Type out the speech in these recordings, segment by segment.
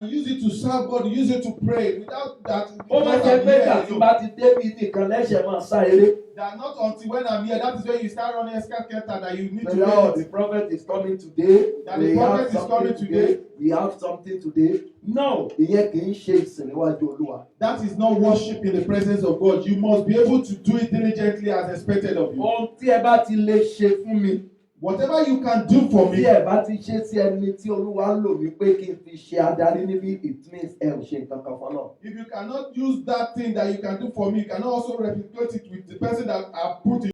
use it to serve God, use it to pray without that. Ó máa jẹ́ pé ìgbà tí bá ti débi nìkan lẹ́sẹ̀ máa sá eré. That not until when I'm here, that is when you start running escape that you need to do. The prophet is coming today. That the prophet is coming today. We have something today. No, ìyẹn kì í ṣe ìsìn níwájú Olúwa. That is not worship in the presence of God. You must be able to do it diligently as expected of you. Ohun tí ẹ bá ti lè ṣe fún mi. Whatever you can do for me. Tí ẹ bá ti ṣe sí ẹni tí Olúwa lò mí pé kí n fi ṣe adarí níbí, it means ẹ ò ṣe nǹkan kan fún náà. If you cannot use that thing that you can do for me, you cannot also replicate it with the person that I put in.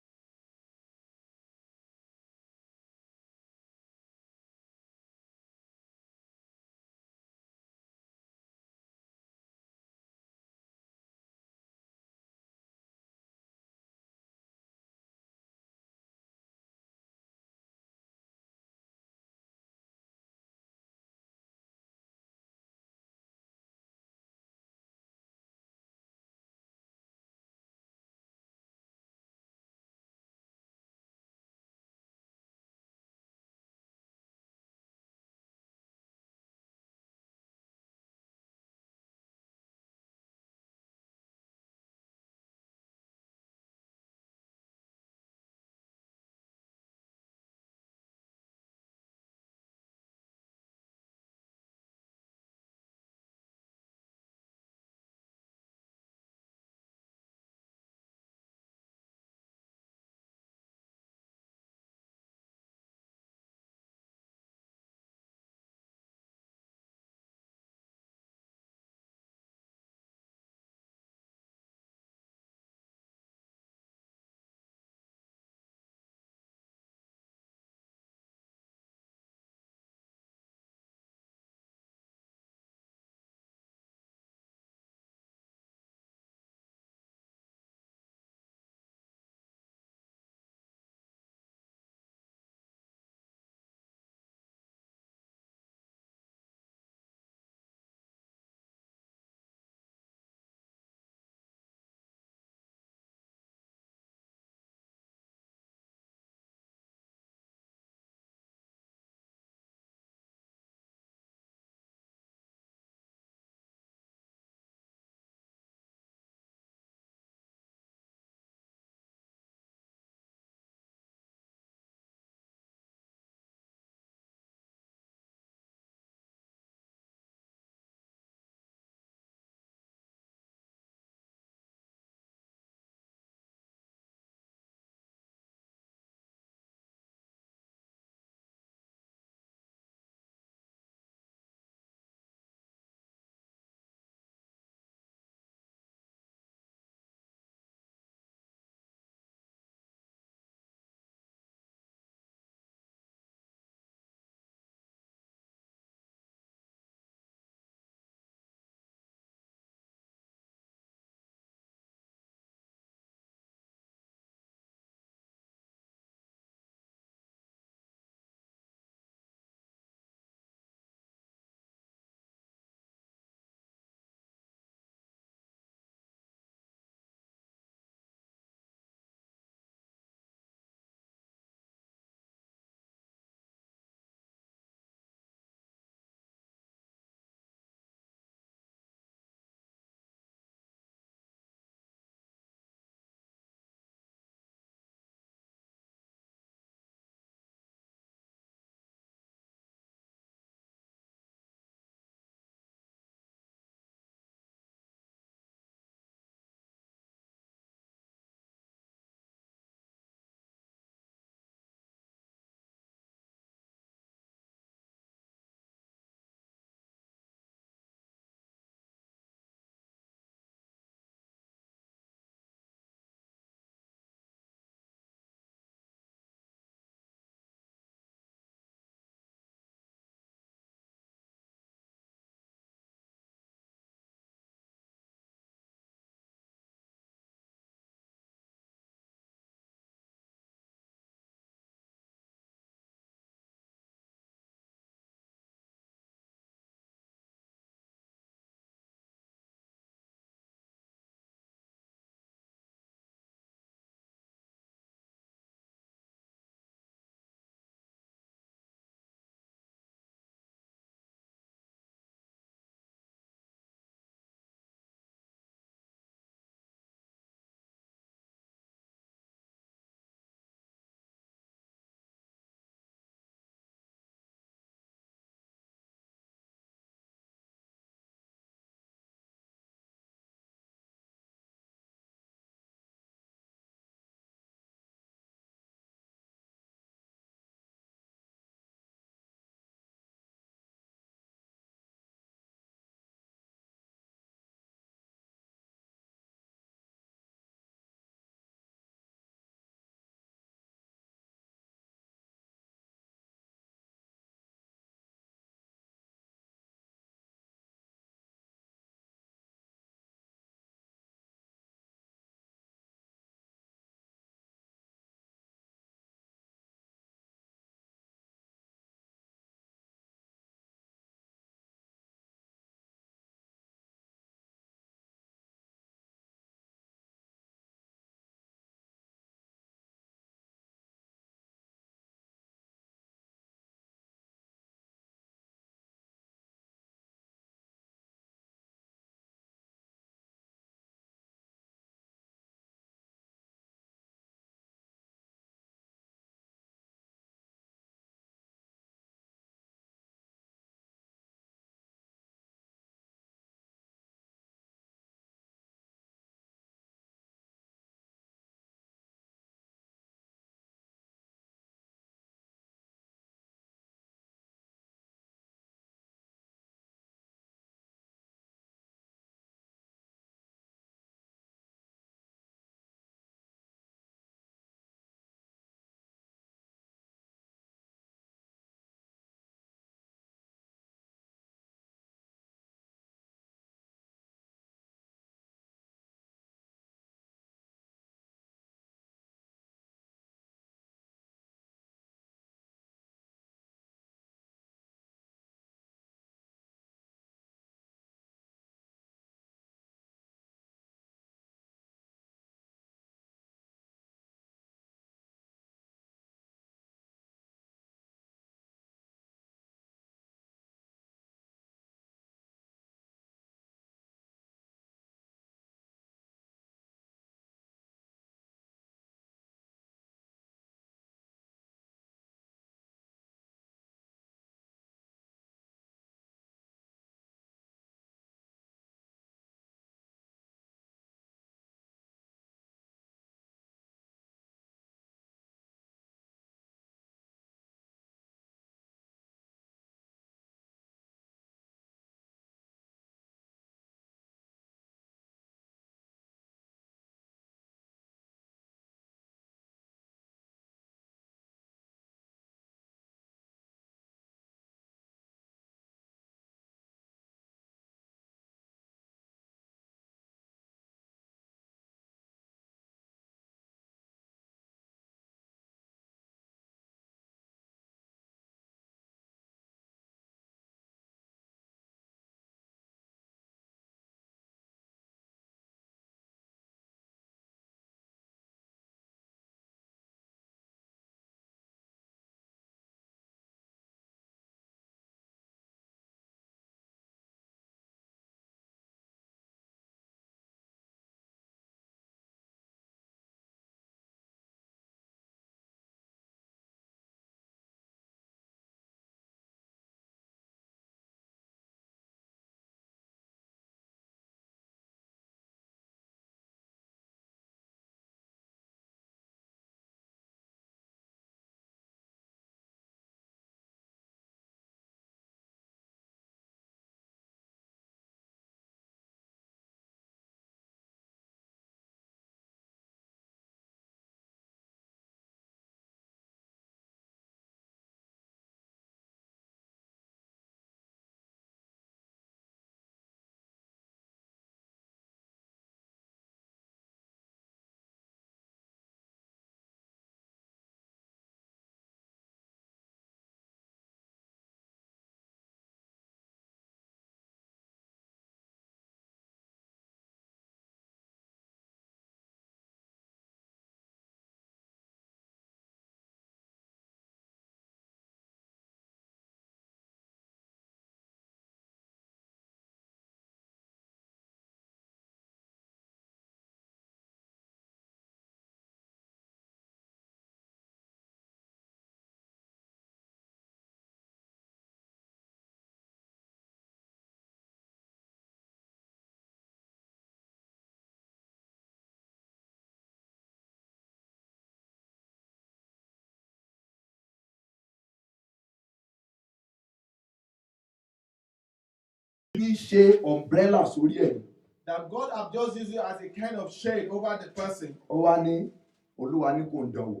fi ṣe umbrella sórí ẹ̀ ni. That God have just used it as a kind of shade over the person. Ó wá ní Olúwa ní kò ń dánwò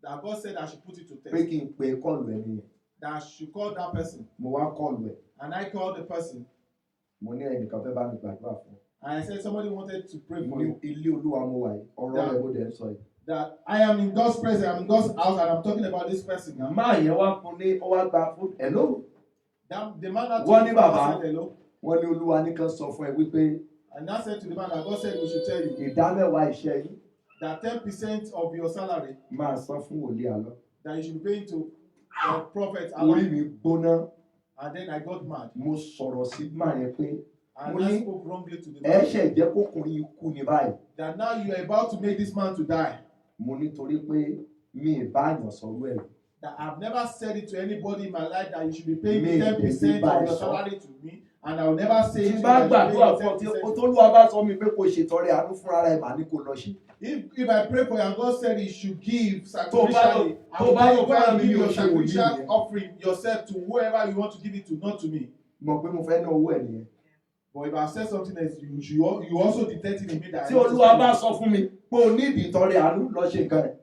That God said I should put it to pé test. kí n pe kọ́ọ̀lù ẹni yẹn. That I should call that person. Mo wá kọ́ọ̀lù ẹ̀. And I called the person. Mo ní ẹnìkan fẹ́ bá mi gbàdúrà fún. And I said somebody wanted to pray for Ní you. ilé Olúwa mo wà yìí, ọ̀rọ̀ rẹ̀ mo dẹ̀ ń sọ yìí. That I am in God's presence, I'm in God's house, and I'm talking about this person now. Máa yẹn wá fún ní ó wá gba fún hello. That the man that Wọ́n told ní me, bàbá. said hello. Wọ́n ní Olúwa ní kan sọ fún ẹ wípé And I said to the man that God said we should tell you ìdámẹ́wàá iṣẹ́ yín that 10% of your salary máa san fún wòlíì àlọ́. that you should pay into prophet Orí Allah. mi gbóná, And then I got mad. mo sọ̀rọ̀ sí máa yẹn pé And Mo I ní, spoke wrongly to the ẹ man. ṣẹ̀ jẹ́ kókùnrin yìí kú ní báyìí. That now you are about to make this man to die. Mo nítorí pé mi ì bá àyàn sọ̀rọ̀ ẹ̀. That I've never said it to anybody in my life that you should be paying Me, 10% the of your Bible. salary to me. And I will never say Tí it to bá you gbàdúrà that fún you ọ pay tí 10%. Olúwa bá sọ mi pé kò ṣètọrẹ àánú fúnra rẹ̀ màá ní kó lọ ṣe. If I pray for you and God said you should give Tó bá sacrificially, I will tell you go and mi give ò your ṣe wòlíì sacrificial yẹn. offering yourself to whoever you want to give it to, not to me. Mọ̀ pé mo fẹ́ ná owó ẹ̀ nìyẹn. But if I said something else, you also detect it in me that Tí I want to Olúwa bá spend. sọ fún mi pé o ní ìdí ìtọrẹ àánú lọ ṣe nǹkan rẹ̀.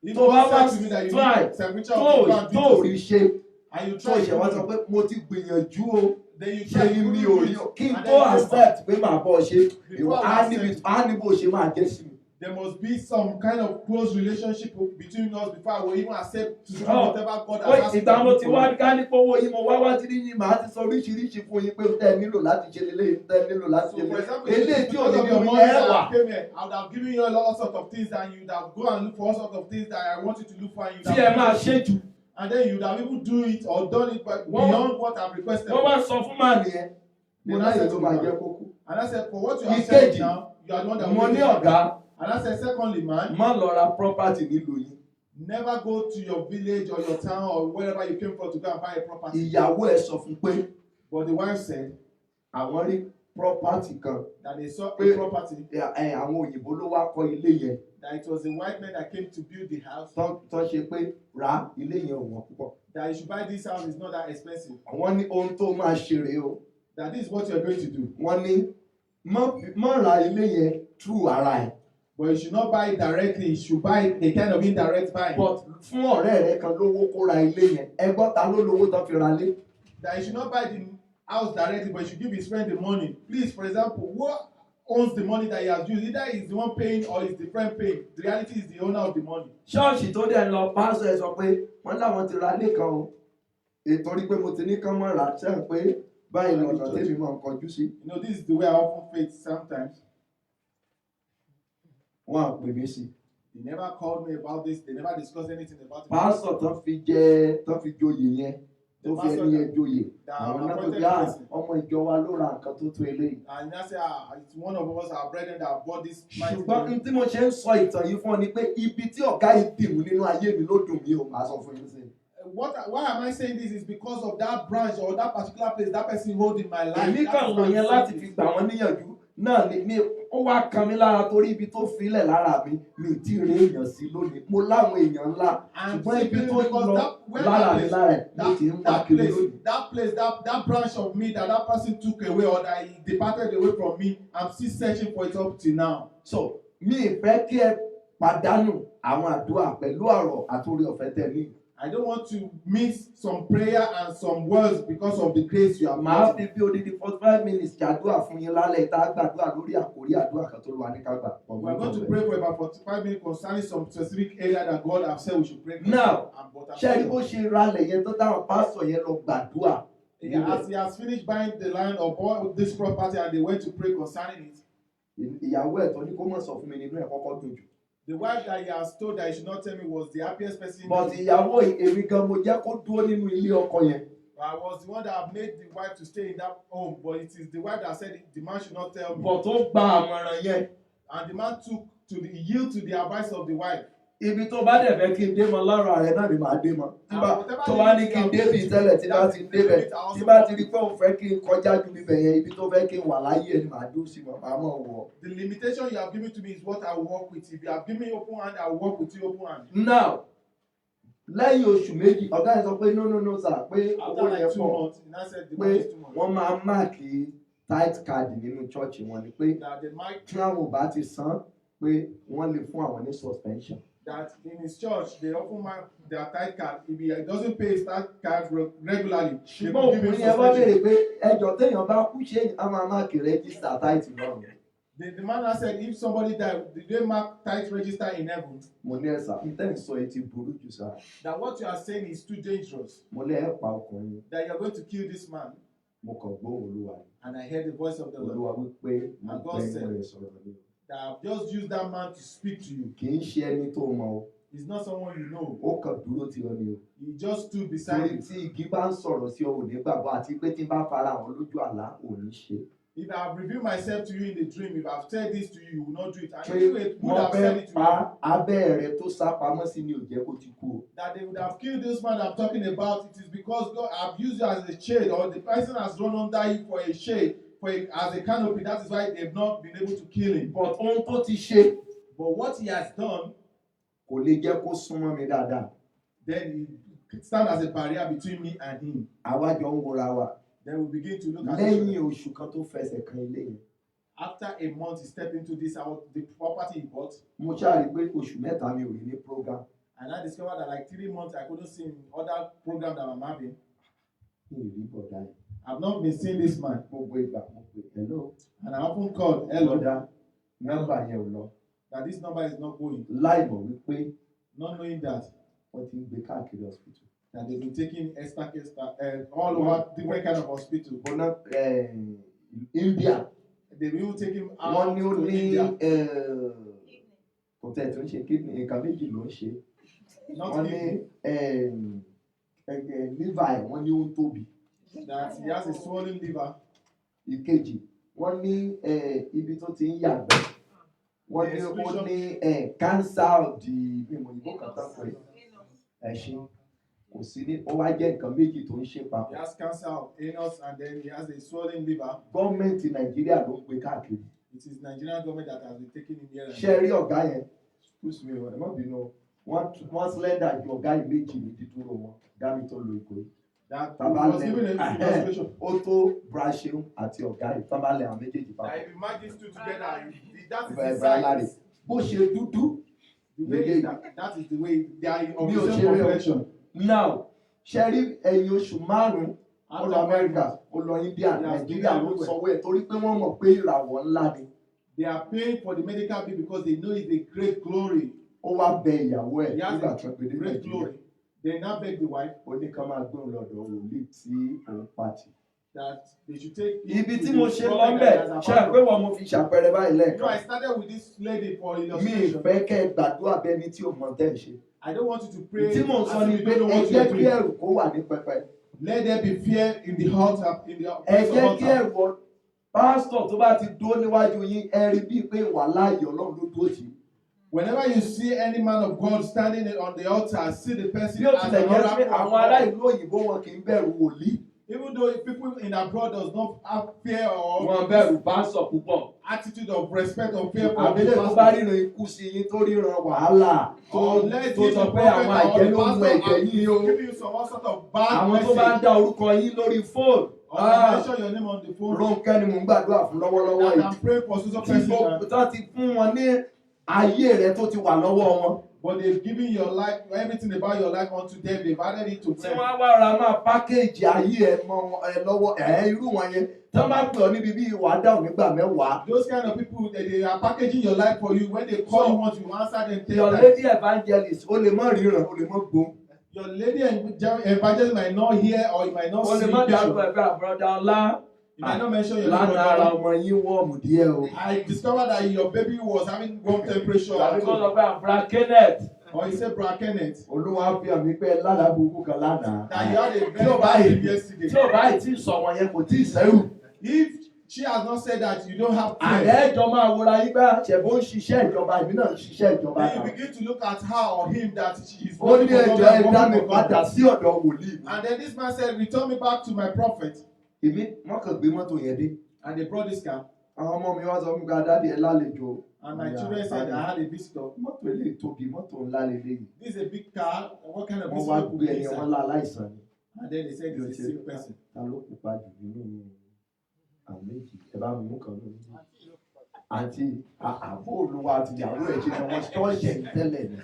If tó God bá said to me that you try, need sacrificial tó offering, go and ò do rí this, ṣe and you tó try ṣe wá to sọ do pé it, mo ti gbìyànjú o. then you Ṣé try ní to mi do ò rí it, o kí n and tó then you accept pé màá bọ̀ ṣe Before I á ní bó ṣe máa jẹ́ sí mi. there must be some kind of close relationship between us before I will even accept to do Oh. whatever God Pé has asked ìgbà mo me ti to wá do. ká ní owó yín mo wá tí yín màá ti sọ oríṣiríṣi fún yín pé tẹ́ ẹ nílò láti ṣe lélẹ́yìn tẹ́ ẹ nílò láti So, ṣe for lélẹ́yìn. example, Eléyìí tí ò because ní of bí your omi money ẹ that wà. I came here, I would have given you all sorts of things, and you would have go and look for all sorts of things that I want you to look for, and you Tí would ẹ have máa ṣe jù. and then you would have even do it or done it but Wọ́n- beyond what I've requested. Wọ́n wá sọ fún màá nìyẹn. Mo Then I láyè said tó to máa the jẹ́ man, kókó. and I said, for what you have Ìkejì, said now, you are the one that Mo will ní make it. ọ̀gá And I said, secondly, man, má lọ ra property nílùú yìí. never go to your village or your town or wherever you came from to go and buy a property. Ìyàwó ẹ̀ sọ fún pé But the wife said àwọn rí property kan. that they saw Pé- a property, Àwọn òyìnbó ló wá kọ́ ilé yẹn. that it was the white man that came to build the house, Tán ṣe pé ra ilé yẹn ò wọ́n púpọ̀. that you should buy this house, is not that expensive. Wọ́n ní ohun tó máa ṣe rèé o. That this is what you are going to do. Wọ́n ní má ra ilé yẹn through ara ẹ̀. But you should not buy it directly, you should buy a kind of indirect buying. But fún ọ̀rẹ́ rẹ kan lówó kó ra ilé yẹn. Ẹgbọ́n ta ló lówó tán fi ra lé. That you should not buy the house directly, but you should give his friend the money. Please, for example, who owns the money that he has used? Either he's the one paying or is the friend paying. The reality is the owner of the money. Ṣọ́ọ̀ṣì tó dẹ̀ lọ pásọ̀ ẹ̀ sọ pé wọ́n láwọn ti ra ilé kan o. Ìtorí pé mo ti ní kán mọ́ ra sẹ́yìn pé báyìí lọ́nà tèmi máa ń kọjú sí. You know, this is the way I often face sometimes. Wọ́n á pè mí sí. They never called me about this. They never discussed anything about it. Pásọ̀ tán fi joyè yẹn tó fi ẹni yẹn joyè. Àwọn náà tó bí ọmọ ìjọ wa ló ra nǹkan tó tó eléyìí. And I say, it's one of us, our brethren, that bought this. mighty Ṣùgbọ́n money. n tí mo ṣe ń sọ ìtàn yìí fún ọ ni pé ibi tí ọ̀gá yìí dìmú nínú ayé mi ló dùn mí o, màá sọ fún yín sí. Why am I saying this is because of that branch or that particular place that person hold in my life. Èmi kàn lò yẹn láti fi gbà wọ́n níyànjú náà ni ó wá kan mi lára torí ibi tó filẹ̀ lára mi ì tí ì rí èèyàn sí lónìí. Mo láwọn èèyàn ńlá ṣùgbọ́n ibi tó lọ lára mi lára ẹ̀ ló ti ń wá kiri lónìí. That branch of me that person took away or that he departed away from me, I'm still searching for it up till now. So mi ì fẹ́ kí ẹ pàdánù àwọn àdúrà pẹ̀lú ọ̀rọ̀ àtòrí ọ̀fẹ́ tẹ̀ ní. I don't want to miss some prayer and some words because of the grace you have Màá gotten. fi bí odidi 45 minutes ṣàdúrà fún yín lálẹ́ tá a gbàdúrà lórí àkórí àdúrà kan tó lọ wá ní ká gbà. We are going to pray for about 45 minutes concerning some specific area that God has said we should pray. Now, but I'm ṣé rí sure- bó ṣe ralẹ̀ yẹn tó táwọn pásọ̀ yẹn lọ gbàdúrà. As he has finished buying the land or bought this property and they went to pray concerning it, Ìyàwó ẹ̀ tó ní kó mọ̀ sọ fún mi nínú ẹ̀ kọ́kọ́ dùn jù. the wife that he has told that he should not tell me was the happiest person. But ìyàwó èmi gan mo jẹ́ kó dúró nínú ilé ọkọ yẹn. I was the one that have made the wife to stay in that home, but it is the wife that said the man should not tell me. But ó gba àmọ̀ràn yẹn. And the man yield to the advice of the wife. Ibi tó bá dẹ̀ fẹ́ kí n dé mọ lára rẹ̀ náà ni màá dé mọ. Tó bá ní kí n débì tẹ́lẹ̀ tí bá ti débẹ̀ tí bá ti rí pé òun fẹ́ kí n kọjá ju bíbẹ̀ yẹn ibi tó fẹ́ kí n wà láyé ẹ̀ ni màá dúró sí mọ̀ màá mọ̀ wọ̀. The limitation you have given to me is what I will work with. If you have given me open hand, I will work with you open hand. Now lẹ́yìn oṣù méjì ọ̀gá yẹn sọ pé no sir pé After owó like yẹn 2 pọ̀ months, and I said the pé money is too much. wọ́n máa máàkì tithe card nínú church wọn ni pé that the mic tí àwọn ò bá ti san pé wọ́n lè fún àwọn ní suspension. that in his church they often mark their tithe card. If he doesn't pay his tithe card regularly, they ṣùgbọ́n will give him òkùnrin yẹn bá béèrè suspension. pé ẹjọ́ téèyàn bá kú ṣé a máa máàkì register tithe lọ́rùn. The man has said, if somebody died, did they mark tithe register in heaven? Mo ní ẹ̀sà ìtẹ́yìn sọ etí burú jù sá. That what you are saying is too dangerous. Mo lé ẹ̀ pa ọkùnrin. That you are going to kill this man. Mo kàn gbọ́ Olúwa. And I heard the voice of the Lord. Olúwa wípé mo And God bẹ́ẹ̀ said, rẹ̀ sọ̀rọ̀ ni. that I've just used that man to speak to you. Kì í ṣe ẹni tó mọ̀ o. He's not someone you know. Ó kàn dúró tì ọ́ ni o. He just stood beside Torí you. tí igi bá ń sọ̀rọ̀ sí ọ ò ní gbàgbọ́ àti pé tí n bá fara hàn lójú àlá ò ní ṣe. If I have revealed myself to you in the dream, if I've said this to you, you will not do it. And Pé if it would wọ́n have said fẹ́ it to pa you, abẹ́ rẹ̀ tó sá pamọ́ sí ni ò jẹ́ kó ti kú o. that they would have killed this man I'm talking about, it is because God have used you as a shade, or the person has run under you for a shade, as a canopy. That is why they've not been able to kill him. But ohun tó ti ṣe But what he has done, kò lè jẹ́ kó súnmọ́ mi dáadáa. then it stand as a barrier between me and him. Àwa jọ ń wora wa. Then we begin to look at Lẹ́yìn it. oṣù kan tó fẹsẹ̀ kan ilé yẹn. After a month, he stepped into this house, the property he bought, Mo ṣáà rí i pé oṣù mẹ́ta mi ò rí ní program. and I discovered that like 3 months I couldn't see him in other program that I'm having. Mi ò rí bọ̀dá yìí. I've not been seeing this man, Gbogbo ìgbà mo pè hello. and I often called hello Bọ̀dá nọ́mbà yẹn ò lọ. that this number is not going, Láì mọ̀ wípé not knowing that wọ́n ti ń gbé káàkiri hospital. they've been taking all over different kind of hospital. Bọ́nà India They've even taken him wọ́n out ní ó to ní India. kò tẹ̀ tó ń ṣe kidney nǹkan méjì ló ń ṣe. Not Wọ́n him, ní liver ẹ̀ wọ́n ní ó ń tóbi. that he has a swollen liver. Ìkejì wọ́n ní ibi tó ti ń yàgbẹ́. Wọ́n ní ó ní cancer of the mímọ̀ ìbò kan tán pé ẹ̀ṣin kò sí ní ó wá jẹ́ nǹkan méjì tó ń ṣe He papọ̀. has cancer of anus, and then he has a swollen liver. Gọ́ọ̀mẹ̀ntì Nàìjíríà ló ń gbé káàkiri. It is Nigerian government that has been taking him here. And Ṣé ẹ rí ọ̀gá yẹn? Excuse me, ẹ má bínú. Wọ́n slender ju ọ̀gá yìí méjì ní dídúró wọn. Dámi tó lo ìgò yìí. that he Bàbá was given a lẹ̀ illustration. ó tó Brashew àti ọ̀gá yìí. Bàbá lẹ̀ àwọn méjèèjì That papọ̀. if you match these two together, that is Bàbá the Láre. size. Bó ṣe dúdú. The way that is the way they are of Mi ò the ṣe same rí o. complexion. Now ṣe rí ẹ̀yìn oṣù márùn-ún. Ó lọ Amẹ́ríkà, ó lọ India, Yes, Nàìjíríà ló sanwó ẹ̀ torí pé wọ́n mọ̀ pé ìràwọ̀ ńlá ni. They are paying for the medical bill because they know it's a great glory. Ó wá bẹ ìyàwó ẹ̀ He has nígbà a tó gbé dé great Nàìjíríà. glory. They now beg the wife Ó ní ká máa gbóhùn lọ́dọ̀ wòlíì tí òun pàtì. that they should take him Ibi to tí the mo ṣe prophet lọ́bẹ̀ that has ṣe appointed. pé wọ́n mo fi ṣàpẹẹrẹ báyìí You know, I lẹ́ẹ̀kan. started with this lady for Mi illustration. ìfẹ́ kẹ́ gbàdúrà bẹ́ni tí ò mọ tẹ́ ń ṣe. I don't want you to pray Tí mò ń sọ as ni if you pé don't know ẹ what you jẹ́ are kí doing. ẹ̀rù kó wà ní pẹpẹ. Let there be fear in the altar, in the Ẹ place of jẹ́ kí altar. ẹ̀rù pásítọ̀ tó bá ti dúró níwájú yín ẹ rí bíi pé wà láàyè Ọlọ́run ló dúró tì í. Whenever you see any man of God standing on the altar, see the person Bí ó as tilẹ̀ an jẹ́ pé oracle of àwọn ará God. ìlú òyìnbó wọn kì í bẹ̀rù wòlíì. Even though people in abroad does not have fear or Wọ́n bẹ̀rù pásítọ̀ púpọ̀. attitude of respect or fear for Àbílẹ̀ tó bá ríran ikú sí yín tó ríran wàhálà tó unless tó if sọ the pé àwọn prophet àjẹ́ or the ló mú pastor ẹ̀jẹ̀ are yín o. giving you some sort of bad Àwọn tó bá ń message, dá orúkọ yín lórí fóònù. or you mention your name on the phone, Rónkẹ́ ni mò ń gbàdúrà fún lọ́wọ́lọ́wọ́ that yìí. I'm praying for so Tí person, gbogbo tó ti fún wọn ní ayé rẹ tó ti wà lọ́wọ́ wọn. but they've given your life, everything about your life unto them, they've added it to Tí them. wọ́n á wá ra máa pákéèjì ayé ẹ mọ́ ẹ lọ́wọ́ irú wọn yẹn. Tí wọ́n bá pè ọ́ níbi bí ìwà dáhùn nígbà mẹ́wàá. Those kind of people, they are packaging your life for you. When they call you once, you answer them. Tell Your them. lady evangelist ó lè mọ́ ríran ó lè mọ́ gbóhùn. Your lady evangelist might not hear or you might not Ó lè see mọ́ dárúkọ picture. ẹ̀fẹ́ àbúrọ̀dá ọlá. You might not mention your name. Lánàá ara but ọmọ yín wọ́ọ̀mù díẹ̀ o. I discovered that your baby was having warm temperature. Tàbí kó sọ pé àbúrà Kenneth. Or you say Bra Kenneth. Olúwa fi hàn mí pé lálàá burúkú kan lánàá. That you had a Tí very ò bad dream báyìí yesterday. tí ò báyìí tí sọ wọn yẹn kò tí ì sẹ́rù. If she has not said that, you don't have fear. Àlẹ́ ìjọ máa wọra yín bá ṣẹ̀bó ń ṣiṣẹ́ ìjọba èmi náà ń ṣiṣẹ́ ìjọba Then you náà. begin to look at her or him that she is Ó working ní for ẹjọ́ God, ẹ dá mi working for God. padà sí ọ̀dọ̀ wòlíì mi. And then this man said, return me back to my prophet. Èmi wọ́n kàn gbé mọ́tò yẹn dé. And they brought this car. Àwọn ọmọ mi wá sọ fún mi ká dáàdi ẹ lálejò. And my children said, I had a visitor. Mọ́tò eléyìí tóbi mọ́tò ńlá lélẹ́yìí. This is a big car. What kind of Wọ́n wá visitor could gbé be ẹni wọn inside? lá aláìsàn ni. And then they said, it's a sick person. Ta ló pupa jù nínú Àméjì ẹ bá mi mú kan lónìí. Àti àbó olúwa àti ìyàwó ẹ̀ ṣe ni wọ́n ṣọ́ọ̀ṣẹ̀ tẹ́lẹ̀ ni.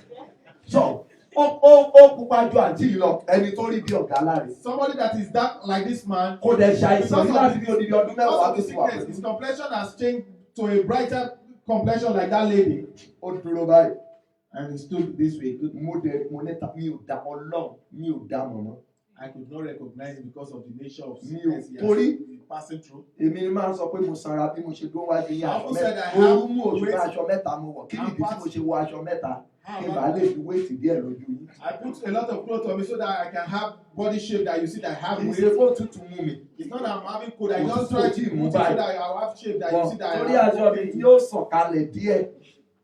So ó pupa ju àǹtí yìí lọ ẹni tó rí bí ọ̀gá láre. Somebody that is dark like this man. Kò dẹ̀ ṣàìsàn ní láti bí odidi ọdún mẹ́wàá tó ti wà pẹ̀lú. His complexion has changed to a brighter complexion like that lady. Ó dúró báyìí. And he stood this way. Mo níta mi ò dá Ọlọ́run mi ò dá mọ̀mọ́. I could not recognize him because of the nature of sickness he has passing through. Èmi máa ń sọ pé mo sanra bí mo ṣe dún wájú ní aṣọ mẹ́ta. Ooru mú oṣù aṣọ mẹ́ta mo wọ̀. Kí nìdí tí mo ṣe wọ aṣọ mẹ́ta? Kí n bá lè fi wéètì díẹ̀ lójú yìí. I put a lot of clothes on me so that I can have body shape that you see that I have weight. Ìṣe fún òtútù mú mi. It's not that I'm having cold. I just try to move so that I have shape that you see that I have. Torí aṣọ mi yóò sọ̀kalẹ̀ díẹ̀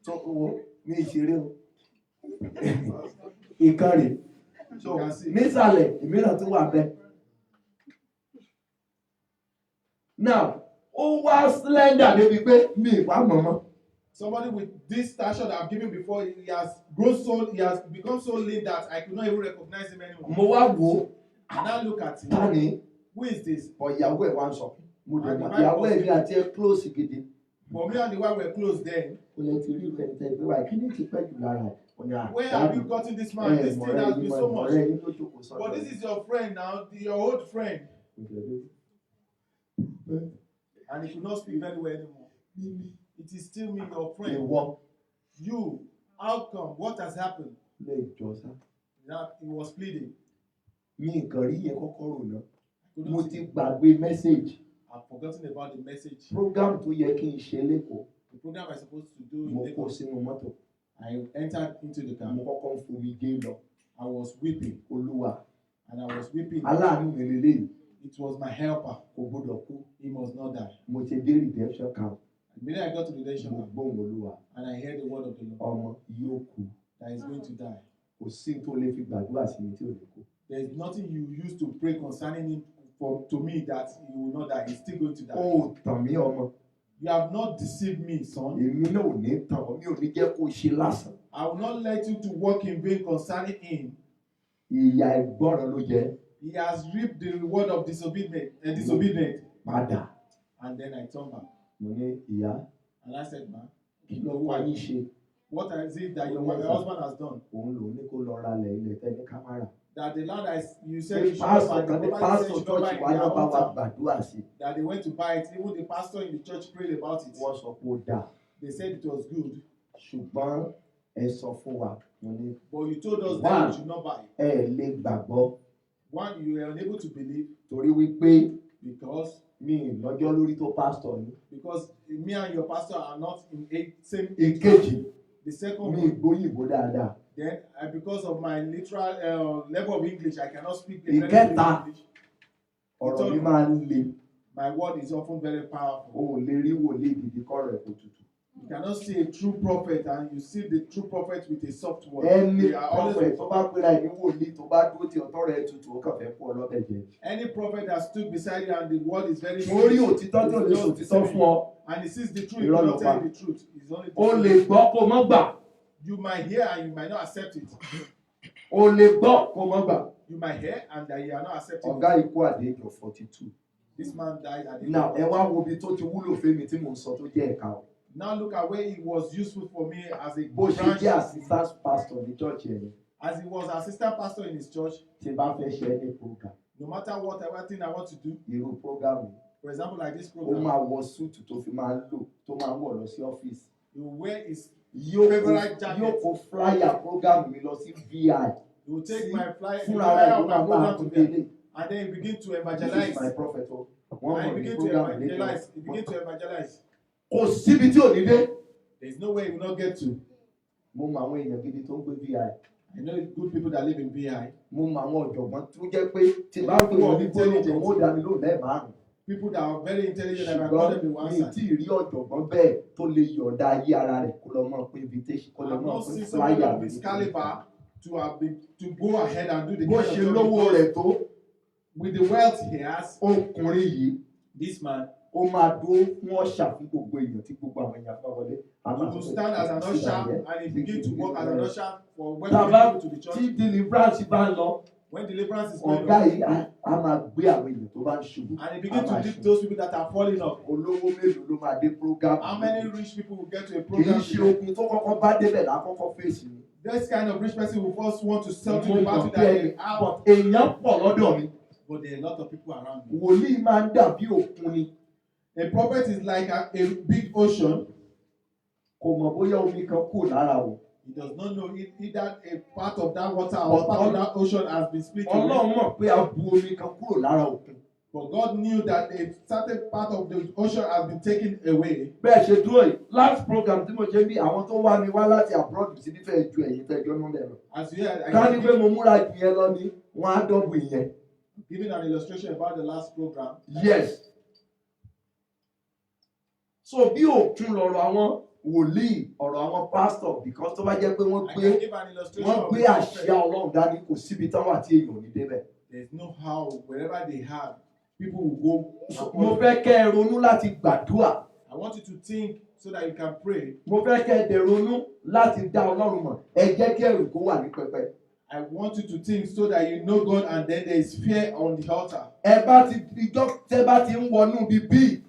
tó wo ní ìṣeré o. Ìkànnì. Nísàlẹ̀ ìmíràn tó wà bẹ́ẹ̀. Now, ó wá slender débi pé mi ìwà mọ̀mọ́. Somebody with this stature that I've given before, he has become so lean that I could not even recognize him anymore. Mo wá wò ó. And now look at him. Tani. Who is this? Ìyàwó ẹ̀ wá ń sọ. Mo dẹ̀ mọ̀ ìyàwó ẹ̀ ní àti ẹ̀ close gidi. For me and the wife were close then. Kò lè ti rí ìfẹ́ ìtẹ́ ìgbé wa kí ni ti pẹ́ jù lára ẹ̀. Where have you gotten this man? This thing has been so much. But this is your friend now, your old friend. And he could not speak very well anymore. It is still me, your friend. You, how come? What has happened? Now he was pleading. Mo ti gbàgbé message. I've forgotten about the message. Program tó yẹ kí n ṣe lẹ́kọ̀ọ́. The program I'm supposed to do in Mo kó Lagos. sínú mọ́tò. I entered into the car. Mo kọ́kọ́ ń fomi gé lọ. I was weeping. Olúwa. And I was weeping. Aláàánú mi lélẹ́yìí. It was my helper. Kò gbọdọ̀ kú. He must not die. Mo ti dé redemption camp. Immediately I got to the redemption Mo camp. gbóhùn Olúwa. And I heard the word of the Lord. Ọmọ yóò kú. That he's going to die. Kò sí tó lè fi gbàdúrà sí mi tí ò lè kú. There is nothing you use to pray concerning him to me that he will not die. He's still going to die. Ó tàn mí ọmọ. You have not deceived me, son. Èmi náà ò ní tàn ọ́, mi ò ní jẹ́ kó ṣe lásán. I will not let you to walk in vain concerning him. Ìyà ìgbọràn ló jẹ. He has reaped the reward of disobedient. Padà. And then I turned back. Mo ní ìyá. And I said, man, Kí ló wá yín ṣe? what is it that your husband has done? Òun lòun ní kó lọ ra ilẹ̀ tẹ́lẹ̀ kámárà. That the land you said you should Pásítọ̀ buy, kan ní the property pásítọ̀ said you should buy church in wa their náà bá own wa town. gbàdúrà sí. That they went to buy it. Even the pastor in the church prayed about it. Wọ́n sọ pé ó dáa. They said it was good. Ṣùgbọ́n ẹ sọ fún wa. Mo ní But you told us that we should not buy it. ẹ lè gbàgbọ́. One, you were unable to believe Torí wípé because mi lọ́jọ́ lórí tó pásítọ̀ ni. me and your pastor are not in same Ìkejì The second mi one, gbóyìnbó dáadáa. then because of my literal level of English, I cannot speak the Ìkẹta. English. Ọ̀rọ̀ mi máa ń le. My word is often very powerful. O ò lè rí wòlíì gidi kọ́rọ̀ ẹ̀ kó tutù. You cannot see a true prophet and you see the true prophet with a soft word. Ẹni They are always prophet tó bá pera ẹ̀ ní wòlíì tó bá dúró tí ọ̀tọ̀ rẹ̀ tutù ó kàn fẹ́ fún ọlọ́bẹ̀ jẹ. any prophet that stood beside you and the word is very Mo rí òtítọ́ tí ò lè sòtítọ́ fún ọ. and he sees the truth, he Irọ́ will ló not tell pa. you the truth. It's only the O truth. lè gbọ́ kó mọ́ gbà. You might hear and you might not accept it. O lè gbọ́ kó mọ́ gbà. You might hear and that you are not accepting Ọ̀gá it. ikú at the age of 42. This man died at the Now age ẹ of wá wo ibi tó ti wúlò fẹ́mi tí mò ń sọ tó jẹ́ ẹ̀ka o. Now look at where he was useful for me as a Bó ṣe branch, jẹ́ assistant pastor ní church yẹn ni. as he was assistant pastor in his church. Tí bá fẹ́ ṣe any program. No matter whatever thing I want to do, Irú program yìí. for example like this Ó program, máa wọ suit tó fi máa ń lò tó máa ń wọ̀ lọ sí ọ́fíìsì. he will wear his Yóò jacket. kó flyer program mi lọ sí VI. He will take my flyer, Fúnra rẹ̀ ló of my máa bá program to àtúndé them, lé. and then he begin to This evangelize. is my prophet o. And Wọ́n he mọ̀ ní begin to program evangelize. He lẹ́jọ́. begin to evangelize. Kò síbi tí ò ní dé. There is no way he will not get to. Mo mọ àwọn èèyàn gidi tó ń gbé VI. I know good people that live in BI. Mo mọ àwọn ọ̀jọ̀gbọ́n tó jẹ́ pé tí bá pè wọ́n ní gbólóhùn wọ́n ó dá mi lóhùn lẹ́ẹ̀márùn-ún. People that are very intelligent and I call them the Ṣùgbọ́n one mi tí ì rí ọ̀jọ̀gbọ́n bẹ́ẹ̀ tó lè yọ̀ọ̀da ayé ara rẹ̀ kó lọ mọ̀ pé invitation kó I lọ have mọ̀ not pé seen somebody flyer of mi. his caliber to go ahead and do the Bó kind ṣe of lówó job rẹ̀ tó with the wealth he has. ọkùnrin yìí This man, ó máa dúró fún ọ̀ṣà fún gbogbo èèyàn tí gbogbo àwọn èèyàn bá wọlé. he will stand as an usher and he begin to work as an usher for Tàbá welcoming people to the tí church. deliverance bá ń lọ When deliverance is going ọ̀gá on, yìí á máa gbé àwọn èèyàn tó bá ń ṣubú. and he begins to lift those people that are falling off. Olówó mélòó ló máa dé program? How many rich people will get to a Kì í program? ṣe ogun tó kọ́kọ́ bá débẹ̀ lákọ́kọ́ fèsì ni. This kind of rich person will first want to sell to Mo the mọ̀ battle bí that ẹni they have. but èèyàn pọ̀ lọ́dọ̀ mi. But there are a lot of people around me. Wòlíì máa ń dàbí òkun ni. A prophet is like a big ocean. Kò mọ̀ bóyá omi kan kù lára o. He does not know if either a part of that water or part of that ocean has been split away. Ọlọ́run mọ̀ pé a bu omi kan kúrò lára òkun. But God knew that a certain part of the ocean has been taken away. Bẹ́ẹ̀ ṣe dúró yìí last program tí mo ṣe bí àwọn tó wá mi wá láti abroad sí nífẹ̀ẹ́ ju ẹ̀yin fẹ́ jọ́ nọ́mbẹ̀ lọ. As you heard, Ká ní I pé mo múra jù yẹn lọ ni wọ́n á dọ́bù ìyẹn. giving an illustration about the last program. Yes. So bí òkun lọ̀rọ̀ àwọn wòlíì ọ̀rọ̀ àwọn pastor because tó bá jẹ́ pé wọ́n I gbé can give an illustration wọ́n of gbé the àṣà prophet. Ọlọ́run dání kò síbi táwọn àti èèyàn ò ní débẹ̀. There's no how, wherever they have, people will go. Mo fẹ́ kẹ́ ẹ ronú láti gbàdúrà. I want you to think so that you can pray. Mo fẹ́ kẹ́ ẹ dẹ̀ ronú láti dá Ọlọ́run mọ̀. Ẹ jẹ́ kí ẹ̀rù kó wà ní pẹpẹ. I want you to think so that you know God and then there is fear on the altar. Ẹ bá ti ìjọ tẹ́ bá ti ń wọnú bíbí.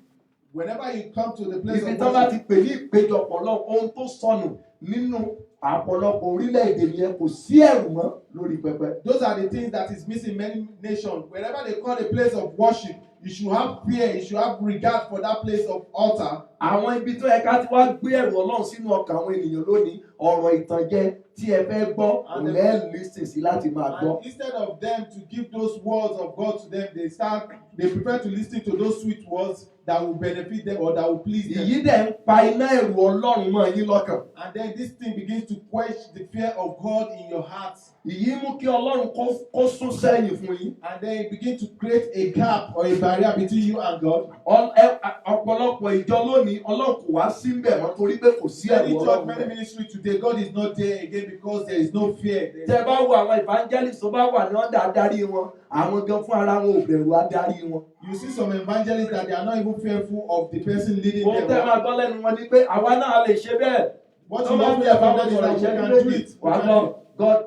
Whenever you come to the place Ibi of tó bá ti worship, pè ní ìpéjọpọ̀ lọ, ohun tó sọnù nínú àpọ̀lọpọ̀ orílẹ̀-èdè yẹn kò sí ẹ̀rù mọ́ lórí pẹpẹ. those are the things that is missing many nations. Wherever they call a place of worship, you should have fear, you should have regard for that place of altar. Àwọn ibi tó yẹ ká ti wá gbé ẹ̀rù Ọlọ́run sínú ọkàn àwọn ènìyàn lónìí, ọ̀rọ̀ ìtànjẹ tí ẹ fẹ́ gbọ́, kò lẹ́ẹ̀ lísìn sí láti máa gbọ́. And instead of them to give those words of God to them, they prefer to listen to those sweet words that will benefit them or that will please them. Ìyí dẹ̀ ń pa iná ẹ̀rù Ọlọ́run mọ́ yín lọ́kàn. And then this thing begins to quench the fear of God in your heart. Ìyí mú kí Ọlọ́run kó sún sẹ́yìn fún yín. And then it begins to create a gap or a barrier between you and God. Ọ̀pọ̀lọpọ̀ ìjọ lónìí Ọlọ́run kò wá síbẹ̀ mọ́ torí pé kò sí ẹ̀rù Many church, Ọlọ́run many bẹ̀. ministry today, God is not there again because there is no fear. Tẹ́ bá wo àwọn evangelist tó bá wà ní ọ̀dà adarí wọn, àwọn gan fún ara wọn ò bẹ̀rù adarí wọn. You see some evangelists that they are not even fearful of the person leading Ohun tẹ́ them. máa gbọ́ lẹ́nu wọn ni pé àwa náà lè ṣe bẹ́ẹ̀. What Tó you bá want fi me to ẹ̀fọ́ do is sọ̀rọ̀ that we ìṣẹ́jú can do méjì, it. We wàá can gbọ́ do it.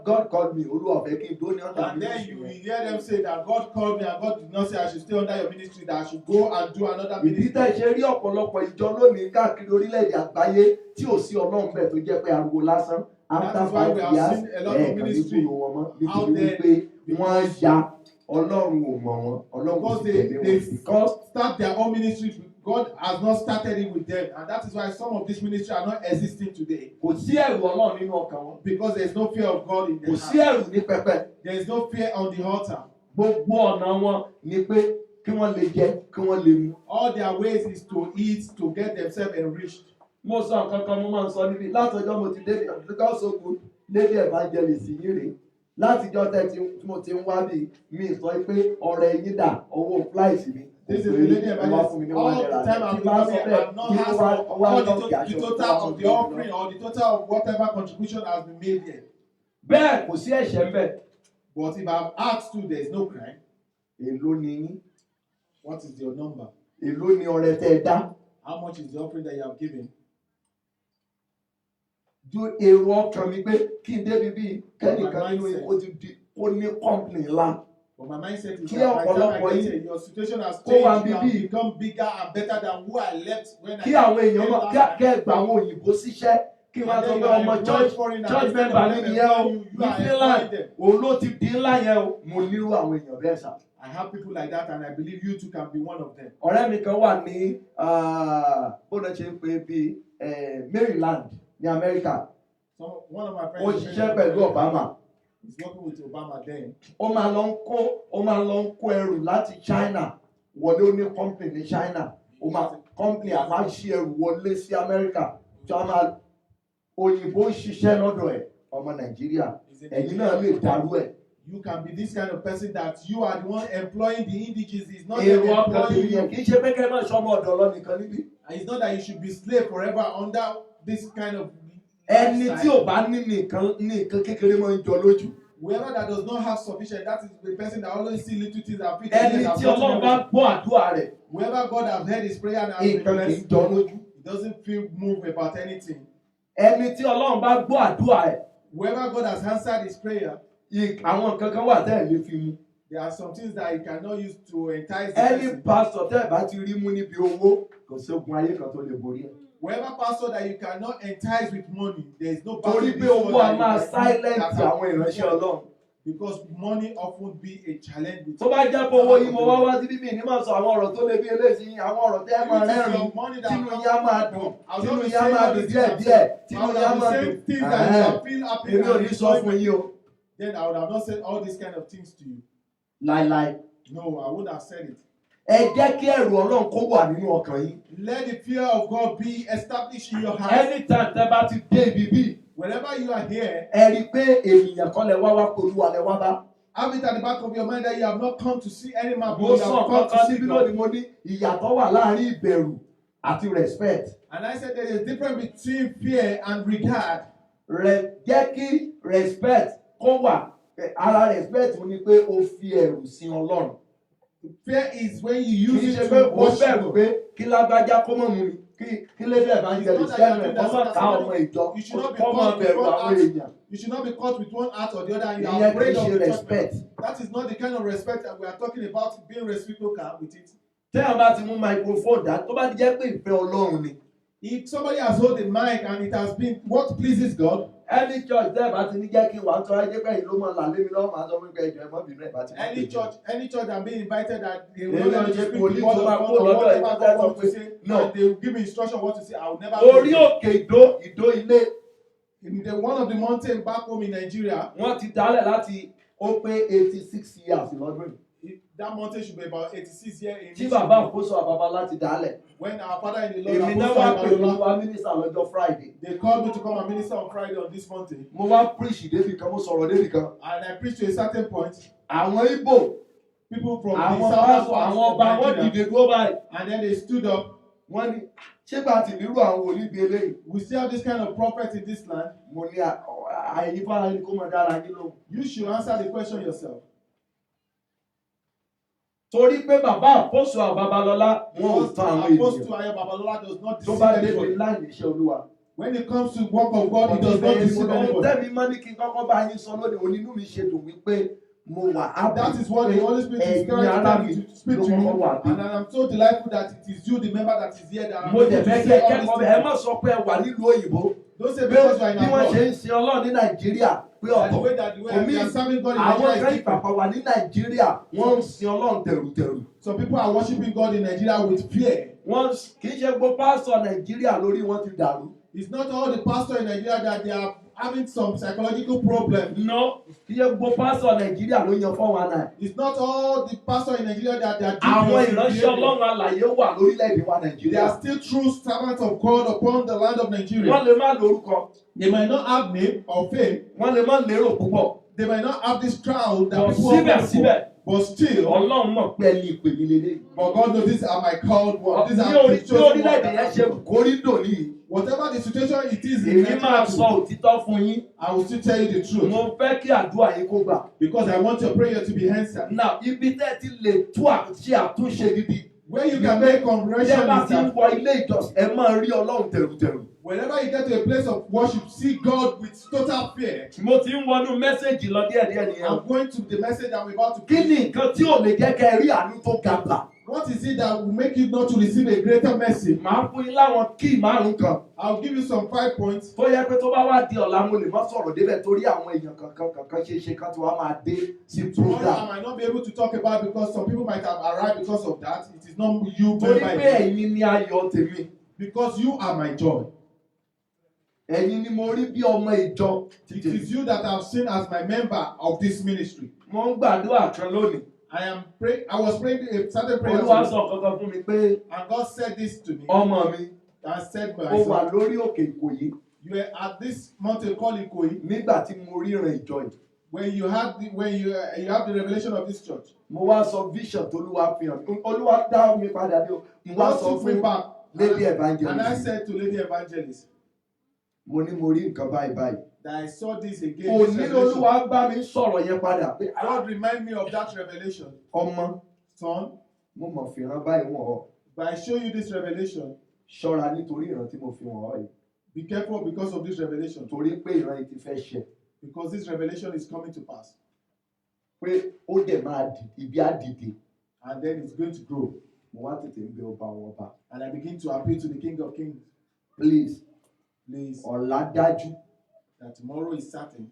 God called me, Olúwa fẹ́ kí n dó ní ọ̀dà And then ministry you will yẹn. hear them say that God called me and God did not say I should stay under your ministry, that I should go and do another Ìdí ministry. tẹ́ ṣe rí ọ̀pọ̀lọpọ̀ ìjọ lónìí káàkiri orílẹ̀-èdè àgbáyé tí ò sí Ọlọ́run bẹ́ẹ̀ tó jẹ́ pé ariwo lásán. After That is why we 5 have years, seen a lot of ẹ̀ẹ̀kan ní ministry gbúrò wọn mọ́ out nítorí there wípé wọ́n ya Ọlọ́run ò mọ̀ wọn. Ọlọ́run kò because sì tẹ̀lé they wọn. Because start their own ministry. God has not started it with them, and that is why some of these ministries are not existing today kò sí ẹ̀rù Ọlọ́run nínú ọkàn wọn. because there is no fear of God in Kò their sí heart. ẹ̀rù ní pẹpẹ. There is no fear on the altar. Gbogbo ọ̀nà wọn ni pé kí wọ́n lè jẹ, kí wọ́n lè mu. All their ways is to eat, to get themselves enriched. Mo sọ nǹkan kan mo máa ń sọ níbi látọjọ́ mo ti dé because so good lady evangelist yìí rèé látijọ́ tẹ́ tí mo ti ń wá bí mi sọ pé ọ̀rẹ́ yín dà owó flight mi. This is the lady evangelist. All the time I've been coming, I've not asked for all the total of the offering or the total of whatever contribution has been made here. Bẹ́ẹ̀ kò sí ẹ̀ṣẹ̀ ń bẹ̀. But if I've asked to, there is no crime. Èló ni yín? What is your number? Èló ni ọrẹ tẹ́ ẹ dá? How much is the offering that you have given? Ju èrò ọkàn mi pé kí n débi bíi kẹ́nìkan nínú ó ti di ó ní company ńlá. But my mindset is Kí that by the time ọ̀pọ̀lọpọ̀ I get yín here, your situation has kó wá changed. You bíbí. have become bigger and better than who I left when Kí I àwọn èèyàn came náà last time. kẹ́ gba àwọn òyìnbó síṣẹ́ kí wọ́n sọ pé ọmọ church member mi nìyẹn o ní Finland òun ló ti di ńlá yẹn o mo nírú àwọn èèyàn bẹ́ẹ̀ sà. I have people like that and I believe you too can be one of them. Ọ̀rẹ́ mi kan wà ní bó ló ṣe ń pè bí Maryland ní Amẹ́ríkà One of my ó friends ṣiṣẹ́ pẹ̀lú Obama. is working with Obama then. Ó máa lọ ń kó ẹrù láti China wọlé ó ní company ní China ó máa company àmá ṣí ẹrù wọlé sí Amẹ́ríkà tí wọ́n máa òyìnbó ń ṣiṣẹ́ lọ́dọ̀ ẹ̀ ọmọ Nàìjíríà ẹ̀yin náà lè dàrú ẹ̀. You can be this kind of person that you are the one employing the indigenous. It's not that Èrò they're ọkàn employing tèmi yẹn you. kì í ṣe pé kẹ́ ẹ máa ṣọmọ ọ̀dọ̀ lọ nìkan níbí. And it's not that you should be slave forever under this kind of Ẹni tí lifestyle. ò bá ní nǹkan kékeré máa ń jọ lójú. Whoever that does not have sufficient, that is the person that always see little things and feel Ẹni tí Ọlọ́run bá gbọ́ àdúrà rẹ̀ whoever God has heard his prayer and has been nǹkan kì í blessed, jọ lójú. he doesn't feel moved about anything. Ẹni tí Ọlọ́run bá gbọ́ àdúrà rẹ̀ Whoever God has answered his prayer, àwọn nǹkan kan wà tẹ́ ẹ̀ lè fi mu. There are some things that you cannot use to entice the Any person. pastor tẹ́ ẹ̀ bá ti rí mú níbi owó kò sí ogun ayé kan tó lè borí ẹ̀. Whoever pastor that you cannot entice with money, there is no Torí in pé this world owó a that you máa can silent that can- àwọn ìránṣẹ́ Ọlọ́run. Because money often be a challenge with Tó bá jẹ́ pé owó yìí mo wá sí bíbí ní máa sọ àwọn ọ̀rọ̀ tó lè bí eléyìí àwọn ọ̀rọ̀ tẹ́ ẹ máa rẹ́rìn-ín tínú yín á máa dùn tínú yín á máa dùn díẹ̀díẹ̀ tínú yín á máa dùn. Èmi ò ní sọ fún yín o. Then I would have not said all these kind of things to you. Láíláí. No, I wouldn't have said it. Ẹ jẹ́ kí ẹ̀rù Ọlọ́run kó wà nínú ọkàn yín. Let the fear of God be established in your heart. Anytime tẹ́ bá ti dé ibi bí. Wherever you are here, Ẹ rí i pé ènìyàn kan lẹ wá wá pé Olúwa lẹ wá bá. have it at the back of your mind that you have not come to see any man, but Mo you sọ have come kankan to see síbí God. lónìí mo ní ìyàtọ̀ wà láàárín ìbẹ̀rù àti respect. And I said there is a difference between fear and regard. Jẹ́ kí respect kó wà. Ara respect ni pé o fi ẹ̀rù sin Ọlọ́run. Fear is when you Kì í use ṣe it pé to o bẹ̀rù worship. pé kí lágbájá kó mọ̀ mú mi kí lédè evangelist kẹ́nu ẹ̀ kọ́ mọ̀ ká ọmọ ìjọ kọ́ mọ̀ bẹ̀rù àwọn èèyàn. You should not be caught with one heart or the other and you are Ìyẹn kì í afraid of ṣe the respect. judgment. That is not the kind of respect that we are talking about, being reciprocal with it. Téèyàn bá ti mú microphone dá tó bá ti jẹ́ pé ìfẹ́ Ọlọ́run ni. If somebody has held the mic and it has been what pleases God, Any church tẹ́ ẹ̀ bá ti ní jẹ́ kí wàá tọ́ ẹjẹ́ bẹ́ẹ̀ ló mọ̀ làlẹ́ mi lọ́wọ́ máa sọ fún ìgbà ìjọ ẹ̀mọ́ bínú ẹ̀ bá ti mọ̀ any church I'm being invited that they Èmi will ò not ṣe speak the police word of tó máa God kó or lọ́dọ̀ whatever ìjọba God sọ wants pé to say, no. and they will give me instruction what to say. I will never Orí do it. òkè ìdó ilé In the one of the mountain back home in Nigeria, wọ́n ti dálẹ̀ láti ó pé 86 years lọ́dún yìí. that mountain should be about 86 years in Tí its bàbá àkóso àbàbà láti dálẹ̀. when our father in the Lord Èmi náà wá pè mí wá mínísítà lọ́jọ́ Friday. they called me to come and minister on Friday on this mountain, Mo wá preach débì kan, mo sọ̀rọ̀ débì kan. and I preached to a certain point. Àwọn Ìgbò, People from the àwọn southern pásọ̀, part àwọn of ọba wọ́n Nigeria, dìde dúró báyìí. and then they stood up. Wọ́n ní ṣé bá ti nírú àwọn wòlíì bíi eléyìí? We still have this kind of prophet in this land. Mo ní àyífára ni kó mọ̀ dára yín lóhùn. You should answer the question yourself. Torí pé bàbá àkóso àbábalọ́lá wọn ò tán àwọn Apostle ènìyàn. Ayo Babalola does not Tó deceive bá débi anybody. láì níṣẹ́ Olúwa. When it comes to work of God, he does not deceive anybody. Tẹ́mi mọ́ ní kí n kọ́kọ́ bá yín sọ lónìí, onínú mi ṣe dùn wípé mo wà á That is what the Holy Spirit is trying to tell me to speak to you. And I'm so delightful that it is you, the member that is here, that I'm Mo able dẹ̀ to fẹ́ say kẹ́ all kẹ́kọ̀ọ́ these bẹ́ẹ̀ ẹ má things. sọ pé ẹ wà nílùú òyìnbó. Don't say Pé because you are in bí wọ́n ṣe abroad. ń sin Ọlọ́run ní Nàìjíríà pé And the ọ̀tọ̀. way that the way we are serving God in Àwọn Nigeria kan is different. ìpàpà wà ní Nàìjíríà wọ́n ń sin Ọlọ́run tẹ̀rùtẹ̀rù. Some people are worshiping God in Nigeria with fear. Wọ́n kì í ṣe gbogbo pásítọ̀ Nàìjíríà lórí wọn ti dàrú. It's not all the pastors in Nigeria that they are having some psychological problem. No, kì í ṣe gbogbo pásítọ̀ Nàìjíríà ló yan 419. It's not all the pastors in Nigeria that they are Àwọn dubious in ìránṣẹ́ behavior. Ọlọ́run alààyè wà lórílẹ̀‐èdè wa They Nàìjíríà. are still true servants of God upon the land of Nigeria. Wọ́n lè má lórúkọ, They might not have name or fame. wọ́n lè má lérò púpọ̀. They might not have this crowd that But people are looking síbẹ̀síbẹ̀, for. But still, Ọlọ́run mọ̀ pé ẹni ìpè mi lélẹ̀. but God knows these are my called ones. These Bí are the bí chosen orílẹ̀-èdè yẹn ṣe ones. kórìdò nìyí, Whatever the situation it is in èmi máa sọ Nigeria, òtítọ́ fún yín. I will still tell you the truth. Mo fẹ́ kí àdúrà yín kó gbà. Because I want your prayer to be answered. Now, ibi tẹ́ ti lè ṣe àtúnṣe gidi. Where you can make Bí ẹ conversion bá is ti ń that wọ ilé ìjọsìn, ẹ máa rí Ọlọ́run tẹ̀rùtẹ̀rù. whenever you get to a place of worship, see God with total fear. Mo ti ń wọnú mẹ́sẹ̀gì lọ díẹ̀díẹ̀ nìyẹn. I'm going to the message I'm about to Kí preach. ni nǹkan tí ò lè jẹ́ kẹ́ ẹ rí àánú tó ga gbà? What is it that will make you not to receive a greater mercy? Màá fún yín láwọn kíì márùn-ún kan. I'll give you some 5 points. Tó yẹ pé tó bá wá di ọ̀la mo lè má sọ̀rọ̀ débẹ̀ torí àwọn èèyàn kankan ṣe kan tí wọ́n máa dé sí Tomorrow I program. might not be able to talk about because some people might have arrived because of that. It is not you, Torí but pé ẹ̀yin ni ayọ̀ tèmi. because you are my joy. Ẹ̀yin ni mo rí bí ọmọ ìjọ It is you that I've seen as my member of this ministry. Mo ń gbàdúrà kan lónìí. I was praying a certain prayer Olúwa today, sọ kankan fún mi pé and God said this to me. ọmọ mi, And said, ó wà my son, lórí òkè Ìkòyí you were at this mountain called Ikoyi nígbà tí mo ríran ìjọ yìí. when you have the revelation of this church. Mo wá sọ vision t'Olúwa fi hàn mí. Olúwa dá mi padà ní o. Mo wá God sọ took me fún back. Lady And I Evangelist. said to Lady Evangelist Mo ní mo rí nǹkan báyìí báyìí. that I saw this again. This Òní revelation. Olúwa bá mi sọ̀rọ̀ yẹn padà pé God remind me of that revelation. ọmọ Son, mo mọ̀ fìràn báyìí wọ̀n ọ́. but I show you this revelation. Ṣọ́ra nítorí ìran tí mo fi wọ̀n ọ́ yìí. Be careful because of this revelation. Torí pé ìran yìí ti fẹ́ ṣẹ. Because this revelation is coming to pass. Pé ó dẹ̀ máa ibi á dìde. And then it's going to grow. Mo wá tètè ń bẹ ọba àwọn ọba. And I begin to appeal to the King of Kings. Please, ọ̀la dájú. That tomorrow is certain.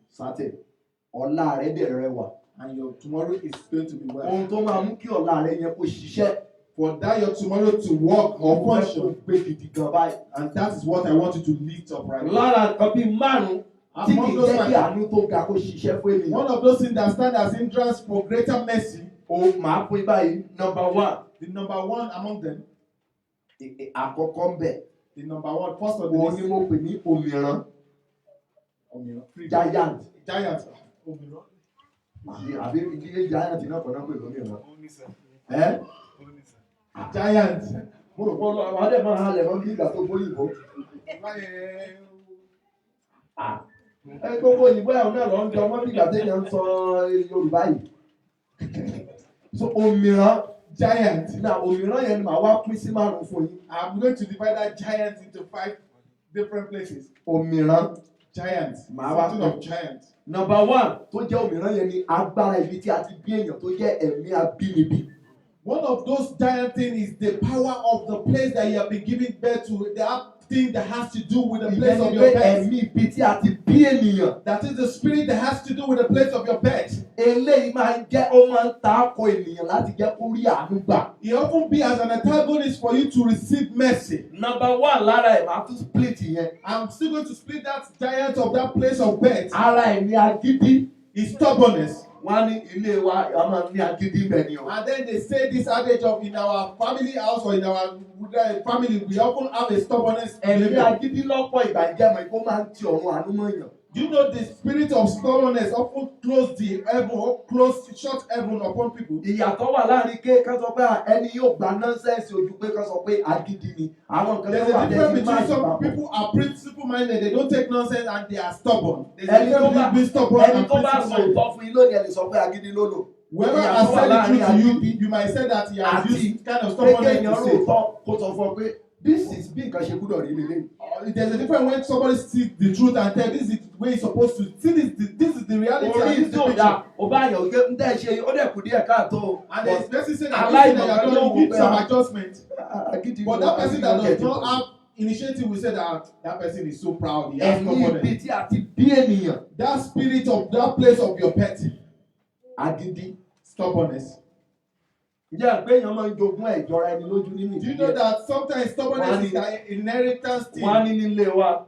Ọ̀la rẹ dẹ̀ rẹwà. And your tomorrow is going to be well. Ohun tó máa mú kí ọ̀la rẹ yẹn kó ṣiṣẹ́. For that your tomorrow to work or function. Gbé gidi gan báyìí. And that is what I want you to lift up right now. Lára nǹkan bíi márùn-ún tí kì í jẹ́ kí àánú tó ga kó ṣiṣẹ́ fún ènìyàn. One of those things that stand as hindrance for greater mercy. Màá pín báyìí. Number one. The number one among them. Àkọ́kọ́ ń bẹ̀. The number one first of the list. Òun ni mo pè ní òmìrán. Giant. Òmìrán. Àbí ilé giant náà kọ́ náà pè lómìrán. Giant. Mo rò pé àwọn adé máa halẹ̀ mọ́ bí ìgbà tó gbóyìnbó. Gbogbo òyìnbó ẹ̀ náà lọ ń jọ mọ́ bí ìgbà téèyàn ń sọ Yorùbá yìí. So òmìrán. Giant. Now, òmìrán yẹn ni màá wá pín sí márùn-ún fún yín. I'm going to divide that giant into 5 different places. Òmìrán. Giant. Something of giant. Number one tó jẹ́ òmìrán yẹn ni agbára ibi tí a ti bí èèyàn tó jẹ́ ẹ̀mí abínibí. One of those giant things is the power of the place that you have been giving birth to. The thing that has to do with the place of your birth. Ẹ̀mí ibi tí a ti bí ènìyàn. That is the spirit that has to do with the place of your birth. Eléyìí máa ń jẹ́ ó máa ń ta ko ènìyàn láti jẹ́ kó rí àánú gbà. It often be as an antagonist for you to receive mercy. Number one lára ẹ̀ máa tún split yẹn. I'm still going to split that giant of that place of birth. Ara ẹ̀ ní agídí. Is stubbornness. Wọ́n ní ilé wa a máa ní agídí bẹ́ẹ̀ ni o. And then they say this adage of in our family house or in our family we often have a stubbornness. Ẹ̀mí agídí lọ́pọ̀ ìgbà jẹ́ mọ̀ kó máa ń ti ọ̀run àánú mọ́ èèyàn. Do you know the spirit of stubbornness often close the heaven or shut heaven upon people? Ìyàtọ̀ wà láàrin ké ká sọ pé ẹni yóò gba nonsense ojú pé ká sọ pé agídí ni. Àwọn nǹkan tó wà There's a lẹ́yìn difference máa between ṣe some papọ̀. people are principle minded, they don't take nonsense and they are stubborn. There's a Ẹni difference between being stubborn and tó bá principle sọ minded. ìtọ́ fún yín lónìí ẹ lè sọ pé agídí ló lò. Whoever has said the truth to you, you might say that he has used kind of stubbornness to say. Kó sọ fún ọ pé this is bí nǹkan ṣe gbúdọ̀ rí lélẹ̀. There's a difference when somebody sees the truth and tell this is the way he's supposed to see this is the reality. Orí tí ò dá o bá yàn gé ń tẹ́ ṣe ó dẹ̀ kù díẹ̀ káàtó. And the person say that this thing that you are doing need some adjustment. But that person that does not have initiative will say that person is so proud. He has Ẹ̀mí ibi tí a ti bí ènìyàn. That spirit of that place of your pet. Agídí. Stubbornness. Ǹjẹ́ àgbéyàn máa ń jogún ìjọra ẹni lójú nínú ìdílé? Do you know that sometimes stubbornness is an inheritance thing? Wọ́n á ní nílé wa.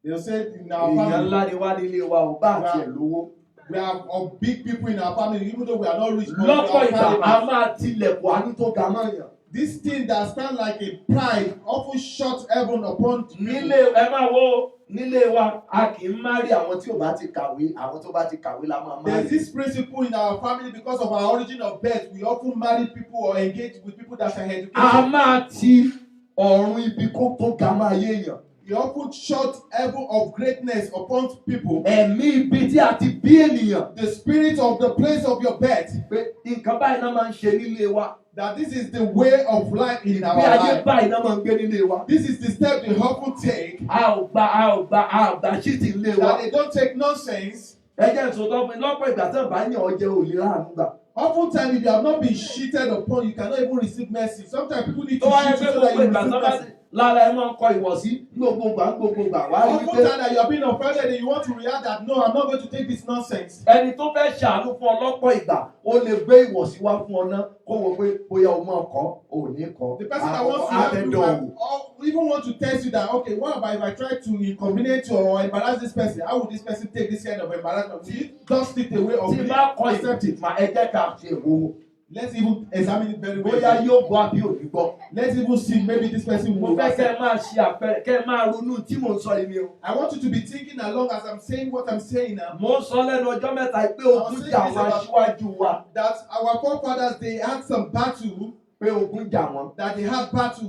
They say in our Èèyàn family. ńlá ni wá nílé wa ò bá àti ẹ̀ lówó. We have big people in our family even though we are not rich. Lọ́pọ̀ ìgbà a máa tilẹ̀kùn àánú tó ga mọ́ yàn. This thing that stand like a pride often shut heaven upon people. Nílé ẹ máa wo nílé wa a kì í má rí àwọn tí ò bá ti kàwé àwọn tó bá ti kàwé la máa má rí. There is this principle in our family because of our origin of birth we often marry people or engage with people that are educated. A máa ti ọ̀run ibi kó tó ga máa yé èèyàn. You often shut heaven of greatness upon people. Ẹ̀mí ibi tí a ti bí ènìyàn. The spirit of the place of your birth. Pé nǹkan báyìí náà máa ń ṣe nílé wa. That this is the way of life in our life. Bí ayé life. báyìí náà máa ń gbé nílé wa. This is the step they often take. A ò gba ṣíìtì nílé wa. That they don't take nonsense. Ẹ jẹ́ ìṣòro fún mi lọ́pọ̀ ìgbà tí ọ̀bá yàn ọ́ jẹ́ òlera àánú gbà. Oftentimes, if you have not been cheated upon, you cannot even receive mercy. Sometimes people need to cheat you so that you receive mercy. Lára ẹ máa ń kọ ìwọ̀sí gbogbo gbà wá rí pé. Oftentimes that you are being offended and you want to react that no, I'm not going to take this nonsense. Ẹni tó fẹ́ ṣàánú fún ọ lọ́pọ̀ ìgbà ó lè gbé ìwọ̀sí wá fún ọ náà kó wo pé bóyá o máa kọ́ ò ní kọ́. The person that wants to help you or even want to test you that okay, what about if I try to inconvenience you or embarrass this person? How would this person take this kind of embarrassment? Will you just take away or will you accept it? Ẹ jẹ́ ká ṣe ìwò. Let's even examine it very well. Bóyá yóò gbọ́ àbí ò ní gbọ́. Let's even see maybe this person will. Mo fẹ́ kẹ́ ẹ máa ṣe àpẹẹrẹ kẹ́ ẹ máa ronú tí mò ń sọ yìí ni o. I want you to be thinking along as I'm saying what I'm saying now. Mo sọ lẹ́nu ọjọ́ mẹ́ta pé ogun jà wá síwájú wa. That our forefathers they had some battle. Pé ogun jà wọ́n. That they had battle.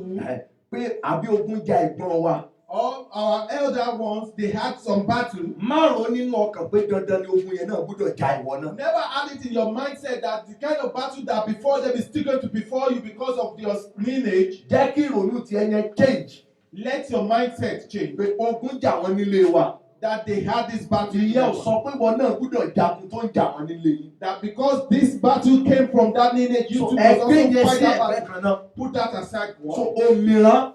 Pé àbí ogun jà ẹ̀gbọ́n wa. All our elder ones, they had some battle. Má ro nínú ọkàn pé dandan ni ogun yẹn náà gbọ́dọ̀ jà ìwọ náà. Never have it in your mindset that the kind of battle that before them is still going to before you because of your lineage. Jẹ́ kí ìrònú ti ẹyẹ change. Let your mindset change. Pé ogun jà wọ́n nílé wa. that they had this battle. Ìyẹn ò sọ pé wọn náà gbúdọ̀ jagun tó ń jà wọ́n nílé yìí. That because this battle came from that lineage, you So two must also ẹgbẹ́ yẹn fight sí that ẹgbẹ́ battle. kan náà. Put that aside. So What? òmìrán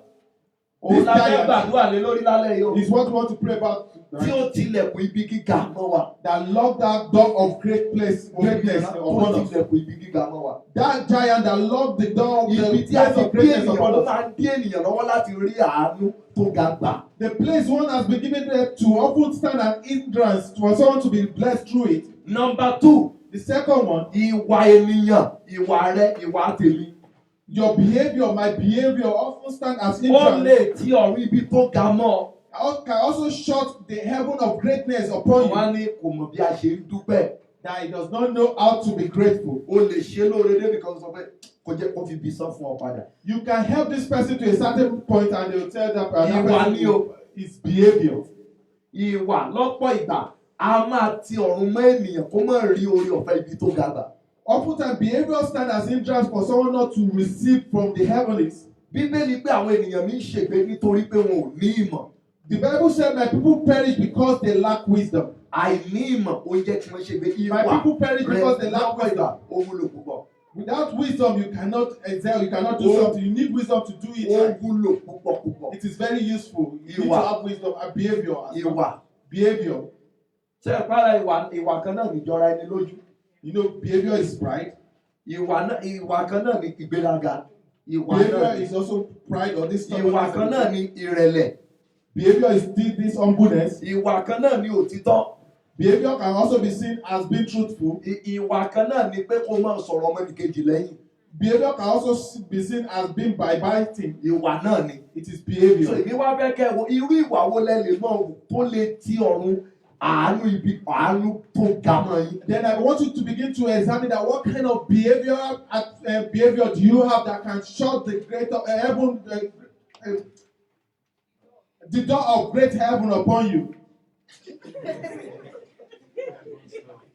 òun This la fẹ́ giant gbàdúrà lé lórí lálẹ́ yìí o. is what we want to pray about. Tí ó tilẹ̀kùn ibi gíga mọ́ wa. That locked that door of greatness Òmìrán upon tó us. tilẹ̀kùn ibi gíga mọ́ wa. That giant that locked the door of the Ibi tí a place ti of gbé greatness ènìyàn upon ló us. máa ń dí ènìyàn lọ́wọ́ láti rí àánú tó ga gbà. The place one has been given there to often stand an hindrance for someone to be blessed through it. Number 2, The second one, ìwà ènìyàn, ìwà rẹ, ìwà tèmi. your behavior, my behavior often stand as Ó hindrance. lè tí ọ̀run ibi tó ga mọ́. Can also shut the heaven of greatness upon Wọ́n á you. ní kò mọ̀ bí a ṣe ń dúpẹ́. That he does not know how to be grateful. O lè ṣe lóore débi kan sọ pé kò jẹ́ kó fi bí sán fún ọ padà. You can help this person to a certain point and they will tell that Ìwà ni o. his behavior. Ìwà lọ́pọ̀ ìgbà a máa ti ọ̀run mọ́ ènìyàn kó má rí oore ọ̀fẹ́ ibi tó ga gbà. Oftentimes behavior stand as hindrance for someone not to receive from the heavens. Bíbélì pé àwọn ènìyàn mi ń ṣègbé nítorí pé wọn ò ní ìmọ̀. The Bible said my people perish because they lack wisdom. Àìní ìmọ̀ ó jẹ́ kí wọ́n ṣègbé. My Ìwà people perish because they rẹ̀ lack lọ́pọ̀ wisdom. ìgbà ó wúlò púpọ̀. Without wisdom, you cannot excel, you cannot do Oh. something. You need wisdom to do it. Ó Right. wúlò púpọ̀ púpọ̀. It is very useful. You need to Ìwà. have wisdom and behavior. Ìwà. Behavior. Ṣé ìpara ìwà kan náà ní jọra ẹni lójú? You know, behavior is pride. Ìwà kan náà ní ìgbéraga. Ìwà Behavior náà is also pride or this ìwà kan náà ní ìrẹ̀lẹ̀. Behavior is this humbleness. Ìwà kan náà ní òtítọ́. Behavior can also be seen as being truthful. Ìwà kan náà ní pé kó máa sọ̀rọ̀ ọmọnìkejì lẹ́yìn. Behavior can also be seen as being backbiting. Ìwà náà ni. It is So behavior. èmi wá fẹ́ kẹ́ wo irú ìwà wo lẹ lè mọ̀ tó lè ti ọ̀run àánú tó ga mọ́ yín. Then I want you to begin to examine that what kind of behavior do you have that can shut the greater heaven, the door of great heaven upon you.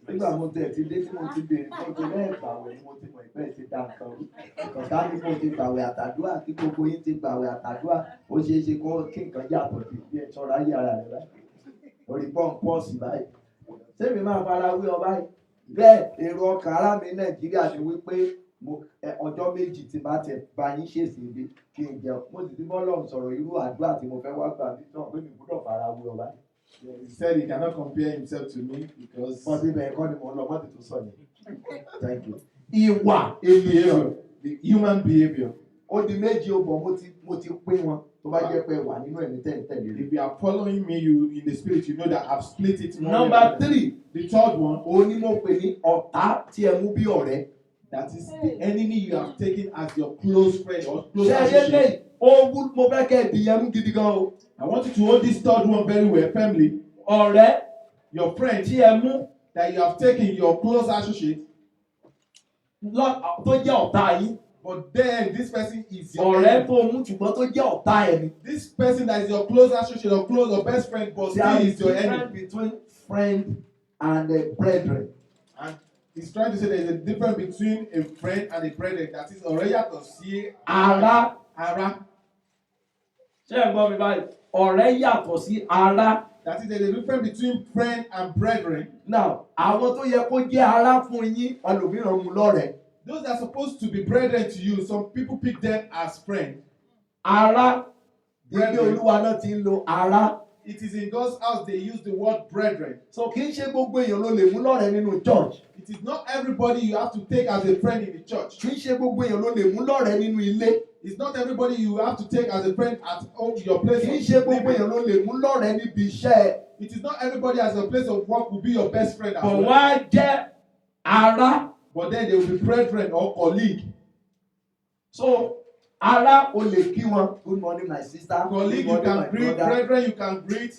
Nígbà mo tẹ̀ ti dé tí mo ti béèrè fún ọjọ́ lẹ́yìn ìgbàwẹ̀ ni mo ti mọ̀ ìpẹ́ ti dá nǹkan rú. Kọ̀ọ̀ká ní mo ti gbàwẹ̀ àtàdúrà kí gbogbo yín ti gbàwẹ̀ àtàdúrà ó ṣeé ṣe kí nǹkan yàtọ̀ sí bí ẹ ṣọ́ra yí ara rẹ̀ báyìí. Orí pọ́ǹpọ́ọ̀sì báyìí. Sẹ́mi máa fara wé ọ báyìí. Bẹ́ẹ̀ èrò ọkàn ará mi Nàìjíríà ni wípé ọjọ́ méjì tí bá tẹ̀ bá yín ṣèṣì ibi kí n jẹun. Mo sì ti bọ́ lọ́run sọ̀rọ̀ irú àdúrà tí mo fẹ́ wá gbà mí náà pé mi gbọ́dọ̀ fara wé ọ báyìí. He said he cannot compare himself to me because Ibẹ̀ ẹ̀kọ́ ni mo lọ mọ́tò tó sọ yẹn. Thank you. Ìwà ènìyàn. the human behavior. Ó di méjì ó bọ̀ mo ti pín wọn tó bá jẹ́ pé wà nínú ẹ̀mí tẹ̀lé. If you are following me, you in the spirit, you know that I've split it. Number 3, The third one, òun ni mo pè ní ọ̀tá tí ẹ mú bí ọ̀rẹ́. that is the enemy you have taken as your close friend or close Ṣé ayé associate. lè mo fẹ́ kẹ́ ìdíyẹn mú gidi gan o. I want you to hold this third one very well, family. Ọ̀rẹ́ Your friend tí ẹ mú that you have taken, your close associate, tó jẹ́ ọ̀tá yín. but then this person is your Ọ̀rẹ́ enemy. tó mú ṣùgbọ́n tó jẹ́ ọ̀tá ẹ̀ ni. This person that is your close associate or close or best friend, but still There is is your difference enemy. between friend and brethren. And he's trying to say there is a difference between a friend and a brethren. That is already yàtọ̀ sí Ará. ara. Ṣé ẹ gbọ́ mi báyìí? Ọ̀rẹ́ yàtọ̀ sí ará. That is there is a difference between friend and brethren. Now, àwọn tó yẹ kó jẹ́ ará fún yín, ẹlòmíràn mú lọ́rẹ̀ẹ́. Those that are supposed to be brethren to you, some people pick them as friends. Ará. Ilé Brethren. Olúwa náà ti ń lo ará. It is in God's house they use the word brethren. So kì í ṣe gbogbo èèyàn ló lè mú lọ́rẹ̀ẹ́ nínú church. It is not everybody you have to take as a friend in the church. Kì í ṣe gbogbo èèyàn ló lè mú lọ́rẹ̀ẹ́ nínú ilé. It's not everybody you have to take as a friend at home, your place Kì í of ṣe gbogbo living. èèyàn ló lè mú lọ́rẹ̀ẹ́ níbi iṣẹ́. It is not everybody as a place of work will be your best friend as Bọ̀ well. wá jẹ́ ará. But then they will be brethren or colleague. So ará o lè kí wọn. Good morning my sister. Colleague you can greet, brethren you can greet.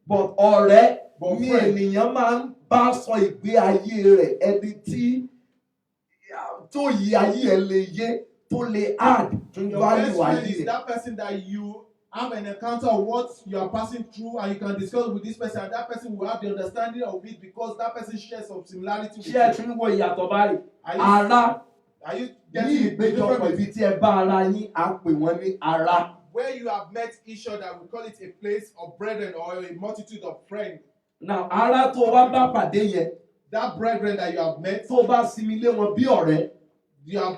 But ọ̀rẹ́ But ni friend. ènìyàn máa ń bá sọ ìgbé ayé rẹ̀ ẹni tí tó yí ayé ẹ lè yé tó lè add to Your value best friend ayé is rẹ̀. that person that you have an encounter of what you are passing through and you can discuss with this person and that person will have the understanding of it because that person shares some similarity with Ṣé ẹ you. tún wo ìyàtọ̀ báyìí? Are you, Ará are you ní getting the ìgbéjọpọ̀ difference? ibi tí ẹ bá ara yín á pè wọ́n ní ará. where you have met each other, we call it a place of brethren or a multitude of friends. Now ará tó wá bá pàdé yẹn. That brethren that you have met, Tó bá sinmi lé wọn bí ọ̀rẹ́. you have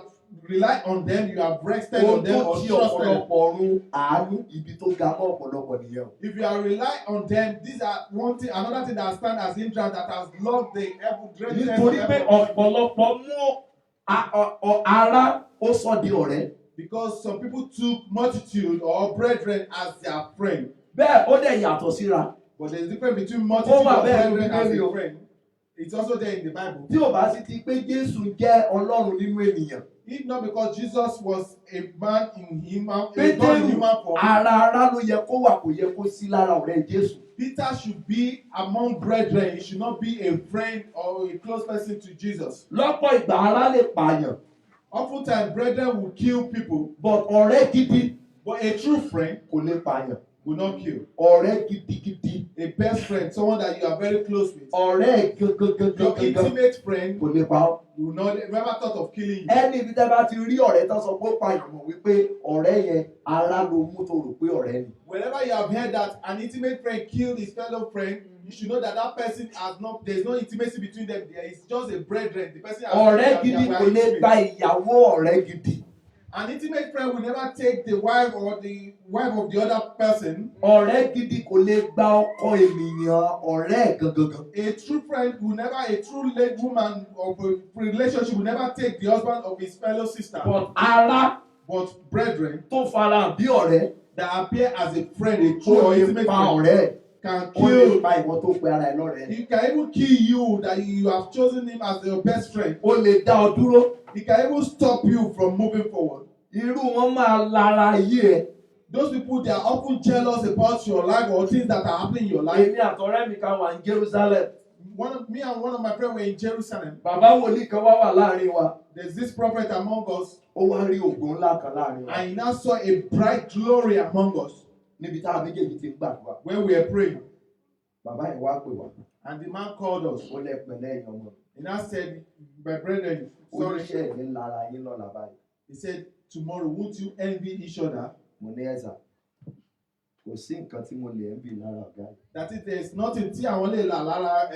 relied on them, you have rested on them or Ohun tó ti trusted them. ọ̀pọ̀lọpọ̀ ọ̀run àánú ibi tó ga mọ́ ọ̀pọ̀lọpọ̀ nìyẹn. If you are relying on them, these are one thing, another thing that stands as hindrance that has blocked the heaven. Nítorí pé ọ̀pọ̀lọpọ̀ mú ará ó sọ di ọ̀rẹ́. Because some people took multitude or brethren as their friend. Bẹ́ẹ̀ ó dẹ̀ yàtọ̀ síra. But there is a difference between multitude Ó wà of bẹ́ẹ̀ brethren nínú as Bíbélì a o. friend. It's also there in the Bible. Tí ò bá sì ti pé Jésù jẹ́ Ọlọ́run nínú ènìyàn. If not because Jesus was a man in human, a God in Pétérù human form, ara ló yẹ kó wà, kò yẹ kó sí lára ọ̀rẹ́ Jésù. Peter should be among brethren. He should not be a friend or a close person to Jesus. Lọ́pọ̀ ìgbà ara lè pààyàn. Oftentimes, brethren will kill people, But ọ̀rẹ́ gidi but a true friend kò lè pààyàn. will not kill. Ọ̀rẹ́ gidigidi. A best friend, someone that you are very close with, Ọ̀rẹ́ your gangan intimate friend kò lè pa ọ́. will not never thought of killing you. Ẹni ibi tẹ́ bá ti rí ọ̀rẹ́ tán sọ pé ó pààyàn mọ̀ wípé ọ̀rẹ́ yẹn ara ló mú tó rò pé ọ̀rẹ́ ni. Whenever you have heard that an intimate friend killed his fellow friend, you should know that that person has not. There is no intimacy between them. There is just a brethren. The person has. Ọ̀rẹ́ gidi kò lè gba ìyàwó ọ̀rẹ́ gidi. An intimate friend will never take the wife or the wife of the other person. Ọ̀rẹ́ gidi kò lè gba ọkọ ènìyàn ọ̀rẹ́ gangan. A true friend will never, a true late woman of a relationship will never take the husband of his fellow sister. But ara But brethren tó farahàn bí ọ̀rẹ́ that appear as a friend, a true ó or lè intimate pa friend, ọ̀rẹ́ can ó lè kill. pa ìwọ tó pe ara ẹ̀ lọ́rẹ́. He can even kill you that you have chosen him as your best friend. Ó lè dá ọ dúró. He can even stop you from moving forward. Irú wọn máa lára ayé ẹ. Those people, they are often jealous about your life or things that are happening in your life. Èmi àtọ̀rẹ́ mi kan wà ní Jerusalem. Me and one of my friends were in Jerusalem. Bàbá wòlíì kan wá wà láàrin wa. There's this prophet among us, Ó wá rí ògo ńlá kan láàrin wa. and he now saw a bright glory among us Níbi táwọn méjèèjì ti ń gbàdúrà. when we were praying. Bàbá yẹn wá pè wá. And the man called us. Ó lẹ pẹ̀lẹ́ ẹ̀yàn ọmọ. He now said, my brethren, sorry. Oníṣẹ́ ìní lára yín lọ́la báyìí. He said, tomorrow, won't you envy each other? Mo ní ẹ̀sà. Kò sí nǹkan tí mo lè envy lára ọ̀gá yìí. That is, there is nothing tí àwọn lè là lára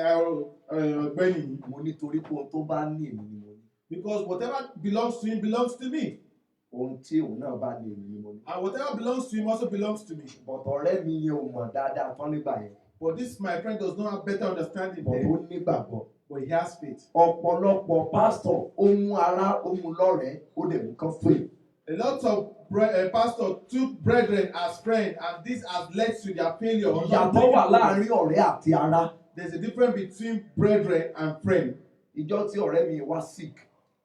ọ̀gbẹ́ni yìí. Mo ní torí pé ohun tó bá ní èmi ni mo ní. Because whatever belongs to him belongs to me. Ohun tí òun náà bá ní èmi ni mo ní. And whatever belongs to him also belongs to me. But ọ̀rẹ́ mi yẹn ò mọ̀ dáadáa tán nígbà yẹn. But this, my friend, does not have better understanding But than ó nígbàgbọ́. but he has faith. Ọ̀pọ̀lọpọ̀ pásítọ̀ ó mú ará ó mú lọ́rẹ̀ẹ́ ó dẹ̀ mú kán fún yìí. A lot of pastors took brethren as friends, and this has led to their failure. Ìyàtọ̀ wà láàárín ọ̀rẹ́ àti ará. There's a difference between brethren and friend. Ìjọ́ tí ọ̀rẹ́ mi wá sick.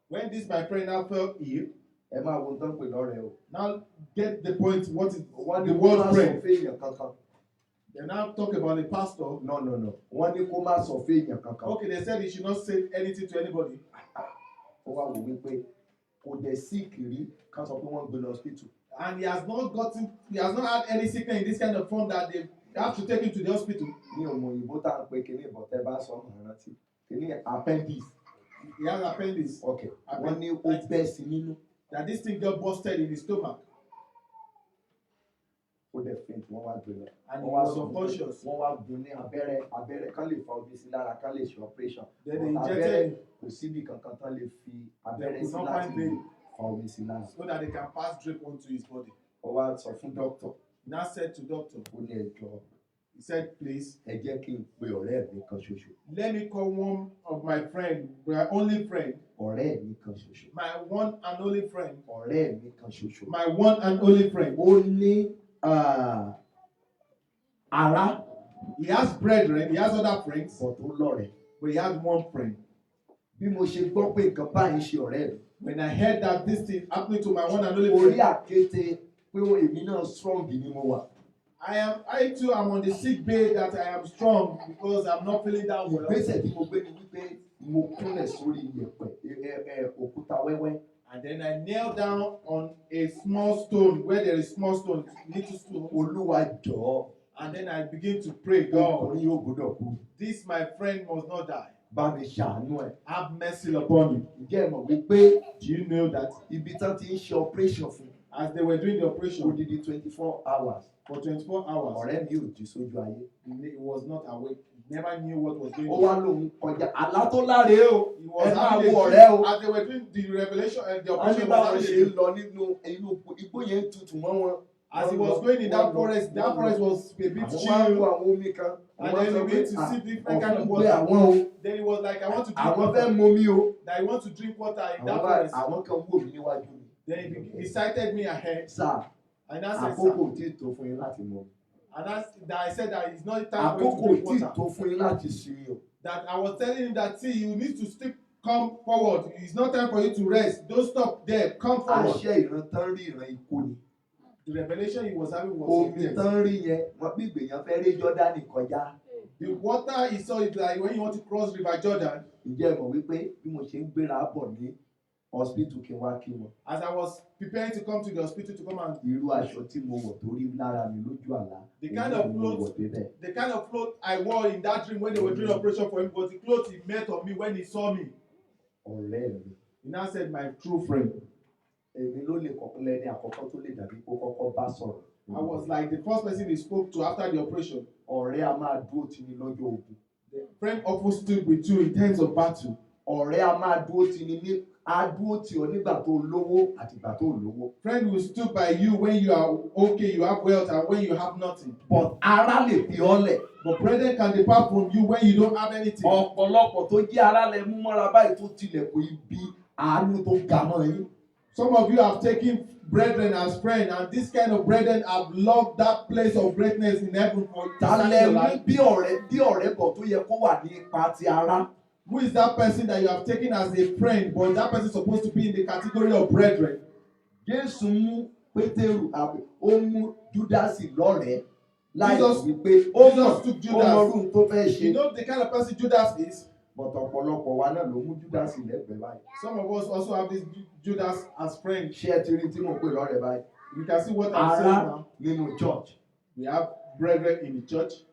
When this my friend now fell ill, Ẹ máa wo tán pè lọ́rẹ̀ẹ́ o. now get the point. What is Wọ́n ní the kó word má sọ friend? fẹ́yàn kankan. They now talk about a pastor. No. Wọ́n ní kó má sọ fẹ́yàn kankan. Okay, they said he should not say anything to anybody. Ó wá wò wípé kò dẹ̀ sick rí ká sọ pé wọ́n gbé lọ hospital. And he has not had any sickness in this kind of form that they have to take him to the hospital. Ní ọmọ òyìnbó tá à ń pe kínní ìbọ̀tẹ́ bá sọ ọ̀hún rántí. Kínní appendix. He has appendix. Okay. Wọ́n ní ó bẹ́ sí nínú. That this thing got busted in his stomach. Ó dẹ̀ faint wọ́n wá gbé lọ. And he was unconscious. Wọ́n wá gun ní abẹ́rẹ́ kán lè fa omi sí lára kán lè ṣe operation. Then they But injected him kò síbi kankan tán lè fi They abẹ́rẹ́ could sí not láti find vein. fa omi sí lára. so that they can pass drip onto his body. Ó wá sọ fún dókítà. He now said to doctor, Ó ní ẹjọ́ he said, please, ẹ jẹ́ kí n pe ọ̀rẹ́ mi kan ṣoṣo. let me call one of my friend, my only friend, Ọ̀rẹ́ mi kan ṣoṣo. my one and only friend, Ọ̀rẹ́ mi kan ṣoṣo. my one and only friend. Ó ní ará He has brethren, he has other friends, bọ̀ tó lọ́rẹ̀ẹ́. but he has one friend. Bí mo ṣe gbọ́ pé nǹkan báyìí ṣe ọ̀rẹ́ mi. When I heard that this thing happening to my one and only Orí friend, àkété pé èmi náà strong ni mo wà. I too am on the sick bay that I am strong because I'm not feeling that well. Ìgbésẹ̀ tí mo gbé ni wípé mo kúnlẹ̀ sórí iyẹ̀pẹ̀ òkúta wẹ́wẹ́. And then I knelt down on a small stone where there is small stone, little stone. Olúwa jọ̀ọ́. And then I begin to pray, God, Ọkùnrin yóò gbọ́dọ̀ kú. this my friend must not die. Bá mi ṣàánú ẹ̀. Have mercy upon me. Ǹjẹ́ ẹ mọ̀ wípé Do you know that ibi tán ti ń ṣe operation fún As they were doing the operation odidi 24 hours for 24 hours, ọ̀rẹ́ mi ò jí sójú ayé. he was not awake. He never knew what was going ó on. wá lóun kọjá àlá tó láre o He was ẹ máa having wo a ọ̀rẹ́ dream o. as they were doing the revelation and the wọ́n ní operation. báwọn Was ṣe having a ń dream. lọ nínú inú igbó yẹn tutù mọ́ wọn. As he was going in that forest was a bit àwọn wá ń wo chill. àwọn omi kan. And then he went to see different kind of ọ̀fun gbé water. àwọn o. Then he was like, I want to drink àwọn fẹ́ water. momi o. That he wants to drink water in that àwọn forest. àwọn kan wò mí níwájú mi. Then he cited me ahead. sáà And I said, àkókò sir. tí tó fún yín láti mọ. And I said that it's not time for you to àkókò drink tí water. tó fún yín láti sinmi o. That I was telling him that, see, you need to still come forward. It's not time for you to rest. Don't stop there. Come forward. àṣẹ ìran tán rí ìran ikú ni. The revelation he was having was omi intense. tán rí yẹn wọn bí ìgbèyàn fẹ́ rí Jọ́dánì kọjá. The water he saw is like when you want to cross River Jordan. ǹjẹ́ ẹ mọ̀ wípé bí mo ṣe ń gbéra bọ̀ ní hospital kí n wá kí wọn. As I was preparing to come to the hospital to come and irú aṣọ tí mo wọ̀ tó rí lára mi lójú àlá. The kind of òun náà ni mo clothes- wọ̀ débẹ̀. the kind of clothes I wore in that dream when they were doing operation for him was the clothes he met on me when he saw me. ọ̀rẹ́ mi. He now said, my true friend. èmi ló lè kọ́kọ́ lẹ́ni àkọ́kọ́ tó lè dàbí kó kọ́kọ́ bá sọ̀rọ̀. I was like the first person he spoke to after the operation. ọ̀rẹ́ a máa dúró tì ní lọ́jọ́ ogun. The friend often stood with you in times of battle. ọ̀rẹ́ a máa dúró tì ní á dúró tì ọ́ nígbà tó lówó àti ìgbà tó lówó. Friend will stood by you when you are okay, you have wealth, and when you have nothing. but ara lè fi ọ́ lẹ̀. But brethren can depart from you when you don't have anything. ọ̀pọ̀lọpọ̀ tó jẹ́ ara lẹ mú mọ́ra báyìí tó tilẹ̀kùn ibi àánú tó ga mọ́ yín. Some of you have taken brethren as friends, and this kind of brethren have loved that place of greatness in heaven for talẹ̀ your mú life. bí ọ̀rẹ́ bọ̀ tó yẹ kó wà ní ipa ti ara. Who is that person that you have taken as a friend, but that person is supposed to be in the category of brethren? Jésù mú Pétérù àbí ó mú Júdásì lọ́rẹ̀ẹ́ láì Jesus- wípé ó mọ̀ Jesus took ó Judas. mọ ọdún tó fẹ́ ṣe. You know the kind of person Judas is? bọ̀tọ̀ ọ̀pọ̀lọpọ̀ wa náà ló mú Júdásì lẹ́gbẹ̀ẹ́ báyìí. Some of us also have this Judas as friends. ṣé ẹ ti rí tí mo pè lọ́rẹ̀ẹ́ báyìí. You can see what I'm saying Ará now. nínú church We have brethren in the church,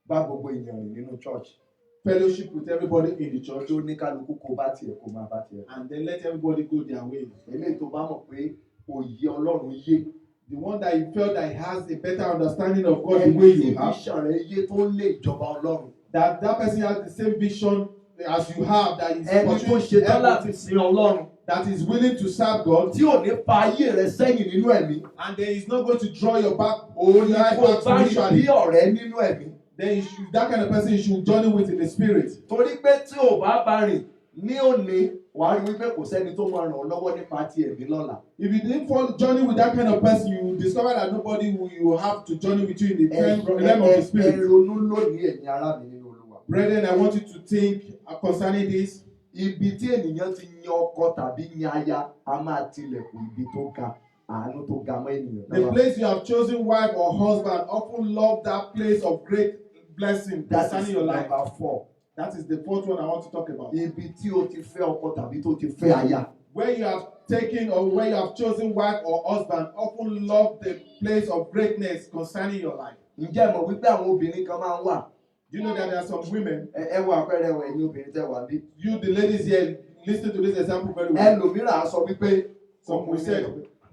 bá gbogbo èèyàn rìn nínú church. fellowship with everybody in the church, tó ní kálukú kó bá tiẹ̀ kó máa bá tiẹ̀. and then let everybody go their way. eléyìí tó bá mọ̀ pé òye Ọlọ́run yé. The one that you felt that he has a better understanding of God the way you have, vision rẹ̀ yé tó lé ìjọba Ọlọ́run. that person has the same vision as you have, that is ẹni tó pursuing ṣetán láti everything, sin Ọlọ́run. that is willing to serve God, tí ò ní fa ayé rẹ̀ sẹ́yìn nínú ẹ̀mí. and then he's not going to draw your back òun ni life kó back bá rí bí spiritually. ọ̀rẹ́ nínú ẹ̀mí. Then you should, that kind of person you should journey with in the spirit. torí pé tí ò bá bá rìn ní òní wàá rí wípé kò sẹ́ni tó máa ràn ọ́ lọ́wọ́ nípa ti ẹ̀mí lọ́la. If you didn't fall journey with that kind of person, you will discover that nobody will you have to journey with you in the realm of the ẹ spirit. ronú lónìí ẹ̀yin ará mi nínú Olúwa. Brethren, I want you to think concerning this. ibi tí ènìyàn ti yan ọkọ tàbí yan aya a máa tilẹ̀kùn ibi tó ga àánú tó ga mọ́ ènìyàn The náà. place you have chosen wife or husband often love that place of great blessing that is concerning your life. number 4. That is the fourth one I want to talk about. ibi tí o ti fẹ́ ọkọ tàbí tó ti fẹ́ aya. Where you have taken or where you have chosen wife or husband often love the place of greatness concerning your life. ǹjẹ́ ẹ mọ̀ wípé àwọn obìnrin kan máa ń wà. Do you know that there are some women, ẹ wo àpẹẹrẹ ẹ̀wọ̀n ẹ̀yin obìnrin tẹ́ wà bí. you the ladies here, listen to this example very well. ẹlòmíràn á sọ wípé Some will say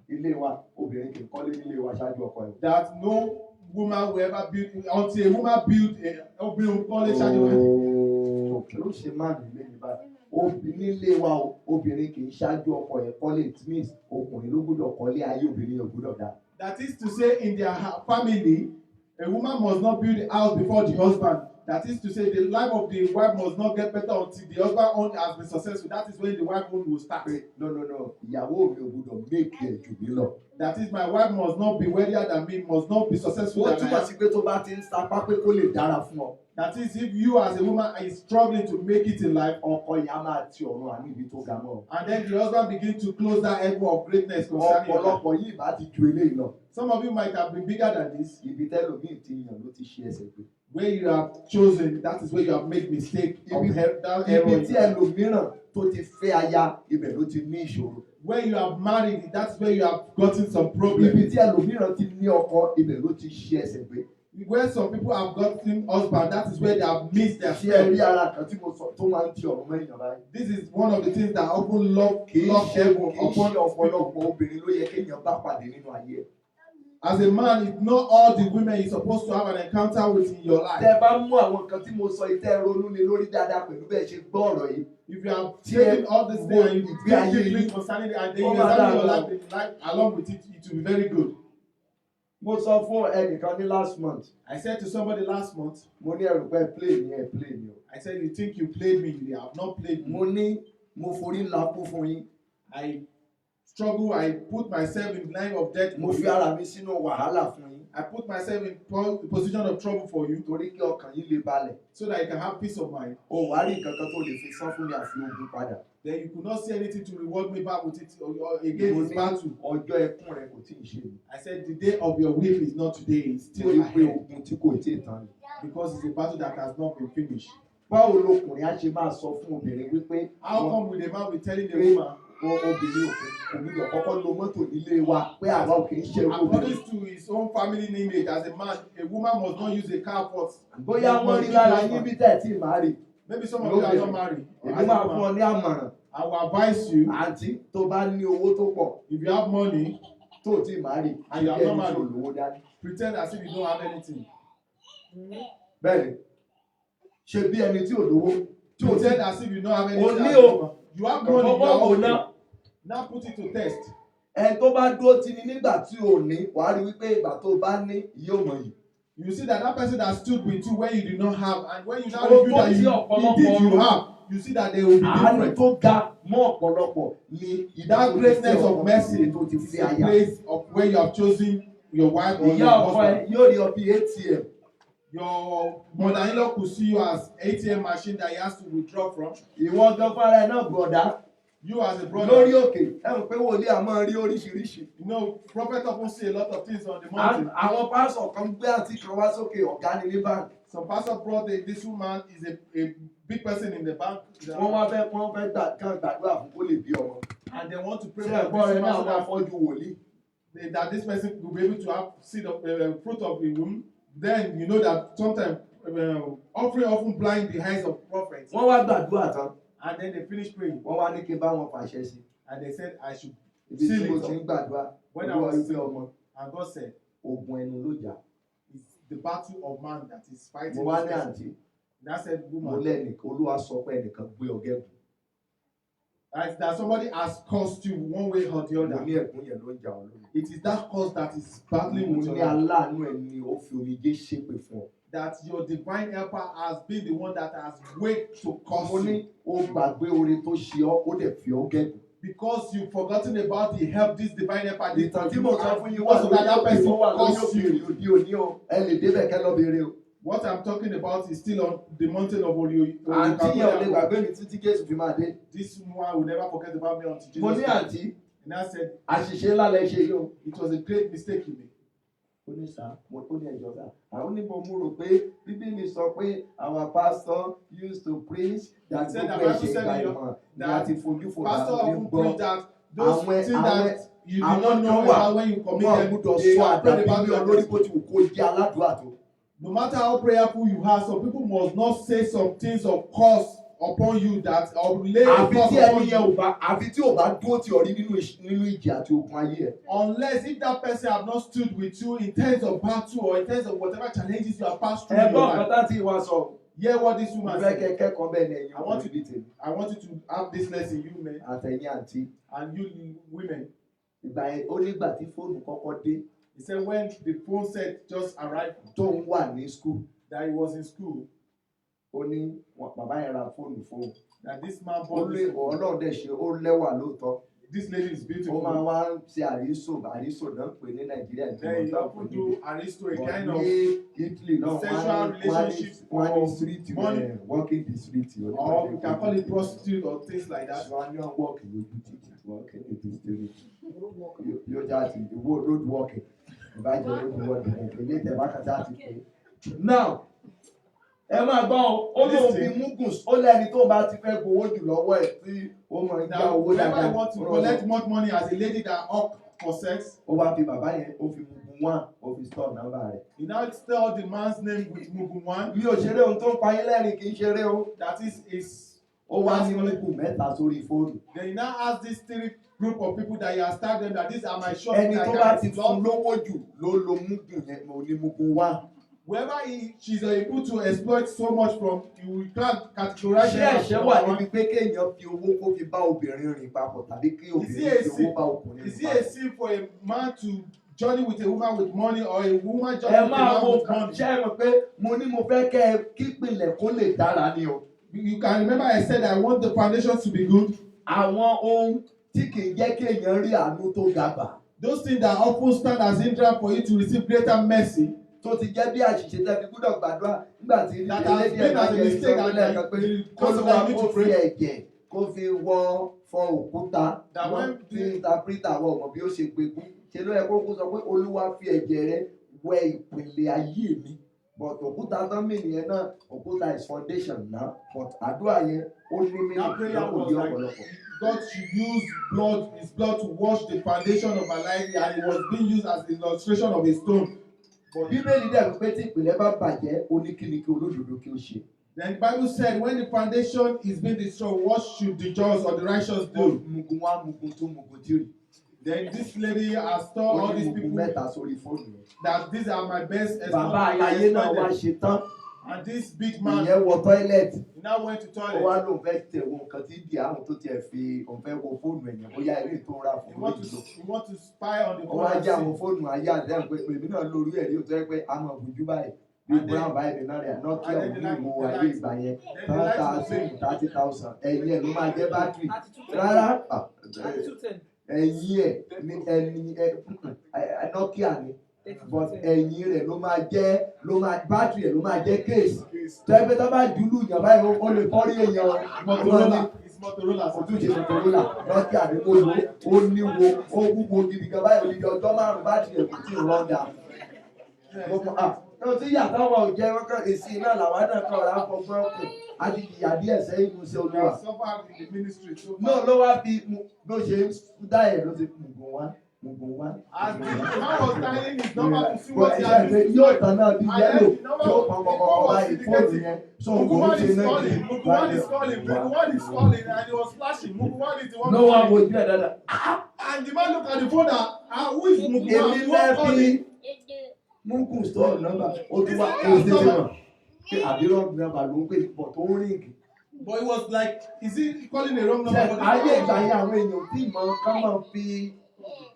ilé wa obìnrin kì í kọ́lé nílé wa ṣáájú ọkọ ẹ̀. that no woman will ever build until a woman build a obìnrin college and kí ló ṣe máa nílé ní báyìí. nílé wa obìnrin kì í ṣáájú ọkọ ẹ̀ kọ́lé it means ọkùnrin ló gbọ́dọ̀ kọ́lé ayé obìnrin ò gbọ́dọ̀ dá. that is to say in their family a woman must not build a house before the husband. That is to say the life of the wife must not get better until the husband own has been successful. That is when the wife own will start. no ìyàwó mi ò gbọ́dọ̀ make ẹ̀ jù mí lọ. That is my wife must not be wealthier than me, must not be successful ó than I túmọ̀ am. sí pé tó bá ti ń sapá pé kó lè dára fún ọ. That is if you as a woman are struggling to make it in life, ọkọ yẹn á máa ti ọ̀run àní ibi tó ga mọ́. and then the husband begin to close that heaven of greatness concerning your life. ọ̀pọ̀lọpọ̀ yìí bá ti ju eléyìí lọ. Some of you might have been bigger than this. ibi tẹ́lòmíì ti yàn ló ti ṣe ẹsẹ̀ pé. Where you have chosen, that is where you have made mistake of ibi that error. tí ẹlòmíràn tó ti fẹ́ aya ibẹ̀ ló ti ní ìṣòro. Where you have married, that's where you have gotten some problem. ibi tí ẹlòmíràn ti ní ọkọ ibẹ̀ ló ti ṣe ẹsẹ̀ pé. Where some people have gotten husband, that is where they have missed their Ṣé ẹ step. rí ara kan tí mo sọ tó máa ń ti ọ̀run mọ́ èèyàn báyìí? This is one of the things that often love Kì í ṣe devil kì í upon ṣe us people. ọ̀pọ̀lọpọ̀ obìnrin ló yẹ kéèyàn bá pàdé nínú ayé ẹ̀. As a man, it's not all the women you're supposed to have an encounter with in your life. Tẹ́ bá mú àwọn nǹkan tí mo sọ ìtẹ́ ronú ni lórí dáadáa pẹ̀lú bẹ́ẹ̀ ṣe gbọ́ ọ̀rọ̀ yìí. If you have taken all this thing and you think deeply concerning it, and then you examine your life along with it, it will be very good. Mo sọ fún ẹnìkan ní last month. I said to somebody last month, Mo ní ẹrù pé play ni ẹ play ni o. I said, you think you played me, you have not played me. Mo ní mo forí ńlá kú fún yín. I struggle, I put myself in line of death. Mo fi ara mi sínú wàhálà fún yín. I put myself in position of trouble for you Torí kí ọkàn yín lè balẹ̀. so that you can have peace of mind. O wá rí nǹkan kan tó lè fi san fún mi àfi ogun padà. Then you could not see anything to reward me back with it or Mo against ní this battle. ọjọ́ ẹkún rẹ kò tí ì ṣe mi. I said, the day of your weep is not today, it's still Torí pé ahead. ogun tí kò tí ì tán ni. Because it's a battle that has not been finished. Báwo lọkùnrin á ṣe máa sọ fún obìnrin wípé How come will a man be telling the woman, obìnrin kò gbúdọ̀ kọ́kọ́ lo mọ́tò nílé wa pé àwa ò kì í ṣe irú obìnrin. according to his own family image as a man, a woman must not use a car first. Bóyá wọ́n rí lára yín bí tẹ̀ tí màá rì. Maybe some of you are not married. Èmi máa fún ọ ní àmọ̀ràn. I will advise you, Àǹtí tó bá ní owó tó pọ̀ if you have money, tó tí màá rì. And you are not Ẹni tí ò married. lówó dání. pretend as if you don't have anything. Bẹ́ẹ̀ni, ṣe bí ẹni tí ò lówó. Pretend as if you don't have O anything. ní o. You have money, you Ọwọ́ are kò okay. ná. Now put it to test. Ẹni tó bá dúró ti ni nígbà tí ò ní, wàá rí wípé ìgbà tó bá ní yóò mọ̀ yìí. You see that person that stood with you when you did not have, and when you now Oh, reveal that God, you indeed you have, you see that they will be Àánú different. tó ga mọ́ ọ̀pọ̀lọpọ̀ ni That greatness of mercy tó ti is fi a àyà. place of where you have chosen your wife or your Ìyá ọkọ ẹ husband. yóò rí ọ bí ATM. Your mother-in-law could see you as ATM machine that he has to withdraw from. Ìwọ gan fara ẹ náà bọ̀dá. You as a Lórí brother, òkè, ẹ mọ̀ pé wòlíì a máa rí oríṣiríṣi. you know, prophet often say a lot of things on the mountain. Àwọn pásọ̀ kan gbé àti kan wá sókè ọ̀gá ni ní báńkì. Some pastor brought this woman is a big person in the bank, Wọ́n fẹ́ kàn gbàdúrà fún kó lè bí ọmọ. and they want to pray Ṣé for ẹ̀gbọ́n this rẹ náà woman máa so fọ́jú wòlíì? that this person will be able to have seed of fruit of the womb. Then you know that sometimes offering often blind the eyes of prophets. Wọ́n wá gbàdúrà tán. And then they finish praying, Wọ́n wá ní kí n bá wọn fàṣẹ sí. and they said I should Ibi tí seal mo it ti ń up. gbàdúrà. When I Olúwa was wípé ọmọ And God said, ogun ẹnu ló jà. it's the battle of man that is fighting. Mo wá this ní person. àǹtí. And I said, Mo woman, lẹ́nìkan Olúwa sọ pé ẹnìkan gbé ọgẹ́ bù. that somebody has caused you one way or the Mo other. ní ẹ̀gún yẹn ló ń jà ọ́ lónìí. It is that cause that is battling Mo with ní your life. aláàánú ẹ̀ ni ó fi omijé ṣépè fún ọ. That your divine helper has been the one that has waited to cause Mo ní you. ó gbàgbé oore tó ṣe ọ́, ó dẹ̀ fi ọ́ gẹ̀gùn. Because you've forgotten about the help this divine helper did Ìtàn for tí you. mo sọ And fún yín wà also that that person ó wà lórí caused òkè you. òdi òní o. Ẹ lè débẹ̀ kẹ́ lọ béèrè o. What I'm talking about is still on the mountain of Àǹtí yẹn ò lè Orio. gbàgbé mi títí Jésù fi máa dé. This one will never forget about me until Mo Jesus ní comes. àǹtí, And I said, àṣìṣe ńlá lẹ ṣe yìí o. it was a great mistake you made. Ó ní sá, mo tó ní ẹjọ́ sá. Àwọn onímọ̀ mú rò pé Bíbélì sọ pé our pastor used to preach that Said that gbogbo Bible ẹ̀ṣẹ̀ said ìgbà in ìmọ̀ ni that a ti fojú fò Pastor láti often gbọ́. preach that those Àwọn- things that you do àwọn not know kan wà, about when you commit Wọ́n them, gbúdọ̀ they sọ are prayed àdàbí about bí them. olórí bó ti wù kó jẹ́ aládùúrà tó. No matter how prayerful you are, some people must not say some things of curse upon you that or lay a Àfi curse tí upon ẹni yẹn you. ò bá àfi tí ò bá dúró tì ọ́ rí nínú ìjì àti ogun ayé ẹ̀. Unless if that person have not stood with you in terms of battle or in terms of whatever challenges you have passed through in your Ẹ̀gbọ́n life. kan tá tí ìwà sọ, Hear what this mo woman fẹ́ said. kẹ́kọ̀ọ́ bẹ́ẹ̀ ni ẹ̀yin I want ọkùnrin bíi tèmi I want you to have this lesson, you men àtẹ̀yìn àǹtí. and you women. Ìgbà yẹn ó nígbà tí fóònù kọ́kọ́ dé He said when the phone set just arrived tóun wà ní skul. that he was in school, Ó ní bàbá yẹn ra fóònù fóun. that this man Ó bought lé this phone. Ọlọ́run dẹ̀ ṣe ó lẹ́wà lóòótọ́. This lady is Ó máa beautiful. wá ń ṣe àrísò náà pè ní Nàìjíríà Then he ìjọba often do aristo a kind of ní Italy náà sexual relationship wọ́n ní or street money. walking the street. or we can call it prostitute or things like that. Wọ́n ní walk lójú títì walking in the street. Yóò já sí road walking. Ìbájẹ́ road walking ilé ìtẹ̀wá kan já sí pé. Now ẹ máa gbọ́ ó lóun fi mugun ó lẹ́ni tó bá ti fẹ́ gbowó jù lọ́wọ́ ẹ̀ tí ó máa ń já Now, owó whenever dáadáa. I want to collect more money as a lady that up for sex, Ó wá fi bàbá yẹn ó fi mugun Mugun 1 ó fi store number rẹ̀. He now spell the man's name with Mugun 1. Mi ò ṣeré ohun tó ń pa yín lẹ́rìn kì í ṣeré o. That is Ó wá ní Mugun mẹ́ta sórí fóònù. Then he now has this 3 group of people that he has tagged them that these are my shops. Ẹni tó bá ti fún lówó jù ló lo Mugun yẹn mo ní Mugun 1. Wherever she's able to exploit so much from, you can't categorize Ṣé ẹ̀ṣẹ̀ wà níbi pé kéèyàn fi owó kó fi bá obìnrin rìn papọ̀ tàbí kí obìnrin fi owó bá ọkùnrin rìn Is it papọ̀? a sin for a man to journey with a woman with money or a woman Ẹ journey with a máa man wo with money? ṣé ẹ mọ̀ pé mo ní mo fẹ́ kẹ́ ẹ kípìnlẹ̀ kó lè dára ni o. You can remember I said I want the foundation to be good. Àwọn ohun tí kì í jẹ́ kéèyàn rí àánú tó ga gbà. Those things that often stand as hindrance for you to receive greater mercy. Tó ti jẹ́ bí àṣìṣe tẹ́ fi gbọ́dọ̀ gbàdúrà nígbà tí That has elédè been as a ẹ̀ka yẹn mistake sọ lẹ́ẹ̀kan pé kólúwa kó fi ẹ̀jẹ̀ kó fi wọ fọ òkúta That wọ́n when fi interpreter wọ ọmọ bí ó ṣe gbé kú ṣe ló yẹ kó kó sọ pé olúwa fi ẹ̀jẹ̀ rẹ wẹ ìpìlẹ̀ ayé mi but òkúta tán mí nìyẹn náà òkúta is foundation náà but àdúrà yẹn ó ní mí That prayer lọ́kùn was bí like ọ̀pọ̀lọpọ̀. God should use his blood to wash the foundation of my life, and it was being used as an illustration of a stone. But Bíbélì dẹ̀ pé tí ìpìlẹ̀ bá bàjẹ́ ó ní kíni kí olódodo kí ó ṣe. then the Bible said, when the foundation is being destroyed, what should the just or the righteous do? Mugun 1, Mugun 2, Mugun 3. Then this lady has told all these people Mẹ́ta sórí fóònù rẹ̀. that these are my best Bàbá ayé náà wá ṣe tán. And this big man, Ìyẹn wọ tọ́ílẹ̀tì. he now went to Ó wá toilet. lóun fẹ́ tẹ̀ wo nǹkan tí di àwọn tó tiẹ̀ fi òun fẹ́ wo fóònù ẹ̀yàn bóyá ilé tó ń ra He fún want méjì lò. to spy on the Ó phone wá and jẹ́ àwọn see. fóònù ayé àdéhùn pé èmi náà lórí ẹ̀rí òtún ẹ̀ pé a mọ̀ bùjú báyìí. Bí And then- brown báyìí ní náà rẹ̀ Nokia and then òun the ní ìwò light- ayé ìgbà yẹn. then the light will say- 30,000 ẹ̀yìn ẹ̀ ló máa jẹ́ bátìrì. Rárá ẹ̀yìn ẹ̀ ní ẹni Nokia ni. But ẹ̀yìn rẹ̀ ló máa jẹ́ bátìrì ẹ̀ ló máa jẹ́ kéèsì. Tẹ́gbẹ́ tó bá dúlù yàn báyìí ó lè fọ́rí èèyàn Motorola. It's Motorola. ojúṣe Motorola Nokia ní kó lo ó níwo ó wúwo gidi gan báyìí olùdí ọjọ́ márùn-ún bátìrì ẹ̀ kò tí ì rọ́ọ̀dà. Tí yàtọ̀ wọ̀ jẹ́ wọ́kàn èsì náà làwọn náà kọ̀ ọ̀rá fọgbọ́n kù adìyà díẹ̀ sẹ́yìn ní ṣe We olúwa. have suffered in the ministry so Náà far. ló wá fi bó ṣe dá ẹ̀ ló ti Mugun 1, Mugun 1. As the man was dialing his number to see Bọ̀ what he ẹ̀ṣẹ̀ had pé been yóò doing. tán náà bí And yẹ́lò then the number tí ó of pọn the kọ̀kọ̀ phone was báyìí fóònù indicating. yẹn tó ń Muguwan ṣe is náà calling, Muguwan is calling, Muguwan is calling, and he was flashing. Muguwan is the one ló wá calling. wojú ẹ̀ dáadáa. And the man looked at the phone and who is Muguwan? Èmi The one lẹ́bi calling. Mugun store number ó tún wá èsì mọ̀ pé àbírọ̀ number ló ń pè pọ̀ tó ń ríǹgì. But it was like, is he calling a wrong number? Ṣé But the ayé phone ìgbà was- yẹn àwọn èèyàn tí ìmọ̀ ká máa fi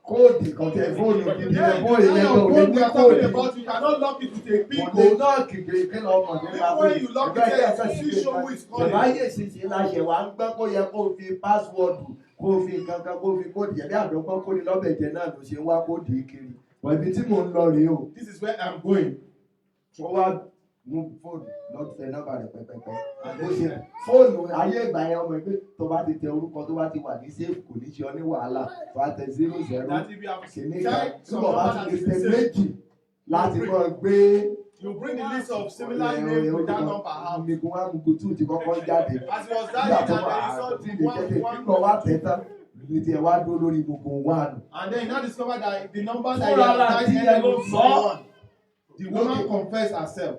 kóòdì kan tẹ fóònù gidi Yeah, ẹ̀ fóònù the yẹn kind tó of lè phone ní we are talking kóòdì. about, you cannot lock it with a pin Kò lè code. náà kìgbè kí lọ mọ̀ nípa Even when you lock it, ẹgbẹ́ it still show who is calling. Ìbáyé ìsinsìnyí la ṣẹ̀ wá ń gbọ́ kó yẹ kó fi pásíwọ́ọ̀dù kó fi kankan kó fi kóòdì ẹ̀bí àdọ́gbọ́n kó ní lọ́bẹ̀ jẹ náà ló ṣe ń wá kóòdì kiri. Wọ́n ibi tí mò ń lọ rèé o. This is where I'm going. Ó wá mú fóònù lọ́ọ́ tẹ nọ́mbà rẹ̀ pẹ́pẹ́pẹ́. Bó ṣe fóònù ayé ìgbà yẹn ọmọ ẹgbẹ́ tó bá ti tẹ orúkọ tó bá ti wà ní sèfù kò ní ṣe ọ ní wàhálà tó bá tẹ 00 That if you have kìíní checked kan some nígbà bá number that ti is lè tẹ the same, méjì láti mọ̀ gbé. you bring the list of similar names with that number out. Mugun 1, Mugun 2 ti kọ́kọ́ jáde. As he was Nígbà dialing, tó and wà then he saw àtọ̀ tí lè tẹ́tẹ̀ one, nígbà wá tẹ̀ tán ní tiẹ̀ wá dó lórí Mugun 1. and then he now discovered that the number that he Fúnra rà had tí dialed ẹ ló was sọ. one. The woman confessed herself.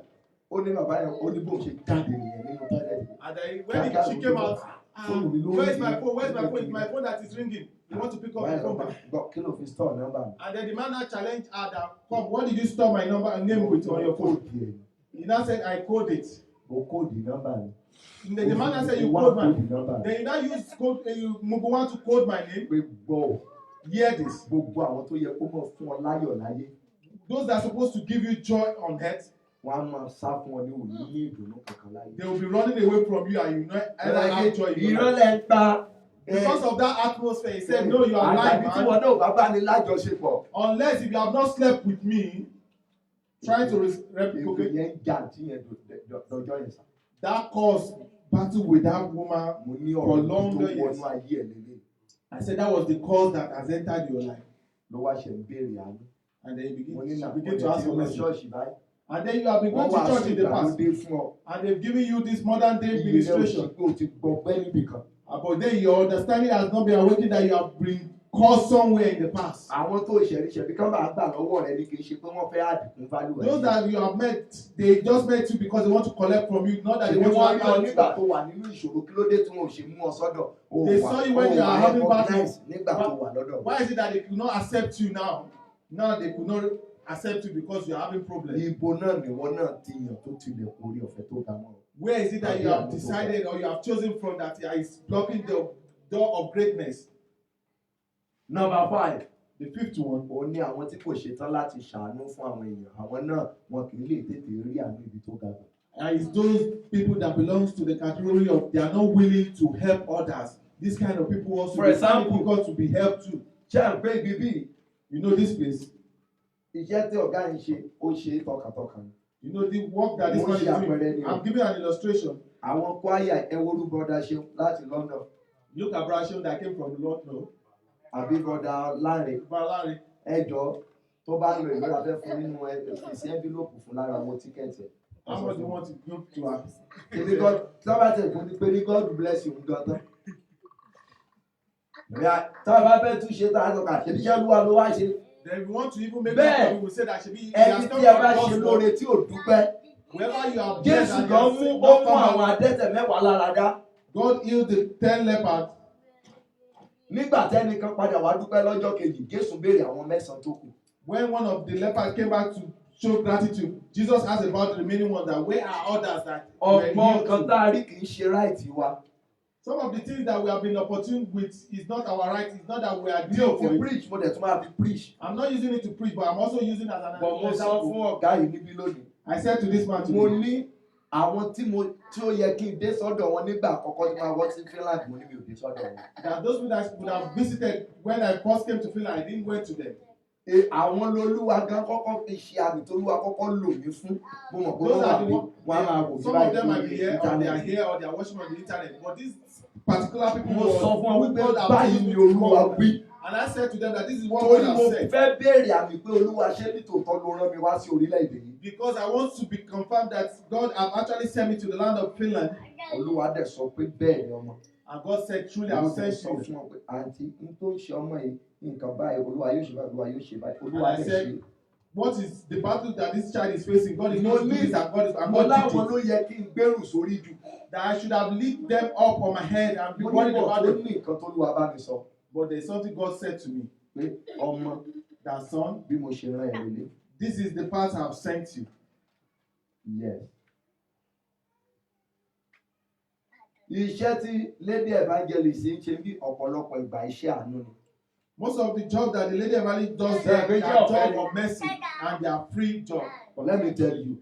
Ó ní bàbá yẹn ó ní bó ṣe jáde nìyẹn nínú tọ́lẹ̀tì. And then when she came out, where's my phone? Where's my phone? It's my phone that is ringing. You want to pick up the phone back? Gbọ́ kí ló fi store nọ́mbà mi? And then the man now challenged her that, come, what did you store my number and name with on your phone? Kóòdì ẹ̀ He now said, I code it. o kóòdì nọ́mbà mi. And then the man now said, you Ó wá code kóòdì mine. nọ́mbà mi. Then he now used code, Muguwan to code my name. Pé gbọ́ Hear this. gbogbo àwọn tó yẹ kó mọ̀ fún ọ láyọ̀ láyé. Those that are supposed to give you joy on earth, Wọ́n á máa sá fún ọ ní òní ní ìdùnnú kankan láyé. they will be running away from you and you know either have joy in your life. Ìrọ̀lẹ́ ń pa. Because of that atmosphere, he said, no, you are lying, Àgbàbí tí man. wọn náà bá bá ní lájọṣepọ̀. Unless if you have not slept with me, trying to Èpè replicate yẹn ń jà tí yẹn dọjọ́ yẹn sá. that cause battle with that woman. Mo ní ọ̀rọ̀ For tó longer wọnú years. ayé ẹ̀ lélẹ̀. I said that was the cause that has entered your life. Ló wá ṣe ń béèrè àánú. And then you Mo ní begin, nà begin to ask for ọ̀dẹ̀ mercy. ṣọ́ọ̀ṣì báyìí. And then you have been going Wọ́n to wá church in the past. ìgbàlódé fún ọ. And they've given you this modern day Ìyẹn administration. òṣìkò ti gbọ́ pẹ́ níbì kan. But then your understanding has not been awakened that you have been caused somewhere in the past. Àwọn tó ṣẹ̀ríṣẹ̀rí kán bá gbà lọ́wọ́ rẹ ni kì í ṣe pé wọ́n fẹ́ àdìkún value ẹ̀. Those that you have met, they just met you because they want to collect from you, not that they Ṣèbí want wọ́n to rí ọ have nígbà you. tó wà nínú ìṣòro kí ló dé tí wọn ò ṣe mú ọ sọ́dọ̀. They saw you when you are having recognize battle. nígbà tó wà lọ́dọ̀. Why is it that they could not accept you now? Now they could not accept you because you are having problems. Ibo náà nìwọ náà ti yàn tó tilẹ̀ orí ọ̀fẹ́ tó ga mọ́. Where is it that you have decided or you have chosen from that is blocking the door of greatness? Number 5. The fifth one. Ó ní àwọn tí kò ṣetán láti ṣàánú fún àwọn èèyàn. Àwọn náà wọn kì í lè tètè rí àánú ibi tó ga jù. And it's those people that belongs to the category of they are not willing to help others. This kind of people also For example, difficult to be helped too. Ṣé à ń pé ibi bíi You know this place. iṣẹ́ tí ọ̀gá yìí ṣe ó ṣe é tọkàntọkàn. You know the work that this Mo man ṣe is àpẹẹrẹ doing. ni o. I'm giving an illustration. Àwọn kwaya ẹwọ́rú bọ́dá ṣe láti London Look at Brashon that came from the Lord. No. àbí bọ́dá Láre Balari. ẹjọ́ tó bá lọ ìlú abẹ́ fún nínú ìfèsì ẹ́ńbílòpù fún lára owó tíkẹ́ẹ̀tì. How much do you want to give to her? Èmi God sábà tẹ̀ fún mi pé ní God bless you gan tán. Tá a bá fẹ́ tún ṣe tá a sọ kà ṣe iṣẹ́ olúwa ló wá ṣe. Then we want to even make Bẹ́ẹ̀, that we will say that should be Ẹni tí ẹ bá ṣe lóore tí ò dúpẹ́. wherever you are Jésù gan mú ó mú àwọn adẹ́tẹ̀ mẹ́wàá lára dá. God healed the 10 lepers. Nígbà tẹ́nìkan padà wá dúpẹ́ lọ́jọ́ kejì, Jésù béèrè àwọn 9 tó kù. When one of the lepers came back to show gratitude, Jesus asked about the remaining ones that where are others that were Ọ̀pọ̀ healed nǹkan too? tá a rí kì í ṣe ráìtì wa. Some of the things that we have been opportune with is not our right. It's not that we are due for Fi it. preach mo dẹ̀ tún máa fi preach. I'm not using it to preach, but I'm also using it as an Bọ̀ mo sọ example. fún ọ̀gá yìí níbí lónìí. I said to this man Mo today, ní àwọn tí ó yẹ kí n dé sọ́dọ̀ wọn nígbà àkọ́kọ́ tí máa wọ́ sí Finland mo ní mi ò dé sọ́dọ̀ wọn. that those people that would have visited when I first came to Finland, I didn't went to them. Àwọn lolúwa gan kọ́kọ́ fi ṣe àmì tolúwa kọ́kọ́ lò mí fún. Mo mọ̀ pé Those wọ́n wà are the bí ones. wọ́n á máa wò Some of them might be here, or they are here, or they are watching on the internet. But these particular people Mo sọ fún ọ who wípé God have báyìí used ni to olúwa work. wí. And I said to them that this is what Torí God mo has said. fẹ́ béèrè àmì pé olúwa ṣé nítòótọ́ ló rán mi wá sí orílẹ̀-èdè yìí. Because I want to be confirmed that God have actually sent me to the land of Finland. Olúwa dẹ̀ sọ pé bẹ́ẹ̀ ni ọmọ. And God said, truly, I will send sọ you. fún ọ pé àǹtí n tó ń ṣe ọmọ yìí nǹkan báyìí olúwa yóò ṣe báyìí olúwa yóò ṣe báyìí olúwa And I dẹ̀ said, ṣe. what is the battle that this child is facing? God is Mo going to do ní this, and God is and mo God láwọn did ló it. yẹ kí n gbèrú sórí jù. That I should have lift them up on my head and be Mo worried ní bọ̀ about tó them. ní nǹkan tó lúwa bá mi sọ But there's something God said to me. pé ọmọ That son, bí mo ṣe rán ẹ lélẹ̀. this is the path I have sent you. Yes. Iṣẹ́ tí Lady Evangelist ń ṣe bí ọ̀pọ̀lọpọ̀ ìgbà iṣẹ́ àánú ni. Most of the job that the lady evangelist does Yeah, there, they great are job, job Eddie. of mercy and they are free job. But let me tell you,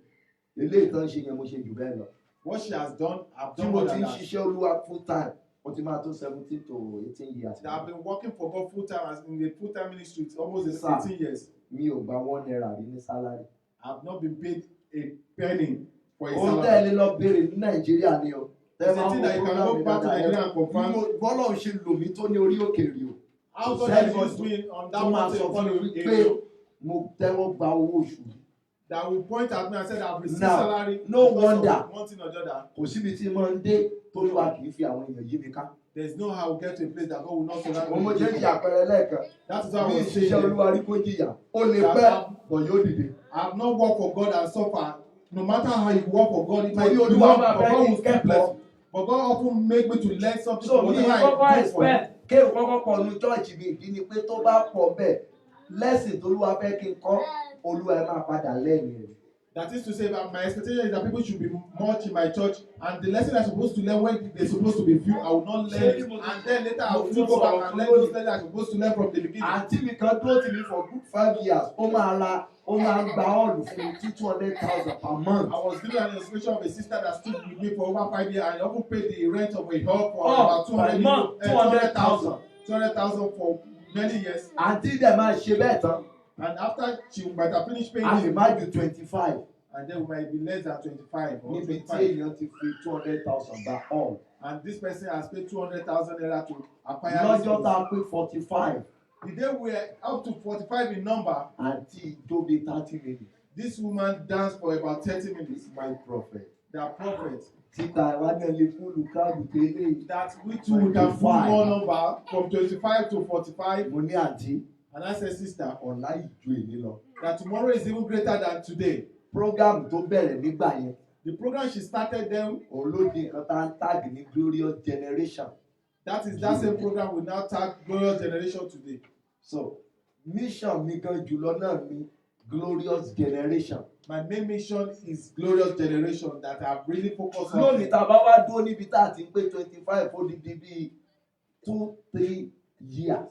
eléyìí tán ṣe yẹn mo ṣe jù bẹ́ẹ̀ lọ. What she has done, I've Tí done mo more ti than ń that. ṣiṣẹ́ olúwa full time, mo ti máa tó 17 to 18 years. I've been working for God full time as in the full time ministry almost Sir. 18 years. Mi ò gba 1 naira rí ní salary. I've not been paid a penny for a Ó salary. tẹ̀lé lọ béèrè ní Nàìjíríà ni o. It's a thing that you can go back to Nigeria and confirm. Bọ́lá ò ṣe lò mí tó ní orí òkè rí o. How God Send has God used me on that Tó máa mountain sọ fún mi upon wípé area mo tẹ́wọ́ gba owó oṣù. that will point at me and said I've received Now, salary. no because of wonder. one thing or the other. Kò síbi tí mo ń dé tólúwa kì í fi àwọn èèyàn yí mi ká. There's no how we get to a place that God will not surround me Mo with jẹ́ people. ti àpẹẹrẹ lẹ́ẹ̀kan. That is why I Bí was saying ìṣiṣẹ́ that olúwa rí kó jìyà, ó lè pẹ́ bọ̀ yóò dìde. I have not worked for God and suffer. No matter how you work for God, it might Torí be olúwa long, máa but fẹ́ God kí will n still bless kẹ́kọ̀ọ́. you. But God often make me to learn something So from mi whatever kọ́kọ́ I do for Him. expect kéèrò kọ́kọ́ pọ̀ nu chọ́ọ̀chì mi ìdí ni pé tó bá pọ̀ bẹ́ẹ̀ lẹ́sìn tólúwa fẹ́ kí n kọ́ olúwa ẹ máa padà lẹ́yìn rẹ̀. That is to say that my expectation is that people should be much in my church, and the lesson I'm supposed to learn when they're supposed to be few, I will not learn it. And then later I will still go back and learn those lessons I'm supposed to learn from the beginning. Àǹtí mi kan dúró tì mí for good 5 years ó máa ń gba ọ̀lù fún mi 200,000 per month. I was given an illustration of a sister that stood with me for over 5 years and he often paid the rent of a hall for about 200,000 for many years. Àǹtí dẹ̀ máa ṣe bẹ́ẹ̀ tán. And after she might have finished paying A lè it, má ju 25 and then we might be less than 25 or níbi tí 25. èèyàn ti fi 200,000 gba all. And this person has paid 200,000 naira to acquire this Lọ́jọ́ tá place. a pé 45 The day we were up to 45 in number, àǹtí ìjọba 30 minutes. this woman danced for about 30 minutes. My prophet. that prophets, títa ìwà náà lè fúlù káàdù tẹ́lẹ̀. that we too we can put more number from 25 to 45. Mo ní àǹtí And I said, sister, ọ̀la ìjọ èmi lọ. that tomorrow is even greater than today. Program tó bẹ̀rẹ̀ nígbà yẹn The program she started them, òun ló di nǹkan tá ń tag ní Glorious Generation. that is that same program we now tag Glorious Generation today. So mission mi gan jùlọ náà ni Glorious Generation. My main mission is Glorious Generation that I've really focused on. Lónìí tá a bá wá dúró níbi tá a ti ń pé 25 ó di bíi 2-3 years.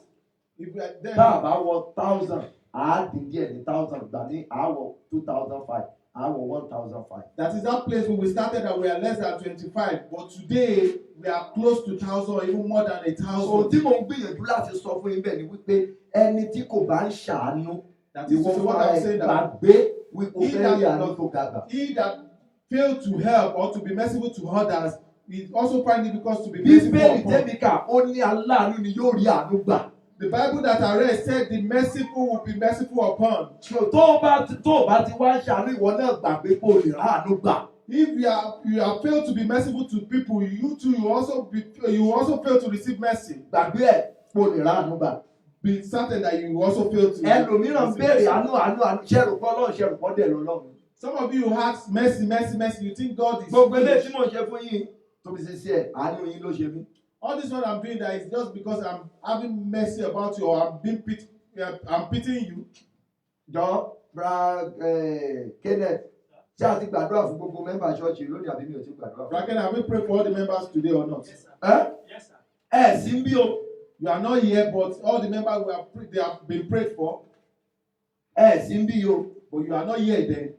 If we are there, Tá a bá wọ 1,000 àá dín díẹ̀ ní 1,000 gbà ní àwọ̀ 2,005 àwọ̀ 1,005. that is that place where we started that we are less than 25, but today we are close to 1,000 or even more than 1,000. Ohun tí mo ń gbìyànjú láti sọ fún yín bẹ́ẹ̀ ni wípé ẹni tí kò bá ń ṣàánú That is ìwọ what fúnra I'm ẹ̀ saying, that gbàgbé wípé o fẹ́ rí àánú tó ga gbà. he that failed to help or to be merciful to others, he also find it because to be merciful Bíbélì upon. tẹ́míkà ó ní aláàánú ni yóò rí àánú gbà. The Bible that I read said the merciful will be merciful upon. Tó o bá ti wá ń ṣàánú ìwọ náà gbàgbé pé o lè rá àánú gbà. If you have failed to be merciful to people, you too you also fail to receive mercy. Gbàgbé ẹ̀ pé o lè rá àánú gbà. Be certain that you also fail to. Ẹlòmíràn béèrè àánú ṣẹ̀rù pọ́ lọ́run ṣẹ̀rù pọ́ dẹ̀ lọ́lọ́run. Some of you ask mercy. You think God is. Gbogbo eléyìí tí mò ń ṣe fún yín tó fi ṣe sí ẹ̀ àánú yín ló ṣe mí. All this one I'm doing that is just because I'm having mercy about you or I'm pitying you. Jọ bra Kenneth ṣé a ti gbàdúrà fún gbogbo mẹ́mbà ṣọ́ọ̀ṣì lónìí àbí mi ò ti gbàdúrà fún. Bracken, have we prayed for all the members today or not? Yes, sir. Yes, sir. Ẹ sí ń bí o. You are not here, but all the members they have been prayed for, Ẹ sí ń bí o. but you are not here then.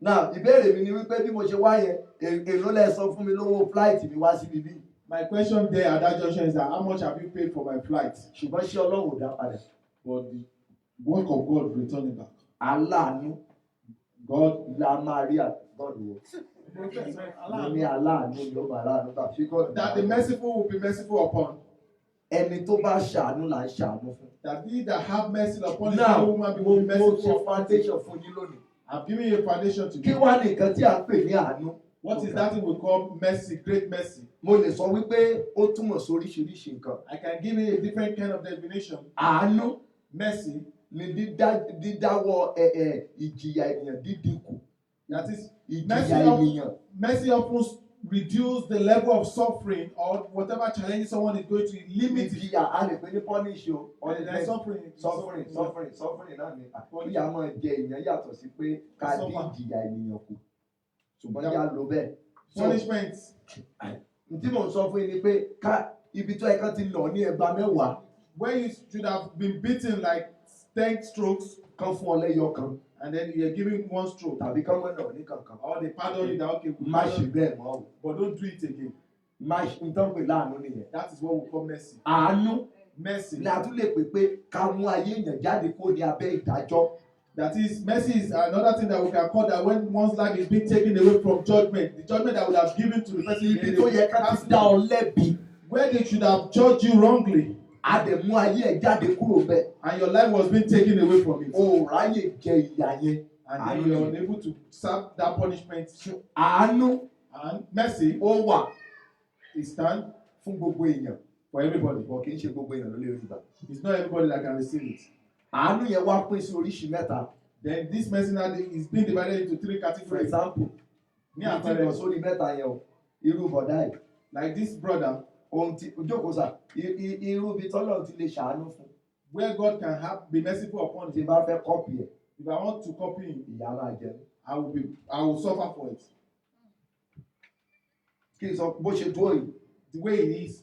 Now ìbéèrè mi ni wípé bí mo ṣe wá yẹn èló lẹ sọ fún mi lówó flight mi wá sí bíbí. My question there at that junction is that how much have you paid for my flight? Ṣùgbọ́n ṣé Ọlọ́run ò dá padà? But the work of God returning back. Aláàánú God, la máa rí God wo. Mo ní aláàánú ni ó máa láàánú gbà. Ṣé God that the merciful will be merciful upon. ẹni tó bá ṣàánú là ń ṣàánú fún. That he that have mercy upon his Now fellow woman will be mo merciful ṣe upon. foundation fún yín lónìí. I'm giving you a foundation to Kí give. wá ní nǹkan tí a ń pè ní àánú? What is that thing we call mercy, great mercy? Mo lè sọ wípé ó túmọ̀ sí oríṣiríṣi nǹkan. I can give you a different kind of definition. Àánú Mercy, ni dídáwọ́ ìjìyà ènìyàn dídínkù. that is, Ìjìyà ènìyàn. mercy often reduce the level of suffering or whatever challenge someone is going to limit it. Ìjìyà a lè pè ní punish o. There's suffering. Suffering náà ni ìyà máa jẹ èèyàn yàtọ̀ sí pé ká dín ìjìyà ènìyàn kù. Ṣùgbọ́n yà ló bẹ́ẹ̀. Punishment. Tí mò ń sọ fún yín ni pé ibi tó ẹ̀kan ti lọ ní ẹgbàá mẹ́wàá. Where you should have been beaten like 10 strokes, Kan fún ọ lẹ́yọ kan and then you're giving one stroke. tàbí kán mọ́ náà ní kankan. Or they pardon you that okay, we Má ṣe pardon, bẹ́ẹ̀ mọ́ o. but don't do it again. Má ṣe nǹkan pè láàánú nìyẹn. That is what we call mercy. Àánú Mercy. ni a tún lè pè pé ká mú ayé èèyàn jáde kó ní abẹ́ ìdájọ́. That is, mercy is another thing that we can call that when one's life is being taken away from judgment, the judgment that would have given to the person Ibi tó yẹ ká ti dá ọ lẹ́bi. where they should have judged you wrongly, A dẹ̀ mú ayé ẹ̀ jáde kúrò bẹ́ẹ̀. and your life was being taken away from it, O ò ráyè jẹ ìyà yẹn. and then you are unable to serve that punishment. Àánú And mercy ó wà is stand fún gbogbo èèyàn. for everybody, Bọ̀ kì í ṣe gbogbo èèyàn ló lè rí gbà. it's not everybody that can receive it. Àánú yẹn wá pín sí oríṣi mẹ́ta. Then this mercy now is being divided into 3 For categories. example, ní àpẹẹrẹ sórí mẹ́ta yẹn o, irú bọ̀dá yìí, Like this brother, ohun tí ojókòó sà, irú ibi tọ́lọ̀ ti lè ṣàánú fún. where God can be merciful upon Tí him. bá fẹ́ kọ́pì ẹ̀, If I want to copy him, ìyá máa jẹ. I will suffer for it. Kí n sọ bó ṣe dúró yìí, The way he is,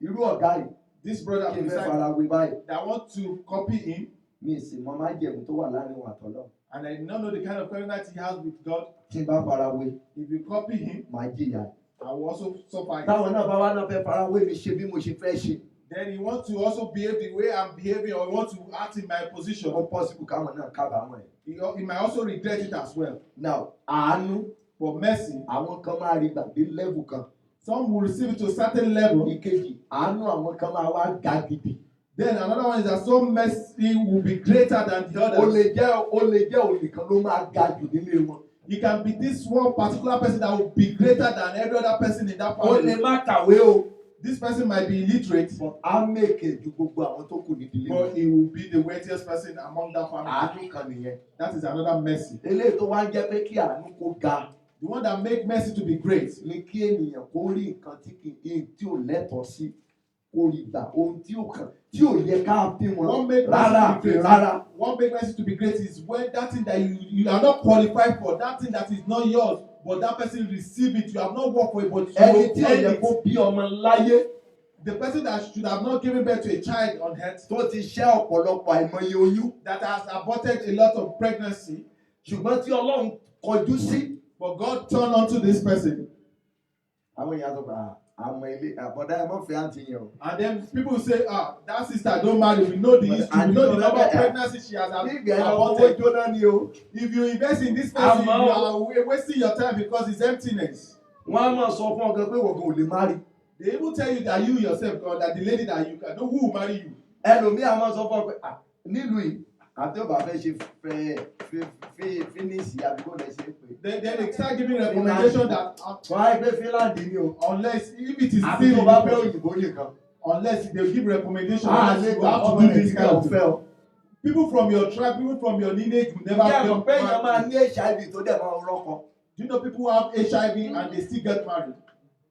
irú ọ̀gá yìí, this brother kí n fẹ́ beside fara wé báyìí. that want to copy him, Mi sì mọ májẹ̀mú tó wà láàrin òun àtọ́lọ́. and I do not know the kind of covenant he has with God. Tí n bá fara wé, If you copy him, màá jìyà. I will also suffer it. Táwọn náà bá wá náà fẹ́ fara wé mi ṣe bí mo ṣe fẹ́ ṣe. Then he wants to also behave the way I'm behaving, or he wants to act in my position. Ó possible káwọn náà kábàámọ̀ ẹ̀. He might also regret it as well. Now, àánú, For mercy, àwọn kan máa rí gbàgbé level kan. some will receive it to a certain level. Ìkejì, àánú àwọn kan máa wá ga gidi. Then another one is that some mercy will be greater than the Ó others. lè jẹ́ òun nìkan ló máa ga jù nílé wọn. You can be this one particular person that will be greater than every other person in that Ó lè family. má kàwé o. This person might be illiterate, But á mèkè ju gbogbo àwọn tó kù nídìílé but wọn. he will be the wealthiest person among that family. Àánú kan nìyẹn. That is another mercy. Eléyìí tó wá ń jẹ́ pé kí àánú kó ga The one that make mercy to be great ni kí ènìyàn kó rí nǹkan tí ò lẹ́tọ̀ọ́ sí kó rí gbà ohun tí ò yẹ ká bí wọn One make rárá mercy to be great. rárá. One make mercy to be great is when that thing that you are not qualified for, that thing that is not yours, but that person receive it. You have not worked for it, but Ẹni tí you ò yẹ earn kó it. bí ọmọ láyé The person that should have not given birth to a child on earth, tó ti ṣẹ́ ọ̀pọ̀lọpọ̀ àìmọye oyún that has aborted a lot of pregnancy, ṣùgbọ́n tí Ọlọ́run kọjú sí. but God turned onto this person. Àwọn èèyàn sọ pé àmọ́ ilé àbọ̀dá ẹ̀ mọ́ fẹ́ àǹtí yẹn o. And then people say, that sister don't marry. We know the history. We know the number of pregnancies she has Nígbà ẹ̀ owó aborted. jóná ni o. If you invest in this person, you Àmọ́- are wasting your time because it's emptiness. Wọ́n á máa sọ fún ọ̀gá pé wọ̀gàn ò lè má rí. They even tell you that you yourself, God, that the lady that you can know who will marry you. Ẹlòmíì á máa sọ fún ọ pé nílùú yìí àti ọba fẹ́ ṣe fínísì àdúgbò rẹ̀ ṣe é pé. Then they start giving recommendation that Wọ́n á gbé Fínláńdì ni o. unless if it is Àbí still tó bá fẹ́ in òyìnbó nìkan. unless they give recommendation Á unless lè you gbà have to ọmọ do rẹ̀ this tí kind kò of thing. fẹ́ o. People from your tribe, people from your lineage will never Ǹjẹ́ get àmọ̀ pé èèyàn máa married. ní HIV tó dẹ̀ máa rọ́kọ? Do you know people who have HIV and they still get married?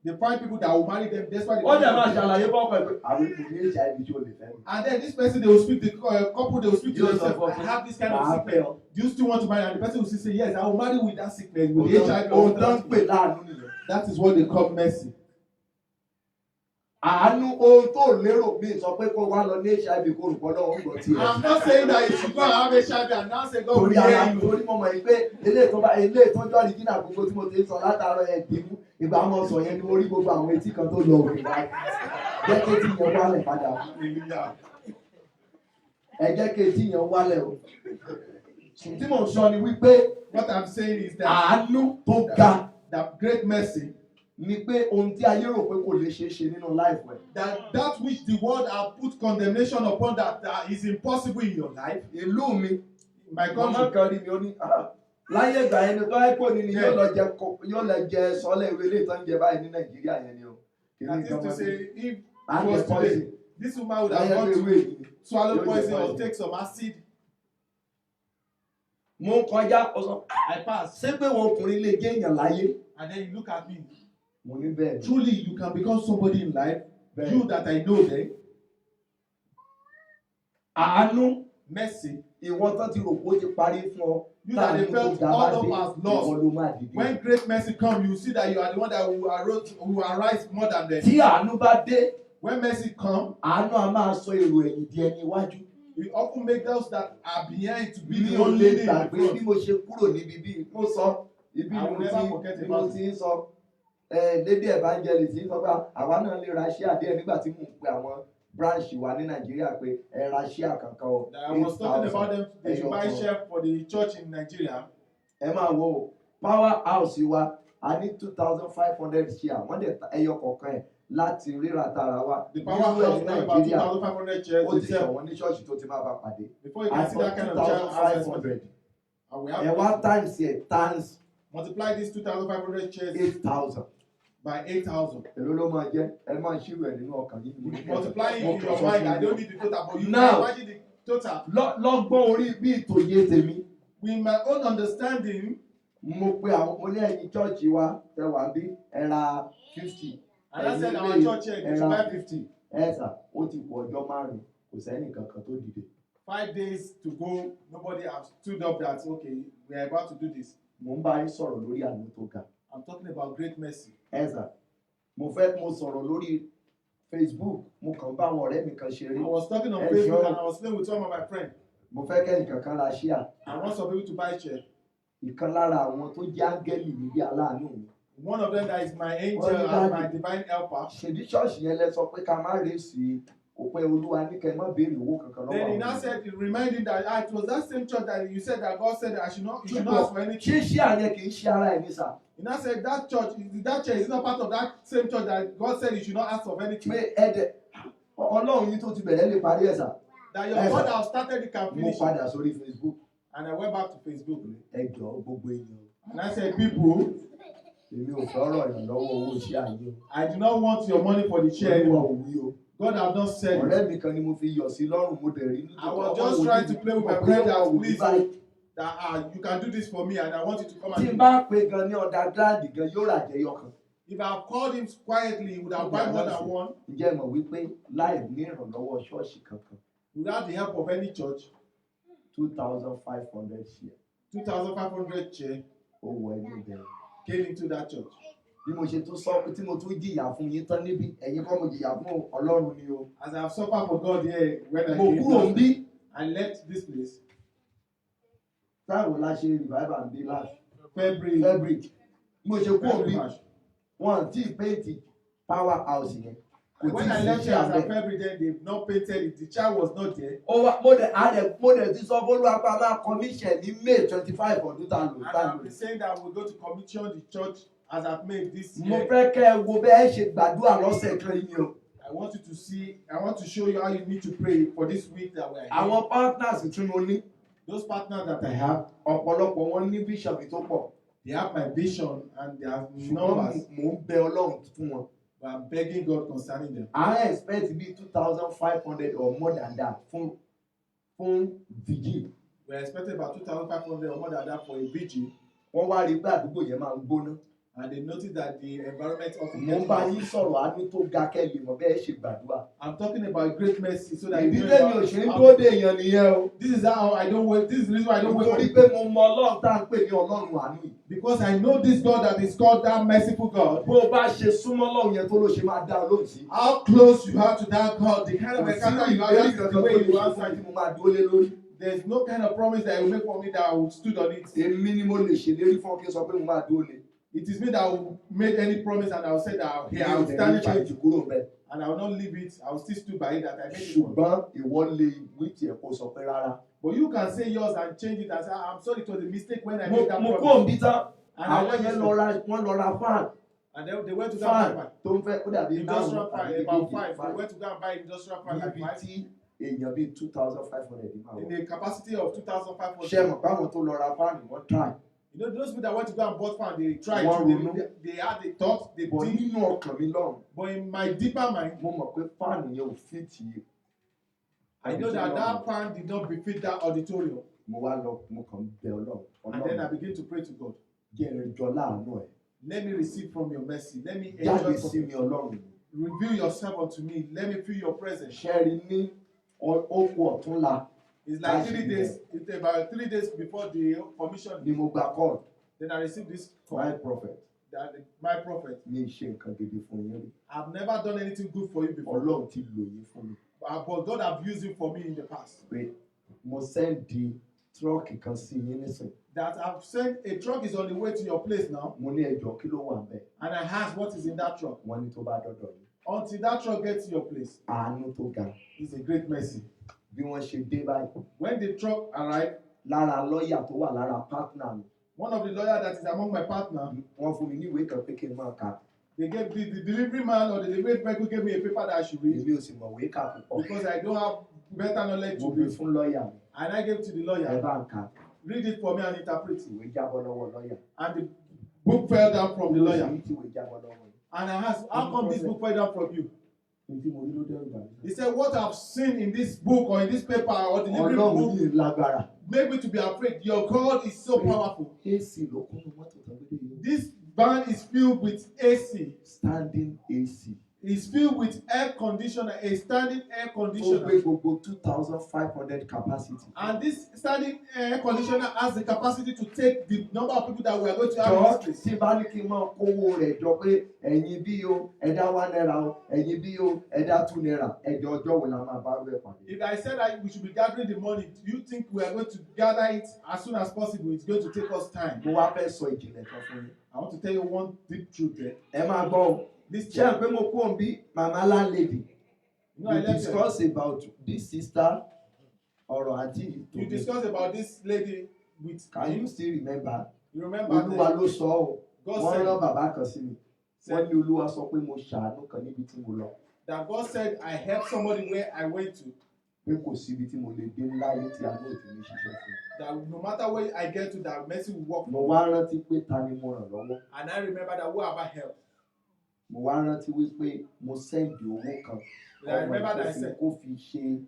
They find people that will marry them despite Ó dẹ̀ máa the ṣàlàyé fọ́kọ ẹ̀ pé àwọn èèyàn ní HIV tí ó lè fẹ́ mi. and then this person they will speak the couple they will speak to Yes, themselves. of course. I have this kind of Màá sickness. fẹ́ ọ. Do you still want to marry? And the person will still say yes, I will marry with that sickness with the HIV. Ohun tó ń pè láàánú nìyẹn. That is what they call mercy. Àánú ohun tó lérò mi sọ pé kó wá lọ ní HIV kó rò pọ́nlọ́ òun gbọ́ tiẹ̀. I'm not saying that you should go and have HIV and now say God will Torí ara hear you. torí mo mọ̀ yìí pé ilé ìtọ́jú àríjìnà gbogbo tí mo ti ń sọ látàárọ̀ ẹ̀ dìbò ìgbà mo sọ yẹn ni mo rí gbogbo àwọn etí kan tó lọ òkè báyìí. Jẹ́ kí etí yẹn wálẹ̀ padà. Hallelujah. Ẹ jẹ́ kí etí yẹn wálẹ̀ o. Tí mo sọ ni wípé What I'm saying is that àánú tó ga that great mercy, ni pé ohun tí ayé rò pé kò lè ṣeé ṣe nínú láìpẹ́. that which the world have put condemnation upon that is impossible in your life. Ìlú mi, My màmá country, kan rí mi ó ní láyé ìgbà yẹn ni tó ẹ́ pò ní ni yóò lọ jẹ sọ́lẹ̀ ìwé ilé ìtàn jẹ báyìí ní Nàìjíríà yẹn ni o. that is to say, if it And was the today, poison. this woman would have Láyé gone ìwé to ìwé yìí. swallow Yóò jẹ poison or poison. take some acid. Mo ń kọjá ọsàn. I passed. Ṣé pé wọn ọkùnrin lè jẹ́ èèyàn láyé? And then you look at me. Mo ní bẹ́ẹ̀ ni. Truly, you can become somebody in life. Bẹ́ẹ̀. You that I know there. Àánú Mercy. ìwọ tán ti rò pé ó ti parí fún ọ. You that they felt all of us Ìwọ lost. ló máa dìde. When great mercy come, you see that you are the one that will arise more than them. Tí àánú bá dé, When mercy come, àánú á máa sọ èrò ẹ̀yìn di ẹni iwájú. it often make those that are behind to be Mi the ò only lè thing in gbàgbé bí front. mo ṣe kúrò níbi bí mo sọ ibi I will never forget ni mo about ti ń sọ Lady Evangelist ń sọ pé àwa náà lè ra ṣíà díẹ̀ nígbà tí mò ń pe àwọn branch wa ní Nàìjíríà pé ẹ ra ṣíà kankan o. I was talking about them. They should buy ẹyọ kan. share for the church in Nigeria. Ẹ máa wo o, power house wa a ní 2,500 ṣíà wọ́n dẹ̀ ta ẹyọ kọ̀ọ̀kan ẹ̀ láti ríra tara wa. The powerhouse got about 2,500 chairs. Ó to ti sell. ṣọ̀wọ́n ní ṣọ́ọ̀ṣì tó ti máa bá pàdé. Before you can see that kind of child, 2,500. and we Ẹ have wá times ẹ̀ times multiply these 2,500 chairs 8,000. by 8,000. Èló ló máa jẹ́? Ẹ máa ṣírò ẹ̀ nínú ọkàn yìí. Multiplying in your mind, I don't need the total, but you Now- can imagine the total. Lọ́gbọ́n orí bí ìtòyé tèmi. With my own understanding, Mo pe àwọn mo ní ẹ̀yin chọ́ọ̀chì wa tẹ wà bí ẹ ra 50. and I said Ẹ̀yin our ilé church here, you should buy 50. Ẹ̀sà ó ti kù ọjọ́ márùn-ún kò sẹ́ni kankan tó dìde. 5 days to go, nobody has stood up that, okay, we are about to do this. Mo ń bá yín sọ̀rọ̀ lórí àánú tó ga. I'm talking about great mercy. Ẹ̀sà mo sọ̀rọ̀ lórí Facebook mo kàn bá àwọn ọ̀rẹ́ mi kan ṣeré. I was talking on Yes, Facebook sure. and I was playing with some of my friends. Mo fẹ́ kẹ́yìn kankan ra ṣíà. I want some people to buy chair. Ìkan lára àwọn tó jẹ́ áńgẹ́lì níbi aláàánú mi. One of them that is my angel Well, and Daddy. my divine helper. Ṣèbí ṣọ́ọ̀ṣì yẹn lẹ sọ pé ká má rè sí òpin Olúwa ní kẹ́ ẹ má béèrè owó kankan lọ́wọ́ Then he àwọn now ènìyàn. said, he reminded him that it was that same church that you said that God said that you should not ask for anything. Ṣé ṣíà yẹn kì í ṣe ara ẹ̀ ní sà? He now said that church is not part of that same church that God said you should not ask of anything. Pé ẹ̀dẹ̀ Ọlọ́run yín tó ti bẹ̀rẹ̀ lè parí ẹ̀ sà. That your Yes, God sir. has started, it can Mo finish. padà sórí Facebook. And I went back to Facebook. Ẹ jọ̀ọ́ gbogbo èèyàn. And I said, people, èmi ò fẹ́ ọ̀rọ̀ ìrànlọ́wọ́ owó iṣẹ́ ayé. I do not want your money for the share Olúwa anymore. ò wí o. God have not said it. Ọ̀rẹ́ mi kan ni mo fi yọ̀ sí lọ́rùn mo dẹ̀ rí. I was just trying to play with my friend that please that you can do this for me and I want you to come and tí do n it. bá pe gan ní underground gan yóò rà jẹyọ kan. If I have called him quietly, he would have bought more than one. Ǹjẹ́ mọ̀ wípé láì ní ìrànlọ́wọ́ ṣọ́ọ̀ṣì kankan Without the help of any church, 2,500 share 2,500 chair ó wọ ẹnu bẹ̀rẹ̀. came into that church. Bí mo ṣe tún sọ tí mo tún jìyà fún yín tán níbí ẹ̀yin kọ́ mo jìyà fún Ọlọ́run ni o. As I have suffered for God here when I Mo came kúrò ń down, bí. I left this place. Táwo la ṣe revival ń bí láti. February. February. Mo ṣe kúrò February bí. March. Wọ́n tí ì péǹtì power house yẹn. Kò When tí ì I sí left here as iṣẹ́ of abẹ. February, then they've not painted it. The child was not there. Ó wá mo dẹ̀ ti sọ fÓlúwa máa commission ní May 25 ọdún tá a lò And tá a I've lò. been saying that we're going to commission the church as I've made this Mo year. fẹ́ kẹ́ ẹ wo bẹ́ẹ̀ ṣe gbàdúrà lọ́sẹ̀ kan yìí o. I want you to see, I want to show you how you need to pray for this week that we are here. Àwọn partners tí mo ní Those partners that I have, ọ̀pọ̀lọpọ̀ wọn ní vision tó pọ̀. they have my vision and they have Ṣùgbọ́n numbers. mò ń bẹ Ọlọ́run fún wọn. But I'm begging God concerning them. I expect bí 2,500 or more than that fún vigil. We're expecting about 2,500 or more than that for a vigil. Wọ́n wá rí pé àdúgbò yẹn máa ń gbóná. And they noticed that the environment of Mo ń bá yín sọ̀rọ̀ àánú tó ga kẹ́lì mọ̀ bẹ́ẹ̀ ṣe gbàdúrà. I'm talking about great mercy so that you Ìdílé mi ò ṣe ń dúró de èèyàn nìyẹn o. This is how I don't wait. This is the reason why I don't wait. Nítorí pé mo mọ Ọlọ́run tá à ń pè ní Ọlọ́run àánú yìí. Because I know this God that is called that merciful God. Bó o bá ṣe súnmọ́ Ọlọ́run yẹn tó ló ṣe máa dá Ọlọ́run sí. How close you are to that God, the kind of encounter you are, Ìlérí that's kankan the tó way lè you ṣe fún answer mi tí it. mo máa dúró lé lórí. There's no kind of promise that He will make for me that I will stood on it. Èmi ni mo lè ṣèlérí fún ọ kí n sọ pé mo máa dúró lé. It is me that will make any promise and I will say that I Ìyá will stand òdẹ̀ by ní it ṣe kúrò bẹ́ẹ̀. and I will not leave it. I will still stood by it that I made it for. Ṣùgbọ́n ìwọ lè wí tiẹ̀ kó sọ pé rárá. But you can say yours and change it and say, I'm sorry, it was a mistake when I Mo made that kúrò promise. níbí tán. And I Àwọn went yẹn to- wọ́n lọ ra fan. And then they went to go Fan and buy tó ń fẹ́ ó dàbí industrial fan, about five. They five. went to go and buy industrial fan like Níbi five tí èèyàn bíi 2,500 máa in wọ̀. a capacity of Ṣé 2,500. mọ̀ báwọn tó lọ ra fáànù wọ́n try. You know, those people that went to go and bought fan, they tried. Wọ́n to, ronú. they had a thought, they Bọ̀ think. nínú ọkàn mi lọ́rùn, But in my deeper mind, mo mọ̀ pé fáànù yẹn ò fit yìí. I know that that fan did not befit that auditorium. Mo wá lọ mo kàn bẹ Ọlọ́run. And then I Ọlọ́run begin to pray to God. jẹ́ ẹjọ́ láàánú ẹ̀. Let me receive from your mercy. Let me Jáde enjoy sí from mi Ọlọ́run. reveal yourself unto me. Let me feel your presence. Ṣẹ́rí ní okùn ọ̀túnla It's like That's 3 it, days. It's about 3 days before the commission. ni mo gba call. Then I received this call My prophet that my prophet, ní ṣe nǹkan gidi fún yín rí. I've never done anything good for you before. Ọlọ́run ti lò yín fún mi. But God have used it for me in the past. Pé mo sẹ́ndì tírọ́ọ̀kì kan sí yín nísìn. That I've sent a truck is on the way to your place now. Mo ní ẹjọ́ kí ló wà bẹ́ẹ̀. And I asked what is in that truck. Wọ́n ní tó bá dọ́dọ̀ yín. Until that truck gets to your place, Àánú tó ga. it's a great mercy. Bí wọ́n ṣe dé báyìí. When the truck arrived, Lára lọ́ọ̀yà tó wà lára pátánà mi. one of the lawyers that is among my partner, Wọ́n fún mi ní ìwé kan pé kí n máa kà. they gave the delivery man or the delivery person gave me a paper that I should read Èmi ò sì mọ̀ ìwé kà púpọ̀. because I don't have better knowledge Mo to gbé read. fún lọ́ọ̀yà mi. And I gave to the Ẹ lawyer, bá ń kà. read it for me and interpret it. Ìwé jábọ́ lọ́wọ́ lọ́ọ̀yà. And the book fell down from the lawyer. Èyí tí ìwé jábọ́ lọ́wọ́ yìí. And I asked, how come this book fell down from you? Ní tí mo rí ló dẹ́rù bà mí. He said, what I've seen in this book or in this paper or the delivery Ọlọ́run book yìí lágbára. made me to be afraid. Your God is so powerful. AC ló kún ní mọ́tò tán gbé dé yìí. This van is filled with AC. Standing AC. It's filled with air conditioner, a standing air Tó gbé conditioner. gbogbo 2,500 capacity. And this standing air conditioner has the capacity to take the number of people that we are going to have in Jọ this place. tí bá ní kí n máa kówó rẹ̀ jọ pé ẹ̀yin bí o ẹ̀dá £1 o ẹ̀yin bí o ẹ̀dá £2 ẹ̀jọ̀ ọjọ́ wo la máa bá rẹ̀ pàdé. If I said that we should be gathering the money, do you think we are going to gather it as soon as possible? It's going to take us time. Mo wá fẹ́ sọ ìjìnlẹ̀ kan fún yín. I want to tell you one deep truth there. Ẹ máa gbọ́ o. This Ṣé ẹ pé mo kú òun bí màmá landlady? you know, I You left here. discuss about this sister ọ̀rọ̀ àti You ìtòmí. discussed about this lady with. Can you still remember? You remember Olúwa that ló sọ ọ́. God Wọ́n said rán bàbá kan sí mi. Wọ́n ní Olúwa sọ pé mo ṣàánú kan níbi tí mo lọ. that God said I helped somebody where I went to. pé kò síbi tí mo lè dé láyé tí àánú ò ti ní ṣiṣẹ́ fún mi. That no matter where I get to, that mercy will work. Mo wá rántí pé ta ni mo ràn lọ́wọ́. And I remember that whoever helped. Mo wá rántí wípé mo sẹ́ndì owó kan. I remember that I said, kó fi ṣe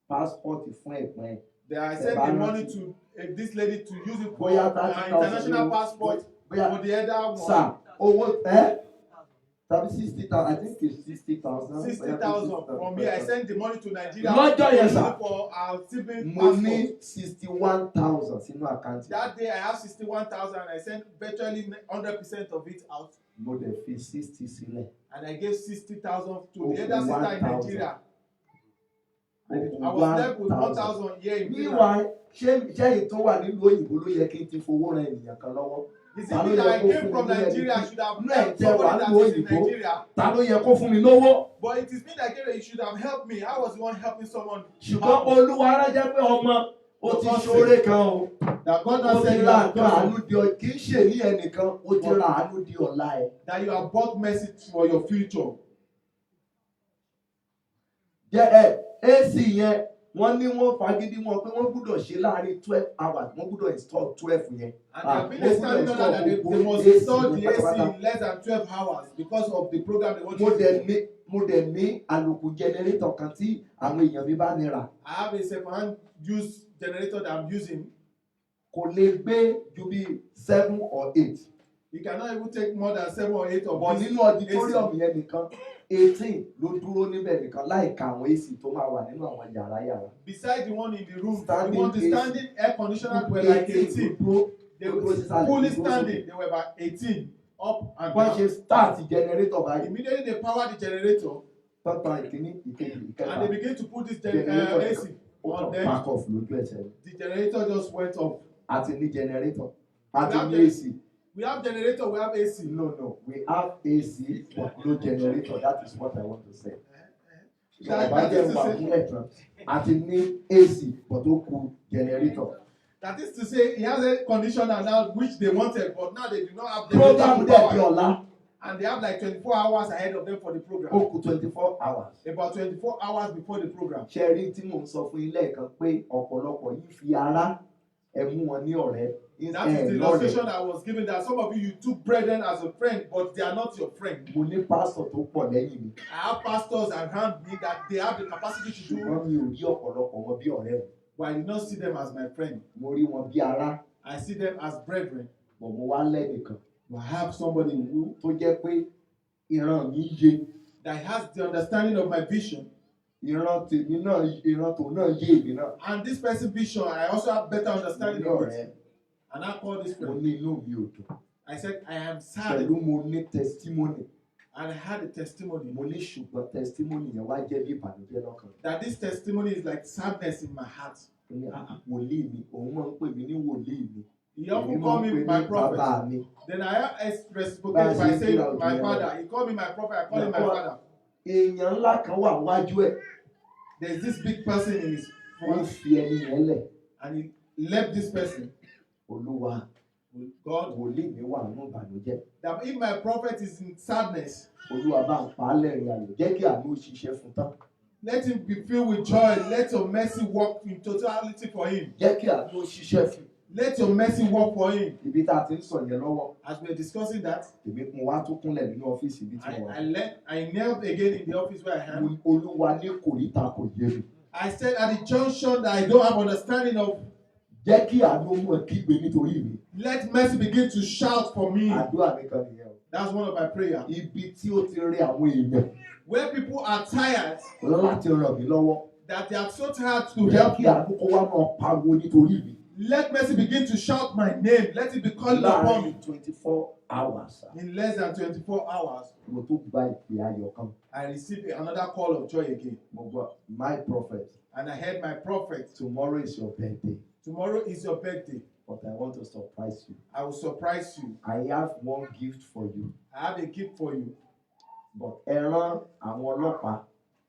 passport fún ẹ̀gbọ́n ẹ̀. that I sent the money to this lady to use it for her international passport for the other one. Sir, owó tàbí 60,000, I think it's 60,000. 60,000 from me. I sent the money to Nigeria Lọ́jọ́ yẹn sir, for our sibling mo passport. ní 61,000 sínú àkáǹtì. That day I have 61,000. I sent virtually 100% of it out. Mo dẹ̀ fi 60 sílẹ̀. And I gave 60,000 to the other sister in Nigeria. I was left with 1,000 here in Finland. Meanwhile, ṣé ètò wà nílùú òyìnbó ló yẹ kí n ti fowó ran ènìyàn kan lọ́wọ́? Is it me that I came from Nigeria? I should have helped somebody that is in Nigeria. Ta ló yẹ kó fún mi lówó? But it is me that came. You should have helped me. I was the one helping someone. Ṣùgbọ́n Olúwa rán jẹ́ pé ọmọ ó ti ṣoore kan o. That God Ó has ti said you ra have nǹkan done. àánú di ọ, kì í ṣe ní ẹnìkan, ó ti ra àánú di ọ̀la ẹ̀. That you have bought mercy for your future. Jẹ́ AC yẹn, wọ́n ní wọ́n fagídí wọn pé wọ́n gbúdọ̀ ṣe láàrin 12 hours, wọ́n gbúdọ̀ install 12 yẹn. And there have been a standing order that they must install the AC in less than 12 hours because of the program they want to do. Mo dẹ̀ ní àlòkù generator kan tí àwọn èèyàn mi bá ní rà. I have a second-hand use generator that I'm using. Kò lè gbé ju bí 7 or 8. You cannot even take more than 7 or 8 of But this nínú auditorium yẹn nìkan 18 ló dúró níbẹ̀ nìkan láìka àwọn AC tó máa wà nínú àwọn yàrá. Besides the one in the room, Standing the one the AC. standing air conditioner were like 18. They were fully standing. They were about 18 up and Wọ́n down. ṣe start generator báyìí. Immediately they powered the generator Tọ́tàn ìkíní ìkejì and ìkẹta. they began to put this Generator AC ó on kàn them. pack off lójú ẹsẹ̀. The generator just went off. Àti ní generator. Àti ní Okay. AC. We have generator, we have AC. No, we have AC but no generator. That is what I want to say. That Ọba jẹ́ is wà to say- fún ẹ̀tàn. Àti ní AC but ó kù generator. that is to say, he has a conditioner now which they wanted, but now they do not have Program generator dẹ̀ di power. ọ̀la. And they have like 24 hours ahead of them for the program. Ó kù 24 hours. About 24 hours before the program. Ṣé rí tí mò ń sọ fún ilé ẹ̀kan pé ọ̀pọ̀lọpọ̀ yìí fi ara ẹ mú wọn ní ọ̀rẹ́. That is the illustration I was giving, that some of you took brethren as a friend, but they are not your friend. Mo ní pásítọ̀ tó pọ̀ lẹ́yìn mi. I have pastors around me that they have the capacity to do, Ṣùgbọ́n mi ò rí ọ̀pọ̀lọpọ̀ wọn bí ọ̀rẹ́ mi. but I did not see them as my friend. Mo rí wọn bí ara. I see them as brethren. Bọ̀ mo wá lẹ́nìkan But I have somebody who tó jẹ́ pé ìran mi yé. that has the understanding of my vision, Ìran tèmi náà, ìran tòun náà yé èmi náà. and this person's vision, I also have better Mo understanding ní of ọ̀rẹ́. it. And I call this Mo friend. ní inú mi ò dùn. I said, I am sad, Pẹ̀lú mo ní testimony. and I had a testimony. Mo ní ṣùgbọ́n testimony yẹn wá jẹ́ bí ìbànújẹ́ lọ́kàn. That this testimony is like sadness in my heart. Mo ní wòlíì mi, òun máa ń pè mí ní wòlíì mi. He Èmi often máa called ń me pè my ní prophet. bàbá mi. Then I reciprocate by saying my father. He called me my prophet, I call him my father. Èèyàn ńlá kan wà wájú ẹ̀. There's this big person in his Wọ́n front, fi ẹni yẹn lẹ̀. and he left this person. Olúwa, With God, wòlíì mi wà nínú ìbànújẹ́. that if my prophet is in sadness, Olúwa bá ń pa á lẹ́rìn ayọ̀. Jẹ́ kí àánú ṣiṣẹ́ fún tán. let him be filled with joy. Let your mercy work in totality for him. Jẹ́ kí àánú ṣiṣẹ́ fún. Let your mercy work for him. Ibi tá a ti ń sọ yẹn lọ́wọ́. As we are discussing that, Èmi mo wá tún kúnlẹ̀ nínú ọ́fíìsì ibi tí mo wà. I knelt again in the office where I am. Olúwa ní kòríta kò yé mi. I said at the junction that I don't have understanding of, Jẹ́ kí àánú mọ̀ kígbe nítorí mi. let mercy begin to shout for me. Àdúrà mi kan nìyẹn o. That's one of my prayers. Ibi tí ó ti rí àwọn èèyàn Where people are tired, láti ràn mí lọ́wọ́. that they are so tired to Jẹ́ help kí me. àánú kó wá máa pariwo nítorí mi. Let mercy begin to shout my name. Let it be called upon me. Láàárín 24 hours. In less than 24 hours, Mo tún gba ìpè ayọ̀ kan. I received another call of joy again. Mo gbọ́ my prophet, And I heard my prophet, tomorrow is your birthday, tomorrow is your birthday. but I want to surprise you. I will surprise you. I have one gift for you. I have a gift for you. But ẹ rán àwọn ọlọ́pàá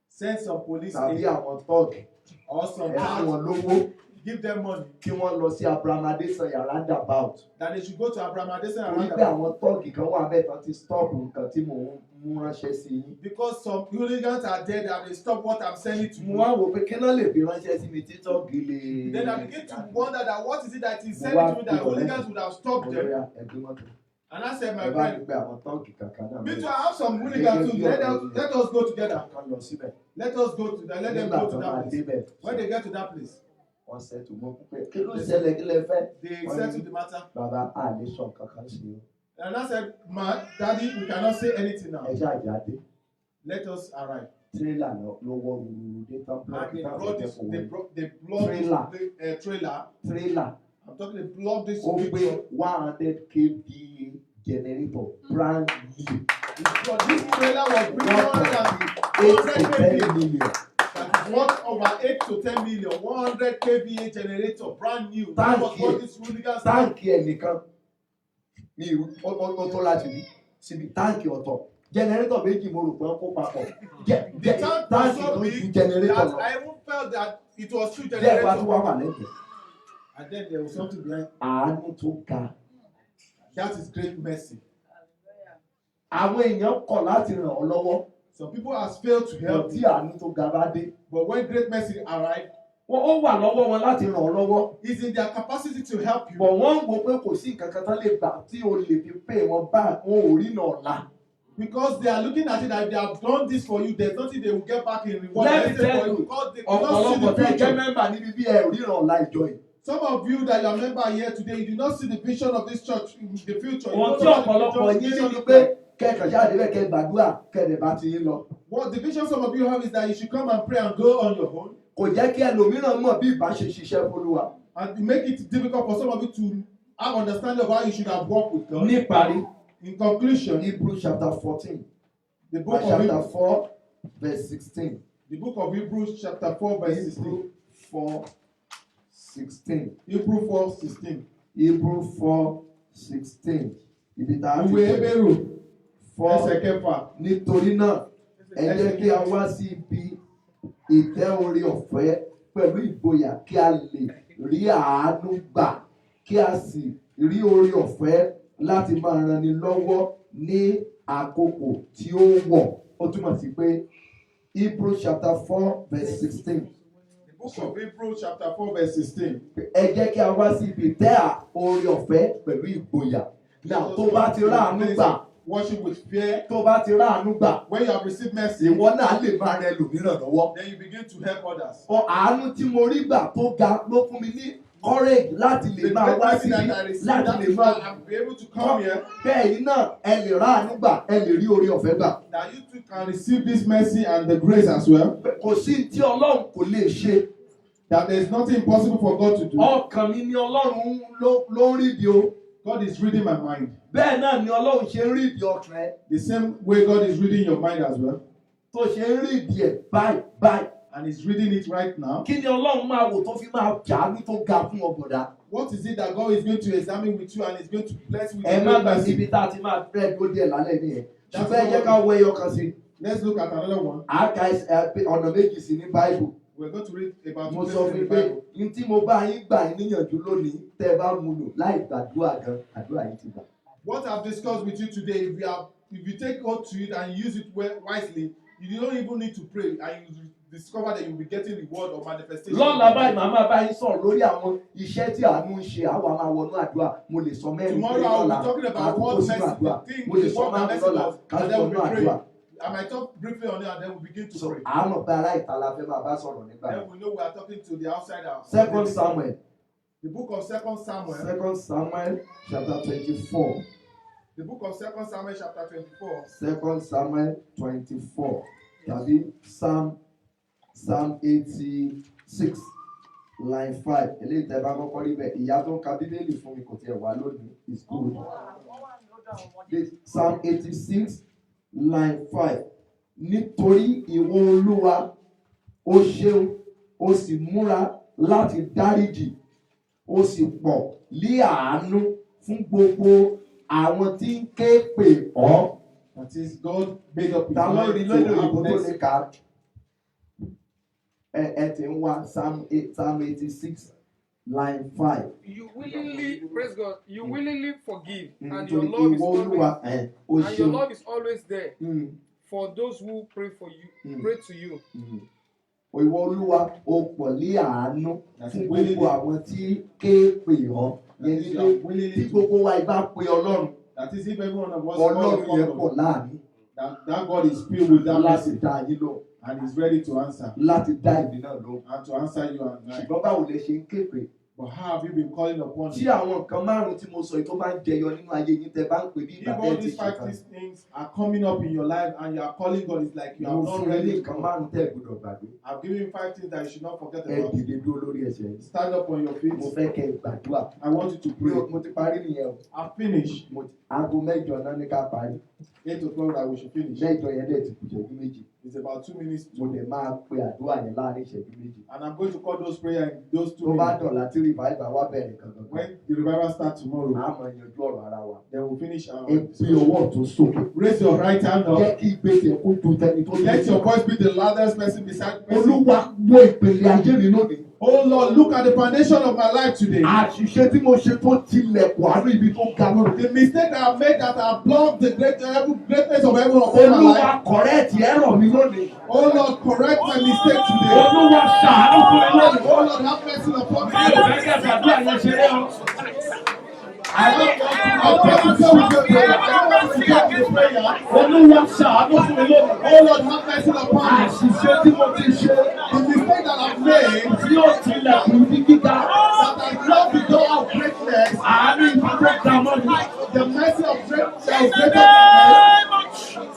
Send some police tàbí aid àwọn tọ́ọ̀gì or some ẹ fún wọn towns. lówó give them money. Kí wọ́n lọ sí Abraham Adesanya roundabout. That they should go to Abraham Adesanya Torí pé àwọn tọ́ọ̀gì kan wà bẹ́ẹ̀ tán ti stop nǹkan tí mò ń mú ránṣẹ́ sí yín. Because some hooligans are there that they stop what I'm sending to Mo you. wá wò pé kí náà lè fi ránṣẹ́ sí mi tí tọ́ọ̀gì lè. Then I begin to wonder that what is it that is sending to me that hooligans would have stopped them. Ẹgbẹ́ mọ́tò. And I said, my Ẹ bá mi friend, gbé àwọn tọ́ọ̀gì kankan náà. me too, I have some hooligans too. Let us go together. Kan lọ síbẹ̀. Let us go to that. Let them Nígbà go tó to máa that place. débẹ̀. When they get to that place, Wọ́n ṣètò mọ́ pípẹ́. Kí ló ṣẹlẹ̀ kí lẹ fẹ́? they settle the matter. Bàbá àlè sọ kankan sí o. And I said, man, daddy, we cannot say anything now. Ẹ ṣáà jáde. Let us arrive. Tírélà ló wọ́ rúru dé tán And they blọọkì brought táwọn this, ẹ̀jẹ̀ they fún wọn. brought, they blocked Trailer. this trailer. Tírélà I'm talking, they blocked this ó big gbé truck. 100 kVA generator brand new. This trailer was bringing 8 to 10 100 million. that is worth over 8 to 10 million. 100 kVA generator, brand new. That was what this hooligans had. Táǹkì ẹnìkan ní ó tó láti rí síbi táǹkì ọ̀tọ̀. Generator méjì mo rò pé wọ́n kó papọ̀. The tank was Táǹkì so tó ju big generator that lọ. I even felt that it was two Díẹ̀ bá tún generators. wá wà lẹ́gbẹ̀ẹ́. And then there was something behind. Àánú tó ga. That is great mercy. Àwọn èèyàn kọ̀ láti ràn ọ́ lọ́wọ́. Some people have failed to help Tí you. àánú tó ga bá dé. But when great mercy arrived, Wọ́n ó wà lọ́wọ́ wọn láti ràn ọ́ lọ́wọ́. it's in their capacity to help you. Bọ̀ wọ́n ń wo pé kò sí nǹkan kan tán lè gbà tí o lè fi pè wọ́n bá wọn ò rí náà la. Because they are looking at it that if they have done this for you, there's nothing they will get back in reward. Let me Anything tell for you, because they cannot see Ọ̀pọ̀lọpọ̀ the tẹ́ jẹ́ future. mẹ́mbà níbi bí ẹ ò ríran ọ̀la ìjọ yìí. Some of you that you are member here today, you do not see the vision of this church in the future. You Ohun don't tí know what ọ̀pọ̀lọpọ̀ the yín vision ní is pé like. kẹ́kàn ṣáàdé bẹ́ẹ̀ kẹ́ gbàdúrà kẹ́dẹ̀ bá ti yín lọ. What the vision some of you have is that you should come and pray and go on your own. Kò jẹ́ kí ẹlòmíràn mọ̀ bí ìbá ṣe ṣiṣẹ́ f'Olúwa. And it make it difficult for some of you to have understanding of how you should have walked with God. Níparí, In conclusion, Hebrews chapter 14 the book of chapter Hebrews, 4 verse 16. the book of Hebrews chapter 4 verse 16. Hebrews 4:16. Hebrews 4:16. Hebrews 4:16. Ibi tá a ti Ìwé Hébérù 4. ẹsẹ̀ kẹfà. Nítorí náà, ẹ jẹ́ kí a wá sí ibi ìtẹ́ orí ọ̀fẹ́ pẹ̀lú ìgboyà kí a lè rí àánú gbà kí a sì rí orí ọ̀fẹ́ láti máa ranni lọ́wọ́ ní àkókò tí ó wọ̀. Ó túmọ̀ sí pé Hebrews chapter 4 verse 16. The book of Hebrews chapter 4 verse 16. Ẹ jẹ́ kí a wá sí ibi ìtẹ́ orí ọ̀fẹ́ pẹ̀lú ìgboyà. Náà tó bá ti ráàánú gbà. Worship with fear. Tó bá ti ráàánú gbà. When you have received mercy, Ìwọ náà lè máa rẹ ẹlòmíràn lọ́wọ́. then you begin to help others. Àánú tí mo rí gbà tó ga ló fún mi ní courage láti lè The máa great wá mercy síbí that I received, láti that lè is máa why I'm able to come here. bẹ́ẹ̀ yìí náà ẹ lè ráàánú gbà ẹ lè rí orí ọ̀fẹ́ gbà. That you too can receive this mercy and the grace as well. Kò sí tí Ọlọ́run kò lè ṣe. That there is nothing impossible for God to do. Ọkàn mi ni Ọlọ́run ló ń rídìí o. God is reading my mind. Bẹ́ẹ̀ náà ni Ọlọ́run ṣe ń rídìí ọkàn ẹ. The same way God is reading your mind as well. Tó ṣe ń rídìí ẹ̀ báyìí. And He's reading it right now. Kí ni Ọlọ́run máa wò tó fi máa jàánú tó ga fún ọgbọ̀dá? What is it that God is going to examine with you and is going to bless with Ẹ you? má gbà síbi tá a ti máa bẹ́ẹ̀ dúró díẹ̀ lálẹ́ nìyẹn. Ṣùgbọ́n ẹ jẹ́ ká wọ ẹyọ kan sí. Let's look at another one. Àáka ọ̀nà méjì sí ní Báíbù. We're going to read about Mo two sọ places fún in yín the pé Bible. ní tí mo bá yín gbà yín níyànjú lónìí tẹ́ ẹ bá mu lò láì gbàdúrà gan àdúrà yín ti gbà. What I've discussed with you today, if you take hold to it and use it wisely, you don't even need to pray and you discover that you'll be getting reward or manifestation. Lọ́la báyìí màá máa bá yín sọ̀rọ̀ lórí àwọn iṣẹ́ tí àánú ń ṣe àwa máa wọnú àdúrà mo lè sọ mẹ́rin pé Tomorrow I'll lọ́la be talking about àkókò what sínú mercy, àdúrà the thing, mo lè the sọ work that márùn mercy lọ́la does, ká and then wọnú we'll be àdúrà. praying. I might talk briefly on it and then we'll begin to So pray. àmọ̀ pé ará ìta la fẹ́ máa bá sọ̀rọ̀ nígbà Then yẹn. we know we are talking to the outsider. Second Samuel. The book of 2 Samuel. 2 Samuel chapter 24. The book of 2 Samuel chapter 24. 2 Samuel 24. Tàbí Psalm 86 line 5. Eléyìí tẹ́ bá kọ́kọ́ rí bẹ́ẹ̀. Ìyá tó ń ka Bíbélì fún mi kò tiẹ̀ wá lónìí. It's good. This Psalm 86 line 5. Nítorí ìwọ Olúwa ó ṣeun ó sì múra láti dáríjì ó sì pọ̀ lí àánú fún gbogbo àwọn tí ń ké pè ọ́. That is, God made up his Ta ló rí mind lórí to have òyìnbó tó mercy. lè kà á? Ẹ ti ń wá Psalm 86 line 5. You willingly, praise God, you willingly forgive, and Nítorí your love is ìwọ Olúwa always, ó and your ṣeun. love is always there Mm, for those who pray for you, Mm. pray to you. Ìwọ Olúwa ó pọ̀ ní àánú fún Willingly. gbogbo àwọn tí ké pè ọ́. Yẹn ni pé tí gbogbo wa ibà pe Ọlọ́run, That is, if every one of us Ọlọ́run call yẹn upon pọ̀ God, láàánú that God is filled with that láti mercy dá yín lọ, and is ready to answer láti dá ìdí náà lọ. and to answer you and I. Ṣùgbọ́n báwo lẹ ṣe ń ké pè? But how have you been calling upon Tí Him? àwọn nǹkan márùn-ún tí mo sọ yìí tó bá ń jẹyọ nínú ayé yín tẹ bá ń pè bí If ìgbà all tẹ́ ti these ṣe 5 kan. things are coming up in your life and you are calling God, it's like you have Mo not fún ẹ ní ready. nǹkan márùn-ún tẹ́ ẹ gbọ́dọ̀ gbàgbé. I've given you 5 things that you should not forget Ẹ about. dìde dúró lórí ẹsẹ̀ yìí. Stand up on your feet. Mo fẹ́ kẹ́ ẹ gbàdúrà. I want you to pray. Mo ti parí nìyẹn o. I've finished. Aago mẹ́jọ náà ní ká parí. 8 o'clock that we should finish. Mẹ́jọ yẹn dẹ̀ ti kù ìṣẹ́jú méjì. It's about 2 minutes Mo to, dẹ̀ máa pe àdúrà yẹn láàrin ìṣẹ́jú méjì. and I'm going to call those prayers in those 2 Tó bá minutes. dọ̀là tí revival wá bẹ̀rẹ̀ gangan. When the revival starts tomorrow, Màá mọ yanjú ọ̀rọ̀ ara wa. then we'll finish our. Ẹ gbé ọwọ́ ọ̀tún sókè. Raise your right hand up. Jẹ́ kí ìgbésẹ̀ kó ju tẹni tó Let lé your jù. voice be the loudest person beside person. Olúwa wo ìpele ayé mi lónìí. Oh Lord, look at the foundation of my life today. Àṣìṣe tí mo ṣe tó tilẹ̀kùn àánú ibi tó ga lónìí. The mistake I have made that have blocked the greatness of heaven upon my Olúwa life. kọ̀rẹ́ẹ̀tì ẹ̀rọ mi lónìí. Oh Lord, correct my mistake today. Olúwa ṣàánú fún mi lónìí. Oh Lord, have mercy upon me. Mi ò fẹ́ kẹ́ gbàdúrà yẹn ṣeré o. I don't want to go with your prayer. I don't want to go with your prayer. Olúwa ṣàánú fún mi lónìí. Oh Lord, have mercy upon me. Àṣìṣe tí mo ti ṣe The mistake that I've made tí ó tilẹ̀kùn ní gíga. that has blocked the door of greatness, Àánú ibi tó ga mọ́ mi. the mercy of greatness, greater than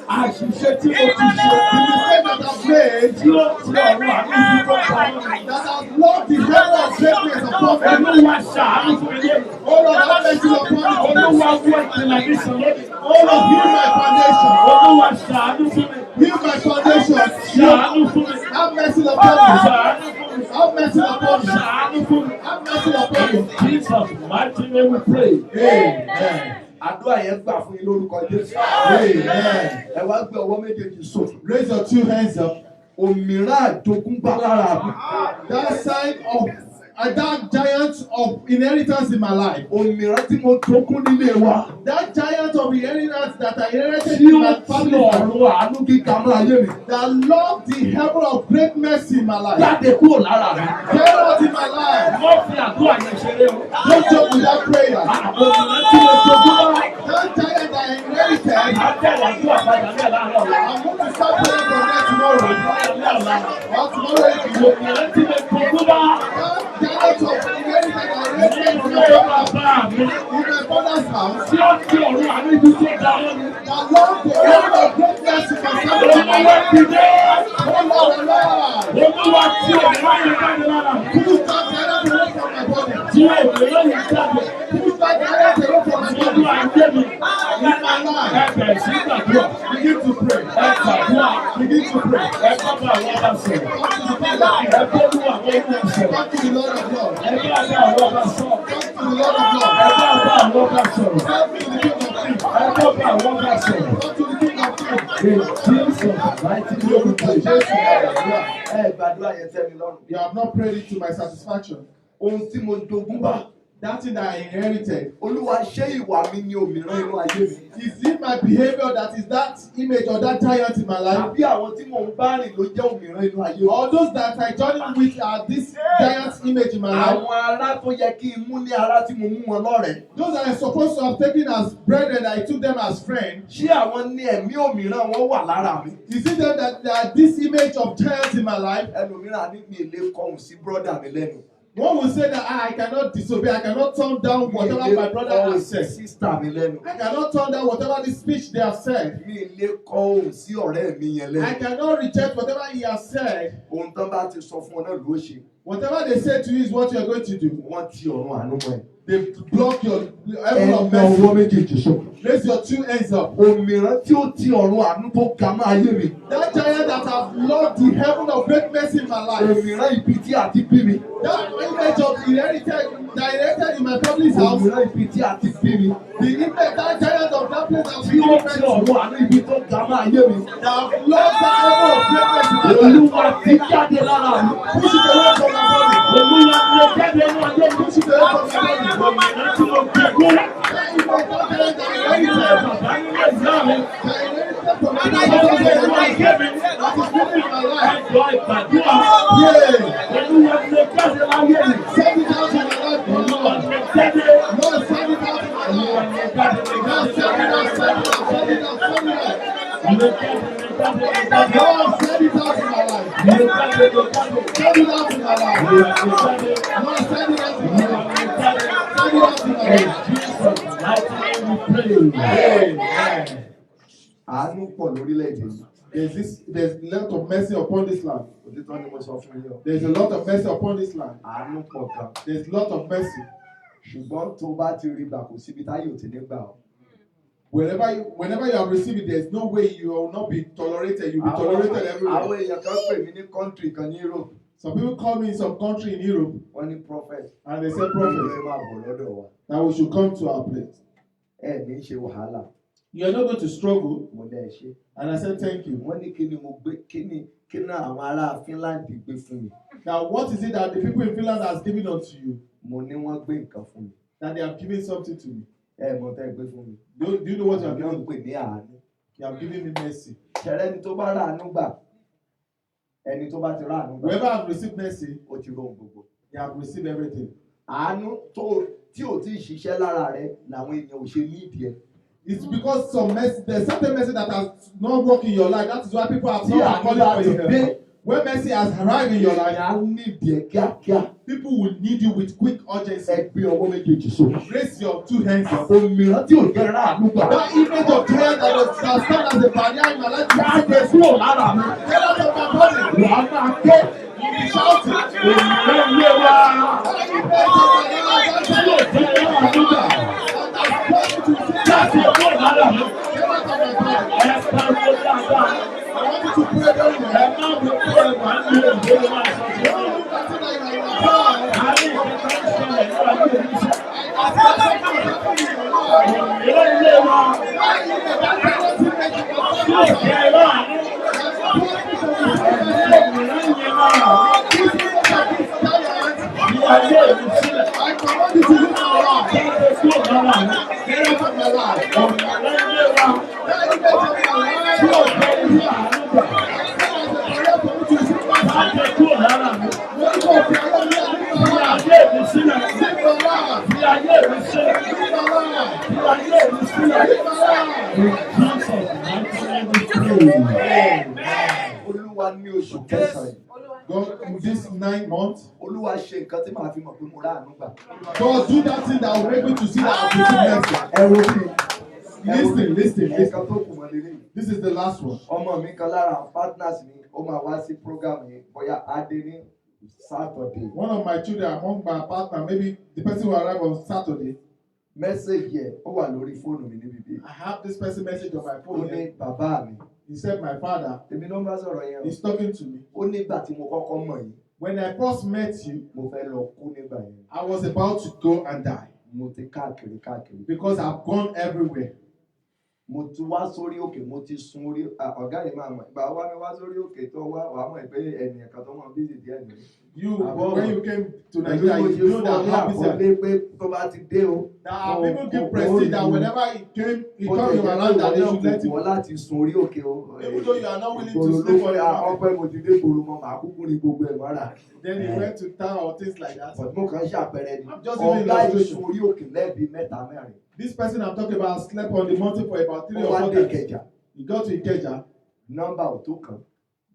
Àṣìṣe tí mo ti ṣe the mistake that I've made tí ó ti ọ̀run àánú ibi tó ga mọ́ mi. that has blocked the heaven of greatness upon me. Olúwa ṣàánú fún mi lónìí. Oh Lord, have mercy upon me. Olúwa wọ ìpìlẹ̀ mi sàn lónìí. Oh Lord, heal my foundation. Olúwa ṣàánú fún mi. Heal my foundation. Ṣàánú fún mi. Have mercy upon me. Ṣàánú fún mi. Have mercy upon me. Ṣàánú fún mi. Have mercy upon me. In Jesus' mighty name we pray. Amen. Àdúrà yẹn gbà fún yín lórúkọ Jésù. Amen. Ẹ wá gbé ọwọ́ méjèèjì sókè. Raise your 2 hands up. Òmìrán àjogúnbá lára mi. That sign of a dark giant of inheritance in my life. Òmìrán tí mo jogún nílé wa. That giant of inheritance that I inherited Tí in ó my ti family ọ̀run àánú gíga mọ́ ayé mi. that loved the heaven of great mercy in my life. Jáde kúrò lára mi. Get out in my life. Wọ́n fi àdúrà yẹn ṣeré o. Don't joke with that prayer. Òmìrán tí mo jogún wá. That giant that I inherited, Àbẹ̀wò àdúrà padà bẹ́ẹ̀ láàárọ̀ ọ̀la. I'm going to start praying from there tomorrow. Or tomorrow evening. Òmìrán tí mo jogún wá. That giant of inheritance that I inherited in Ilé my bàbá mi. father's house Tí ó ti ọ̀run àánú ibi tó ga mọ́ mi. that loved the heaven of great mercy in my family. Olúwa ti dé. Oh Lord, Lord. Olúwa tí òmìrán yẹn jáde lára mi. Push that giant away from my body. Tí òmìrán yẹn jáde. Push that giant away from my Nínú body. ayé mi. In my life. Ẹ bẹ̀rẹ̀ sí gbàdúrà. Begin to pray. Ẹ gbàdúrà. Begin to pray. Ẹ bá bá àwọn ọba sọ̀rọ̀. Come to the Father. Ẹ bá bú àwọn ọba sọ̀rọ̀. Come to the Lord of Lords. Ẹ bá bá àwọn ọba sọ̀rọ̀. Come to the Lord of Ẹ Lords. bá bá àwọn ọba sọ̀rọ̀. Come to the King of Kings. Ẹ bá bá àwọn ọba sọ̀rọ̀. Come to the King of Kings. In Jesus' mighty name we pray. Ẹ gbàdúrà yẹn tẹ́ mi lọ́rùn. You have not prayed it to my satisfaction. Ohun tí mo jogún bá. That thing that I inherited. Olúwa ṣé ìwà mi ni òmìrán inú ayé mi? Is it my behavior that is that image or that giant in my life? Tàbí àwọn tí mò ń bá rìn ló jẹ́ òmìrán inú ayé mi? Or those that I journey with are this giant image in my life? Àwọn ará tó yẹ kí n mú ní ará tí mo mú wọn lọ́rẹ̀ẹ́. Those that I'm supposed to have taken as brethren, I took them as friends. Ṣé àwọn ní ẹ̀mí òmìrán wọn wà lára mi? Is it them that there are this image of giants in my life? Ẹlòmíràn ní mi lè kọ̀hún sí bírọ́dà mi lẹ́nu. One will say that I cannot disobey, I cannot turn down whatever my brother has said. Sísítà mi lẹ́nu. I cannot turn down whatever the speech they have said. Mi lè kọ̀hún sí ọ̀rẹ́ mi yẹn I lẹ́nu. cannot reject whatever he has said. Ohun tán bá ti sọ fún ọ náà ló ṣe. Whatever they say to you is what you are going to do. Wọ́n ti ọ̀run àánú mọ́ ẹ. They block your heaven of Ẹ̀nà ọwọ́ mercy. méjèèjì sókè. Raise your 2 hands up. Òmìrán tí ó ti ọ̀run àánú tó ga mọ́ ayé mi. That giant that have locked the heaven of great mercy in my life. Òmìrán ibi tí a ti bí mi. That image of inherited in my family's house. Òmìrán ibi tí a ti bí mi. The image, that giant of that place that tí ó ti ọ̀rọ̀ àánú ibi tó ga máa yé mi. that have lost the level of greatness in my life. Olúwa ti jáde lára mi. Push it away from my body. Olúwa ti jáde nínú ayé mi. Push it away from my body. Òmìnira tí mo gbé gbé. That is my confidence that I Ẹ̀yin inherited. tẹ̀ bàbá nílé ìyá mi. That I inherited from my Ọlọ́run father. ló wá yé mi. That is living in my life. Ẹ̀jọ̀ ìgbàdúrà. Yeah. Olúwa ti jáde láyé mi. Send it out in my life, Olúwa Lord. ti jáde. Lord, send it out in my Olúwa life. ti jáde. Lord, send it out, send it out, send it out, send it out. Olúwa ti jáde. Lord, send it out in my life. Olúwa ti jáde. Send it out in my life. Olúwa ti jáde. Lord, send it out in my life. Send it out in my In life. Jesus' mighty name we pray. Amen. Àánú pọ̀ lórílẹ̀-èdè yìí. There's a lot of mercy upon this land. Òtítọ́ ni mo sọ fún yín o. There's a lot of mercy upon this land. Àánú pọ̀ gan. There's a lot of mercy. Ṣùgbọ́n tó bá ti rí gbà kò síbi táyé ò ti ní gbà ọ́. Whenever you have received it, there's no way you will not be tolerated. You'll be tolerated everywhere. Àwọn èèyàn kan pè mí ní kọ́ńtírì kan ní Europe. Some people call me in some country in Europe Wọ́n ní prophet. and they say, Ìwé prophet, máa bọ̀ lọ́dọ̀ wa. that we should come to our place. Ẹ ní ṣe wàhálà. You are not going to struggle. Mo lẹ́ ṣe. And I said, thank you. Wọ́n ní kí ni mo gbé kí ni àwọn ará Finland gbé fún mi. Now, what is it that the people in Finland has given unto you? Mo ní wọ́n gbé nǹkan fún mi. That they have given something to me. Ẹ mọ̀ tẹ́ gbé fún mi. Do you know what you have Wọ́n given? pè ní àánú. You have given me mercy. Ṣẹ̀rẹ́ ẹni tó bá rà àánú gbà. Ẹni tó bá ti rà àánú gbà. Whoever has received mercy, Ó ti rohun gbogbo. they have received everything. Àánú tí ò tí ì ṣiṣẹ́ lára rẹ̀ làwọn èèyàn ò ṣe nídìí ẹ̀. It's because some mercy, there's certain mercy that has not worked in your life. That is why people have Tí not àánú calling bá for ti your dé, help. When mercy has arrived in your life, èèyàn á nídìí ẹ̀ kíákíá. people will need you with quick urgency. Ẹ gbé ọwọ́ méjèèjì sókè. Raise your two hands up. Òmìnira tí ò jẹ́ rà àánú gbà. That image of prayer that stand as a barrier in my life, Jáde kúrò lára mi. get out of my body. Wà á máa ké. You'll be shouting. Òmìnira ilé wa. That image of my life, Tí ò jẹ́ rà àánú gbà. Jáde kúrò lára mi. get out of my body. Ẹ pariwo dáadáa. I want you to pray very Ẹ well. má bí kúrò ẹ̀wà ń lé ìwé máa sọ fún mi. Don't look at it like you are in your power. Àárín ìkẹta ń ṣẹlẹ̀ ní ayé mi. I can see something happening in your life. Òmìnira ilé wa. That image that cannot see make you Tí ò jẹ́ rà àánú. Òmìnira yẹn máa. Ní ayé mi sílẹ̀. I command you to leave my life. Jáde kúrò lára mi. Get out of my life. Òmìnira ilé wa. That image of my life. Tí ò jẹ́ rí àánú gbà. Jáde kúrò lára mi. Ní ayé mi sílẹ̀. Ní ayé mi sílẹ̀. Ní ayé mi sílẹ̀. In Jesus' mighty name we pray. Olúwa ní oṣù kẹsàn-án. God, in this 9 months, Olúwa ṣe nǹkan tí màá fi mọ̀ pé mo rà àánú gbà. God, do that thing that will make me to see that I've received mercy. Ẹ wo bí. Listen. Ẹ̀ka tó kù mọ́ lélẹ̀. This is the last one. Ọmọ mi kan lára àwọn partners mi, ó máa wá sí program yìí, bóyá Adé ní Saturday. One of my children among my partner, maybe the person will arrive on Saturday. Mẹ́sẹ̀gì ẹ̀ ó wà lórí fóònù mi níbi bí. I have this person message on my Ó phone ní here. bàbá mi. He said, my father, Èmi ló ń bá sọ̀rọ̀ yẹn o. he's talking to me. Ó nígbà tí mo kọ́kọ́ mọ̀ yìí, When I first met you, mo fẹ́ lọ kú nígbà yẹn. I was about to go and die Mo ti káàkiri. because I've gone everywhere. Mo ti wá sórí òkè, mo ti sun orí ọ̀gá yìí máa mọ̀. Ìgbà wá mi wá sórí òkè tó wá wàá mọ̀ pé ẹnìyàn kan tó máa bísí díẹ̀ nìyẹn. When you came to Pẹ̀lú Nigeria, mo you ṣe know fún that ọ ní happens. àkọlé pé tó bá ti dé o. There are people give prestige that whenever he come in your land, that they should let him. Wọ́n láti sun orí òkè o. Even though you are not willing Ìgboro to ló sleep on fẹ́ your mountain, ọpẹ́ mo ti dé ìgboro mọ́ màá kúkú ní gbogbo ẹ̀ mọ́ra. then he went to town or things like that. But mo kàn ń ṣàpẹẹrẹ ni. I'm just giving Ọ̀gá illustration. ìsun orí òkè lẹ́ẹ̀bí mẹ́ta mẹ́rin. This person I'm talking about slept on the mountain for about 3 Ó or wá 4 dé days. Ìkẹjà. He got to Ikeja. Nọ́mbà ò tó kàn.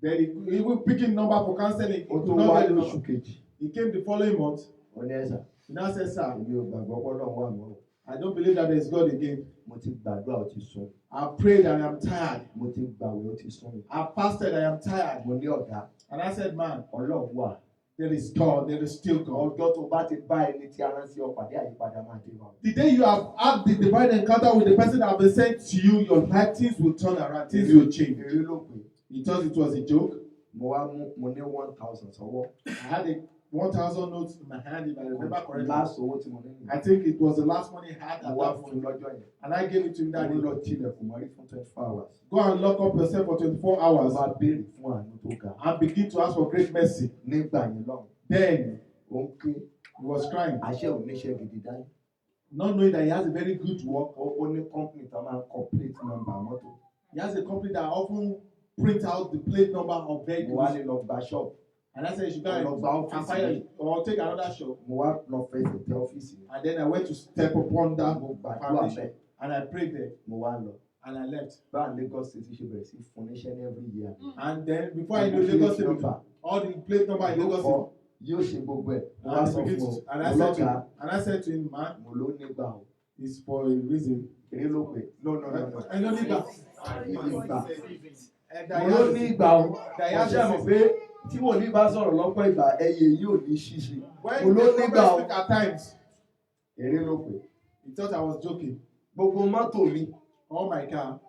Then he was picking number for counseling. He Ó could tó not wá get the lóṣù number. kejì. He came the following month. Ó ní ẹ̀sà. He now said, sir, Èmi ò gbàgbọ́ pọ́nà wà mọ́. I don't believe that there is God again. Mo ti gbàdúrà ó ti sùn. I prayed and I am tired. Mo ti gbàwé ó ti sùn. I fasted, I am tired. Mo ní ọ̀gá. And I said, man, Ọlọ́run wà. there is God, there is still God. Ọjọ́ tó bá ti bá ẹni tí a rán sí ọ pàdé àyípadà máa dé wa. The day you have had the divine encounter with the person that have been sent to you, your life, things will turn around, things will change. Eré ló pè. He thought it was a joke. Mo ní 1,000 sọ́wọ́. I had 1,000 notes in my hand, if I remember correctly. last owó tí mo ní nìyẹn. I think it was the last money he had Mo at wá that fún un point. lọ́jọ́ yẹn. And I gave it to him that Mo day. lọ tilẹ̀kùn mọ́rí fún 24 hours. Go and lock up yourself for 24 hours Wá béèrè fún àánú tó ga. and begin to ask for great mercy. Nígbà yẹn lọ́hùn, Then ó ń ké he was crying, àṣẹ oníṣẹ́ gidi dání. not knowing that he has a very good work. Ó ní company tó máa ń kọ plate number mọ́tò. He has a company that often print out the plate number of Mo wá vehicles. lè lọ gba shop. And I said, you should go Lọ gba and ọ́fíìsì fire mi. it or take another shop. Mo wá lọ fẹsẹ̀ tẹ ọ́fíìsì mi. And then I went to step upon that Mo gbàdúrà foundation bẹ́ẹ̀. and I prayed there Mo wá lọ. and I left. Báà Lagos State ṣe bẹ̀rẹ̀ sí fún níṣẹ́ ní every year. And then before I knew Lagos State, all the plate number in Lagos State. Yóò ṣe gbogbo ẹ̀. Mo wá And, sọ he fún began ọ. to, and, Mo lọ́gàá. I said to him, man, Mo ló nígbà o. it's for a reason. Èrè ló pè. No. I don't need that. Nígbà. And Mo ló ní ìgbà o. that he has Ọ̀ṣẹ́ mọ̀ pé tí wòlíì bá sọ̀rọ̀ lọ́pọ̀ ìgbà ẹyẹ yìí ò ní ṣíṣe. when Mo ló the nígbà prophet o. speak at times, Èrè ló pè. he thought I was joking. Gbogbo mọ́tò mi Oh my car,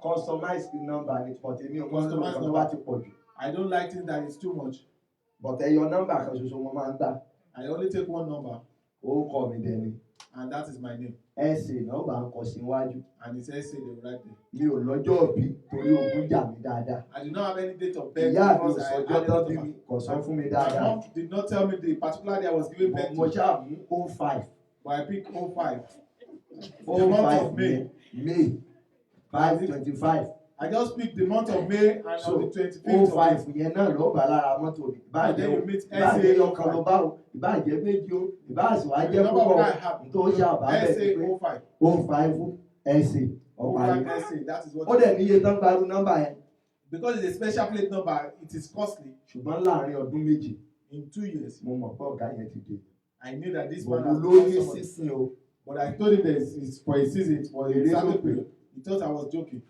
customize the number ní pọ̀tẹ́ mi ò Customize customize number ti pọ̀ jù. I don't like things that is too much. But ẹyọ nọ́mbà kan ṣoṣo mo máa ń gbà. I only take one number, Orúkọ mi dẹ̀ ni. and that is my name. Ẹ̀sìn náà bá ń kọ sí iwájú. And he says, say they will write there. Mi ò lọ́jọ́ òbí torí ogun jà mí dáadáa. I do not have any date of birth Ìyá mi ò because I sọjọ́ had tán a bí number. mi kò sọ fún mi My dáadáa. mom did not tell me the particular day I was giving birth Mo to, ṣáà mú 05. but I picked 05. The 05 month of May. May 5/25. I just picked the month of May and So, on the 25th of 05 May. yẹn náà ló bá lára mọ́tò mi. And then you meet Ìbáàjẹ́ SA ọkàn ló bá o, ìbáàjẹ́ méjì o, ìbáàsì wàá The jẹ́ number of púpọ̀ guys have tó ṣàbá bẹ̀ SA pé 05. 05 ẹ̀sìn ọ̀pá 05 yìí. SA, that is Ó what. dẹ̀ níye tán gbarú nọ́mbà yẹn. Because it's a special plate number, it is costly. Ṣùgbọ́n láàrin ọdún méjì, In 2 years, mo mọ̀ pé ọ̀gá yẹn ti dé. I knew that this Mo man has ló become ní someone. sísìn o. But I told him that it's for a season, it's for a Èrè ló certain pè period. He thought I was joking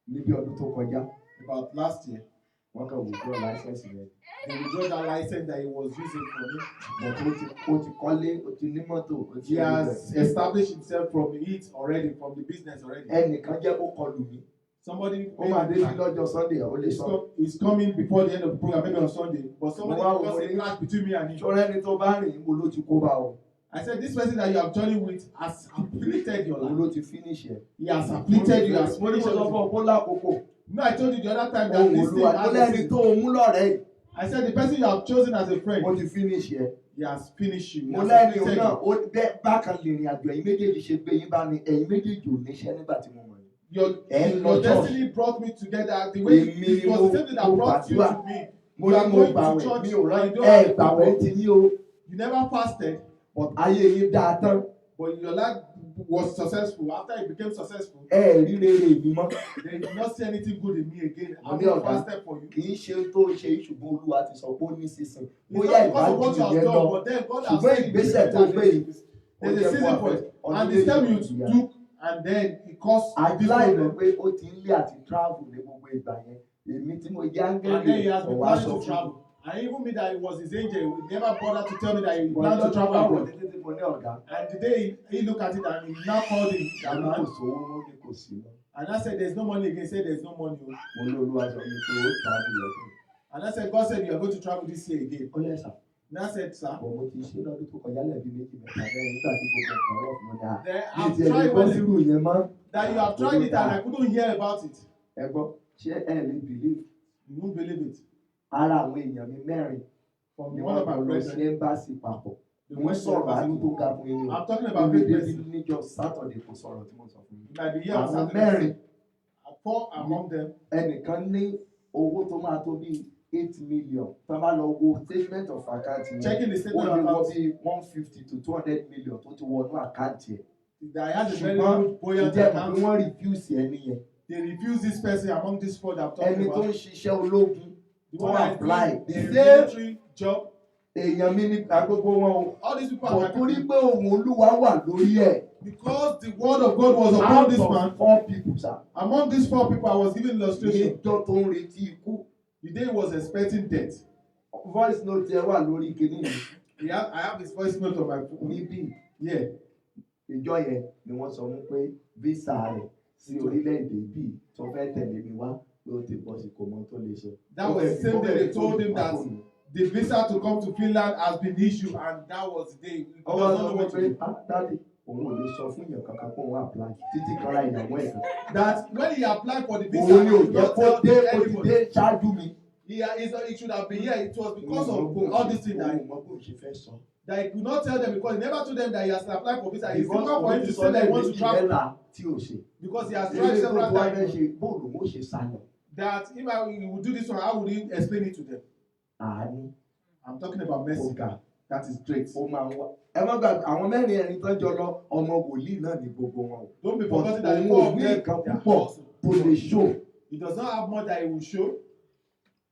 níbi ọdún tó kọjá. about last year. Wọ́n kàn withdraw license rẹ̀. He withdrew that license that he was using for me. But ó ti kọ́lé, ó ti ní mọ́tò, ó ti He has established himself from it already, from the business already. ẹnìkan jẹ́ kó kọlù mí. Somebody Ó máa dé sí lọ́jọ́ Sunday, ó lè sọ. is coming before the end of the program, maybe on Sunday. But somebody Wow, caused a wow. clash between me and him. Ṣọ́rẹ́ ẹni tó bá rìn níbo ló ti kó bá o. I said, this person that you have journeyed with has afflicted your Òun life. ló ti finish ẹ̀. He has afflicted you, has Mo ní finished mo sọ fún everything. ọ kó lákòókò. No, I told you the other time that Ohun this thing Olúwa tó has a lẹ́ni season. tó o mú lọ́rẹ̀ẹ́ yìí. I said, the person you have chosen as a Mo friend, ti finish ẹ̀. he has finished you. He Mo has lẹ́ni òun afflicted náà you. ó bẹ́ bákan lè rìn àjò ẹ̀yin méjèèjì ṣe gbé yín bá ní ẹ̀yin méjèèjì ò níṣẹ́ nígbà tí mo mọ̀ yín. Your destiny brought me together. The way Èmi it ni was the same thing that mo brought you gbàdúrà. to me. Mo You ní are mo going gbà to wẹ̀ church mi ò rán and you don't have gbàwẹ̀ people. ti yín o. You never fasted, But ayé yín dáa tán. but your life was successful. After you became successful, Rí rere mi mọ́. they did not see anything good in me again. I Mo ní will ọ̀gá. fasted for you. Kì í ṣe tó ṣe é ṣùgbọ́n Olúwa ti sọ pé ó ní sísìn. It's Bóyá not because of what you ìbájú have yẹn done, lọ. but then God has Ṣùgbọ́n said ìgbésẹ̀ tó gbé yìí. there's a season for it. And the step you took, and then it cost this Àdúrà ìlọ problem. pé ó ti ń lé àti travel ní gbogbo ìgbà yẹn. Èmi tí mo jẹ́ And then áńgẹ́lì he has been ọ̀wá planning sọ to fún travel. And even me that it was his angel, he never bothered to tell me that he mi. planned to travel Báwo abroad. títí tí mo ní ọ̀gá. And the day he looked at it and he now called him, that Àná kò man, sówó ó ní kò sí lọ. and I said, there's no money again. He said, there's no money. Mo ní Olúwa sọ mi pé ó travel lọ́dún. And I said, God said, you are going to travel this year again. Ó yẹ sà. And I said, sir, Bọ̀ mo ti ṣe lọ́dún tó kọjá lẹ́bi méjì mẹ́ta bẹ́ẹ̀ nígbà tí gbogbo nǹkan rọ̀ fún mi dáa. then Mi I've ti ẹ̀ lè tried gbọ́ when sírù yẹn mọ́. that you have tried it and I couldn't hear about it. Ẹ gbọ́, ṣé ẹ lè believe? You won't believe it. Ara àwọn èèyàn mi mẹ́rin From ni one wọ́n of my kọ lọ sí brethren, ẹ́mbásì papọ̀. the Mo ń sọ̀rọ̀ àánú tó one ga fún yín o. I'm talking about Olùdé great bí blessing. níjọ́ Sátọ̀dé kò sọ̀rọ̀ tí mo sọ fún yín. By the year of Àwọn Saturday, mẹ́rin, four among them, ẹnìkan ní owó tó máa tó bí 8 million. Tá a bá lọ wo statement of account yẹn, checking the ó statement lè of wọ account, bí 150 to 200 million tó ti wọnú àkáǹtì ẹ̀. that has a very Ṣùgbọ́n good buoyant ìjẹ́ mọ̀ account. pé wọ́n refuse ẹni yẹn. They refuse this person among these four that I'm talking Ẹni tó ń about. ṣiṣẹ́ ológun The tó one that apply. is doing The a same military job. èèyàn mi ní agbègbè wọn o. All these people Kò are torí happy pé ohun Olúwa wà lórí ẹ̀. because the word of God was upon Out this of man. 4 people sir. Among these four people, I was giving illustration. Níjọ́ tó ń retí ikú. The day he was expecting death. Voice note ẹ wà lórí kinní mi. I have his voice note on my phone. Níbí Yeah. ìjọ yẹn ni wọ́n sọ mú pé visa rẹ̀ sí orílẹ̀-èdè bíi tó fẹ́ tẹ̀lé mi wá pé ó ti bọ́ sí kò mọ tó lè sọ. That was the same day they told him that the visa to come to Finland has been issued, and that was the day. He does not know what to do. Daddy, òun ò lè sọ fún èèyàn kankan pé òun apply títí kan ra ìyàwó ẹ̀ kan. That when he applied for the visa, Òun ni ò he jẹ́ not kó tell dé kó ti anybody. dé ṣáájú mi. He should have been here. It was because of all this thing that he could not tell them, because he never told them that he has applied for visa. It's difficult for him to say that he wants to travel because he has tried several times. That if he would do this one, how would he explain it to them? I'm talking about mercy. That is great. Ẹ má gbàgbé àwọn mẹ́rin ẹni tó jọ lọ ọmọ wòlíì náà ní gbogbo wọn. Don't be forgetting that the four four of them púpọ̀ tó lè show. He does not have much that he will show.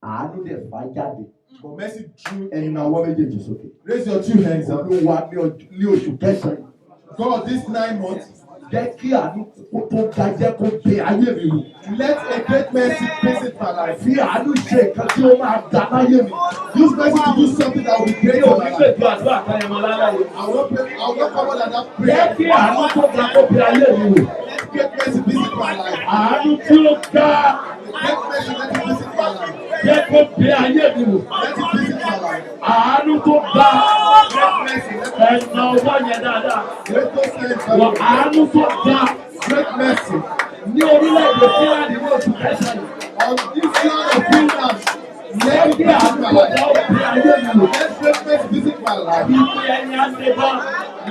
Àánú dẹ̀ fà jáde. But mercy drew ẹni náà wọ́n méjèèjì sókè. Raise your two hands up. Olúwa ní oṣù kẹsàn-án. God, this 9 months, jẹ́ kí àánú tó ga jẹ́ kó bẹ ayé mi wò. let a great mercy visit my life. Fi àánú ṣe nǹkan tí ó máa ga láyé mi. Use mercy to do something that will be great for my life. Àdúrà kan yẹn máa láyé. I will not cover that Jẹ́ prayer. kí àánú tó ga kó bẹ ayé mi wò. Let great mercy visit my life. Àánú tí ó ga. Great mercy, let it visit my life. Jẹ́ kó bẹ ayé mi wò. Let it visit my life. Àánú tó ga. Great mercy, let it Ẹ̀nà ọwọ́ yẹn dáadáa. Let those hands Wọ up. àánú tó ga. Great mercy. Ní orílẹ̀-èdè Fúlàní ní oṣù kẹsàn-án. On this land of Finland, Jẹ́ let it kí visit àánú my tó ga ó life. bẹ ayé mi wò. Let great mercy visit my life. Ìpè ẹni á ṣe bá.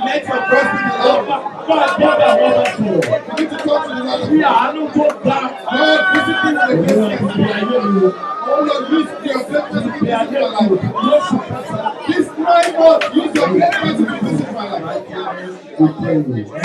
Let your voice be Ó loud. bá gbọ́dọ̀ wọ́n bá sọ̀rọ̀. You need to talk to the Lord. Fi àánú tó ga. God, visit me with Òun great àti mercy. bẹ ayé mi wò. Oh Lord, use your great mercy to Bẹ visit ayé my mi wò. life. Lóṣù kẹsàn-án. This 9 months, use your great mercy to visit my life.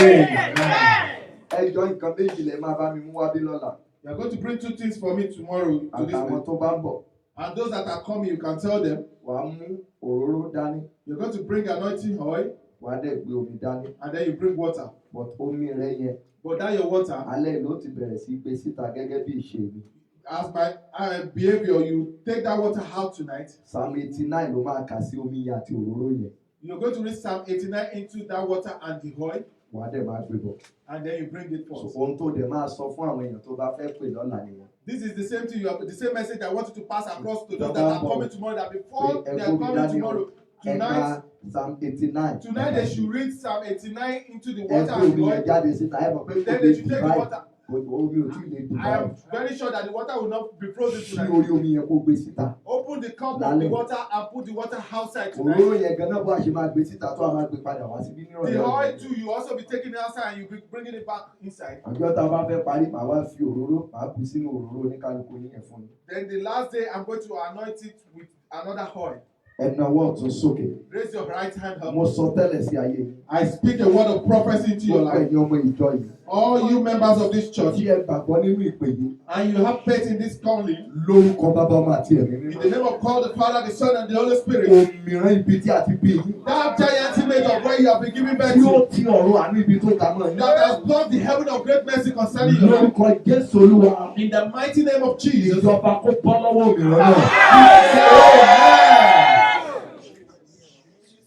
Ẹjọ́ nǹkan méjì lè máa bá mi mú wá bí lọ́la. You are going to bring 2 things for me tomorrow to this Àtàwọn place. tó bá ń bọ̀, And those that are coming, you can tell them. wàá mú òróró dání, You're going to bring anointing oil, wàá dẹ̀ gbé omi dání. and then you bring water. But omi rẹ yẹn, But that your water, alẹ́ ló ti bẹ̀rẹ̀ sí gbé síta gẹ́gẹ́ bí ìṣe mi. as my behavior, you take that water out tonight. Psalm 89 ló máa kà sí omi yẹn àti òróró yẹn. You're going to read Psalm 89 into that water and the oil, Wàá dẹ̀ máa gbé bọ̀. and then you bring it So, forth. ohun tó dẹ̀ máa sọ fún àwọn èèyàn tó bá fẹ́ pè lọ́la nìyẹn. This is the same thing. The same message I want you to pass across to those Baba that are Bob. coming tomorrow. That before Pé they ẹ are kó mi coming dání o. tomorrow, Ẹ tonight, ka Psalm 89. they should read Psalm 89 into the Ẹ water gbé and omi the yẹn oil. jáde síta. Ẹ mọ̀ pé kò Then lè they should take the divide. water. Omi ò tí ì lè I divide. am very sure that the water will not be frozen Sí tonight. orí omi yẹn kó gbé síta. Open the cup of the Lálẹ́. water and put the water outside Òróró tonight. yẹn gan-an bó a ṣe máa gbé síta tó a máa gbé padà wá síbí nírọ̀lẹ́ The oil ọ̀la. too, you also be taking it outside and you be bringing it back inside. Àjọ tá a bá fẹ́ parí, màá wá fi òróró, màá bù sínú òróró oníkálukú yín yẹn fún mi. Then the last day, I'm going to anoint it with another oil. Ẹ nawọ́ ọ̀tún sókè. Raise your right hand up. Mo sọ tẹ́lẹ̀ sí ayé yín. I speak a word of prophecy into your Gbogbo life. ẹ̀yin ọmọ ìjọ yìí. All you members of this church, Tí ẹ gbàgbọ́ nínú ìpè yìí. and you have faith in this calling, Lórúkọ bàbá ọmọ àti ẹ̀mí in mímọ́. the name of God the Father, the Son, and the Holy Spirit, Òmìrán ibi tí a ti bí yín. that giant image of where you have been given birth Tí ó to, ti ọ̀run àánú ibi tó ga mọ́ yín. that has blocked the heaven of great mercy concerning your life. Lórúkọ Jésù Olúwa. In the mighty name of Jesus, Ìjọba kó bọ́ lọ́wọ́ òmìrán náà.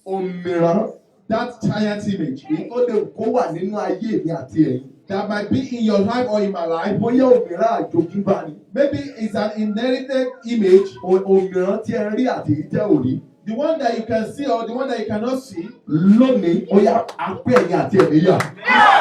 Òmìrán that giant image èyí tó lè kó wà nínú ayé mi àti ẹ̀yin. that might be in your life or in my life, Bóyá òmìrán àjogúnbá ni. maybe it's an inherited image, Òmìrán tí ẹ rí àti èyí tẹ́ ò rí. the one that you can see or the one that you cannot see. Lónìí, ó yá apẹ́ ẹ̀yin àti ẹ̀mí yà.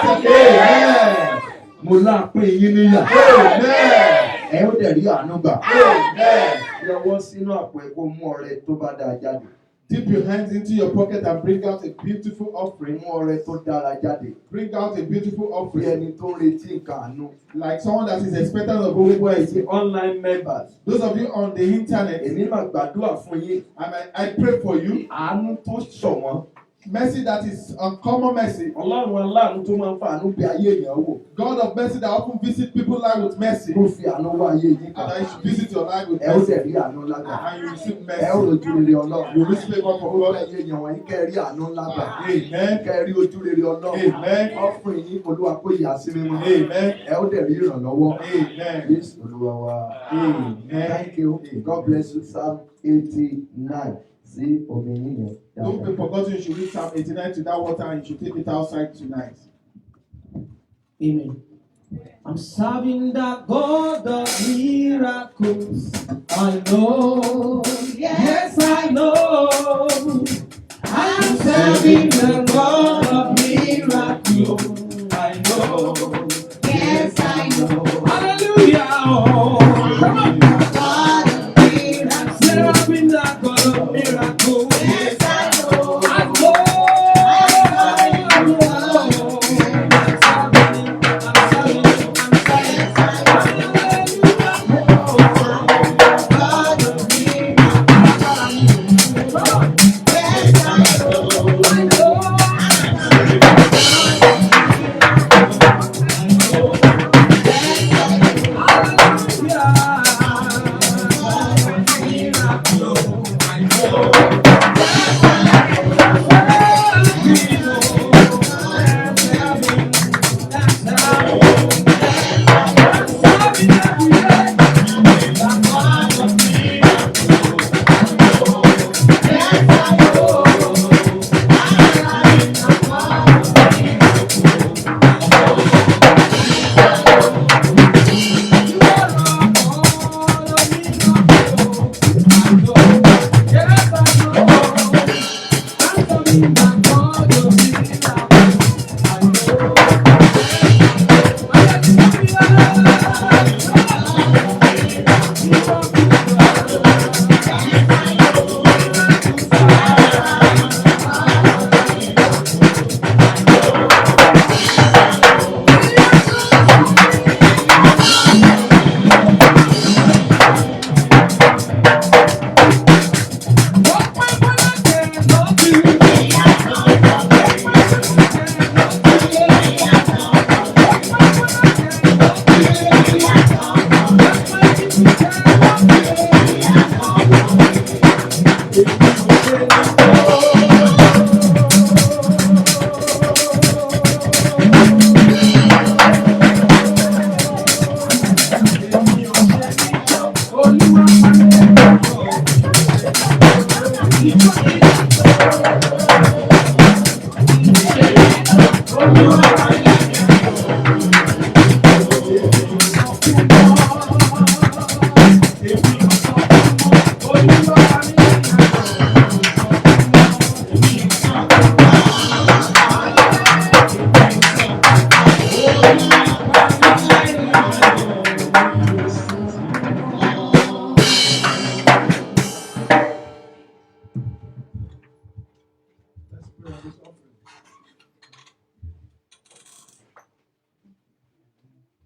Amen. Mo lá apẹ́ yín níyà. Amen. Ẹ ó dẹ̀ rí àánú gbà. Amen. Yọwọ́ sínú àpò ẹ̀ kó mú ọrẹ tó bá dáa jáde. Dip your hands into your pocket and bring out a beautiful offering. Mú ọrẹ tó dára jáde. Bring out a beautiful Bí offering. ẹni tó ń retí nǹkan àánú. Like someone that is expectant of Holy Ghost. The online members. Those of you on the internet, Èmi máa gbàdúrà fún yín. I pray for you. Àánú tó ṣọ̀wọ́n. Mercy that is uncommon mercy. Ọlọ́run aláàánú tó máa ń fa àánú bí ayé èèyàn wò. God of mercy that often visit people's life with mercy. Kó fi àánú wá ayé yín And ká. that you should visit your life with Ẹ ó mercy. dẹ̀ rí àánú lágbà. And you receive Ẹ ó mercy. rojú rere Ọlọ́run. You receive favor from Ó God. ayé èèyàn wọ̀nyí kẹ́ ẹ rí àánú lágbà. Amen. Kẹ́ ẹ rí ojú rere Ọlọ́run. Amen. Offering yín Olúwa kó yà sí mímọ́. Amen. Ẹ ó dẹ̀ rí ìrànlọ́wọ́. Amen. Yes, Olúwa wa. Amen. Thank you. God bless you. Psalm 89. Sí omi yíyan. Don't be forgotten, you should read Psalm 89 to that water and you should take it outside tonight. Amen. I'm serving the God of miracles. I know, yes, I know. I'm serving the God of miracles. I know, yes, I know. Hallelujah. Oh, come on. God of miracles. Serving the God of miracles. Yes, I know. I know. I know.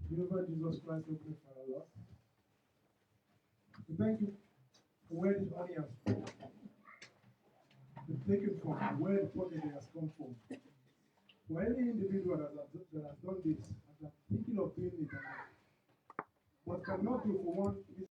Jehovah Jesus Christ, we pray for our Lord. We thank you for where this money has been taken from, where the pocket has come from. For any individual that has done this, and are thinking of doing it, but cannot do for one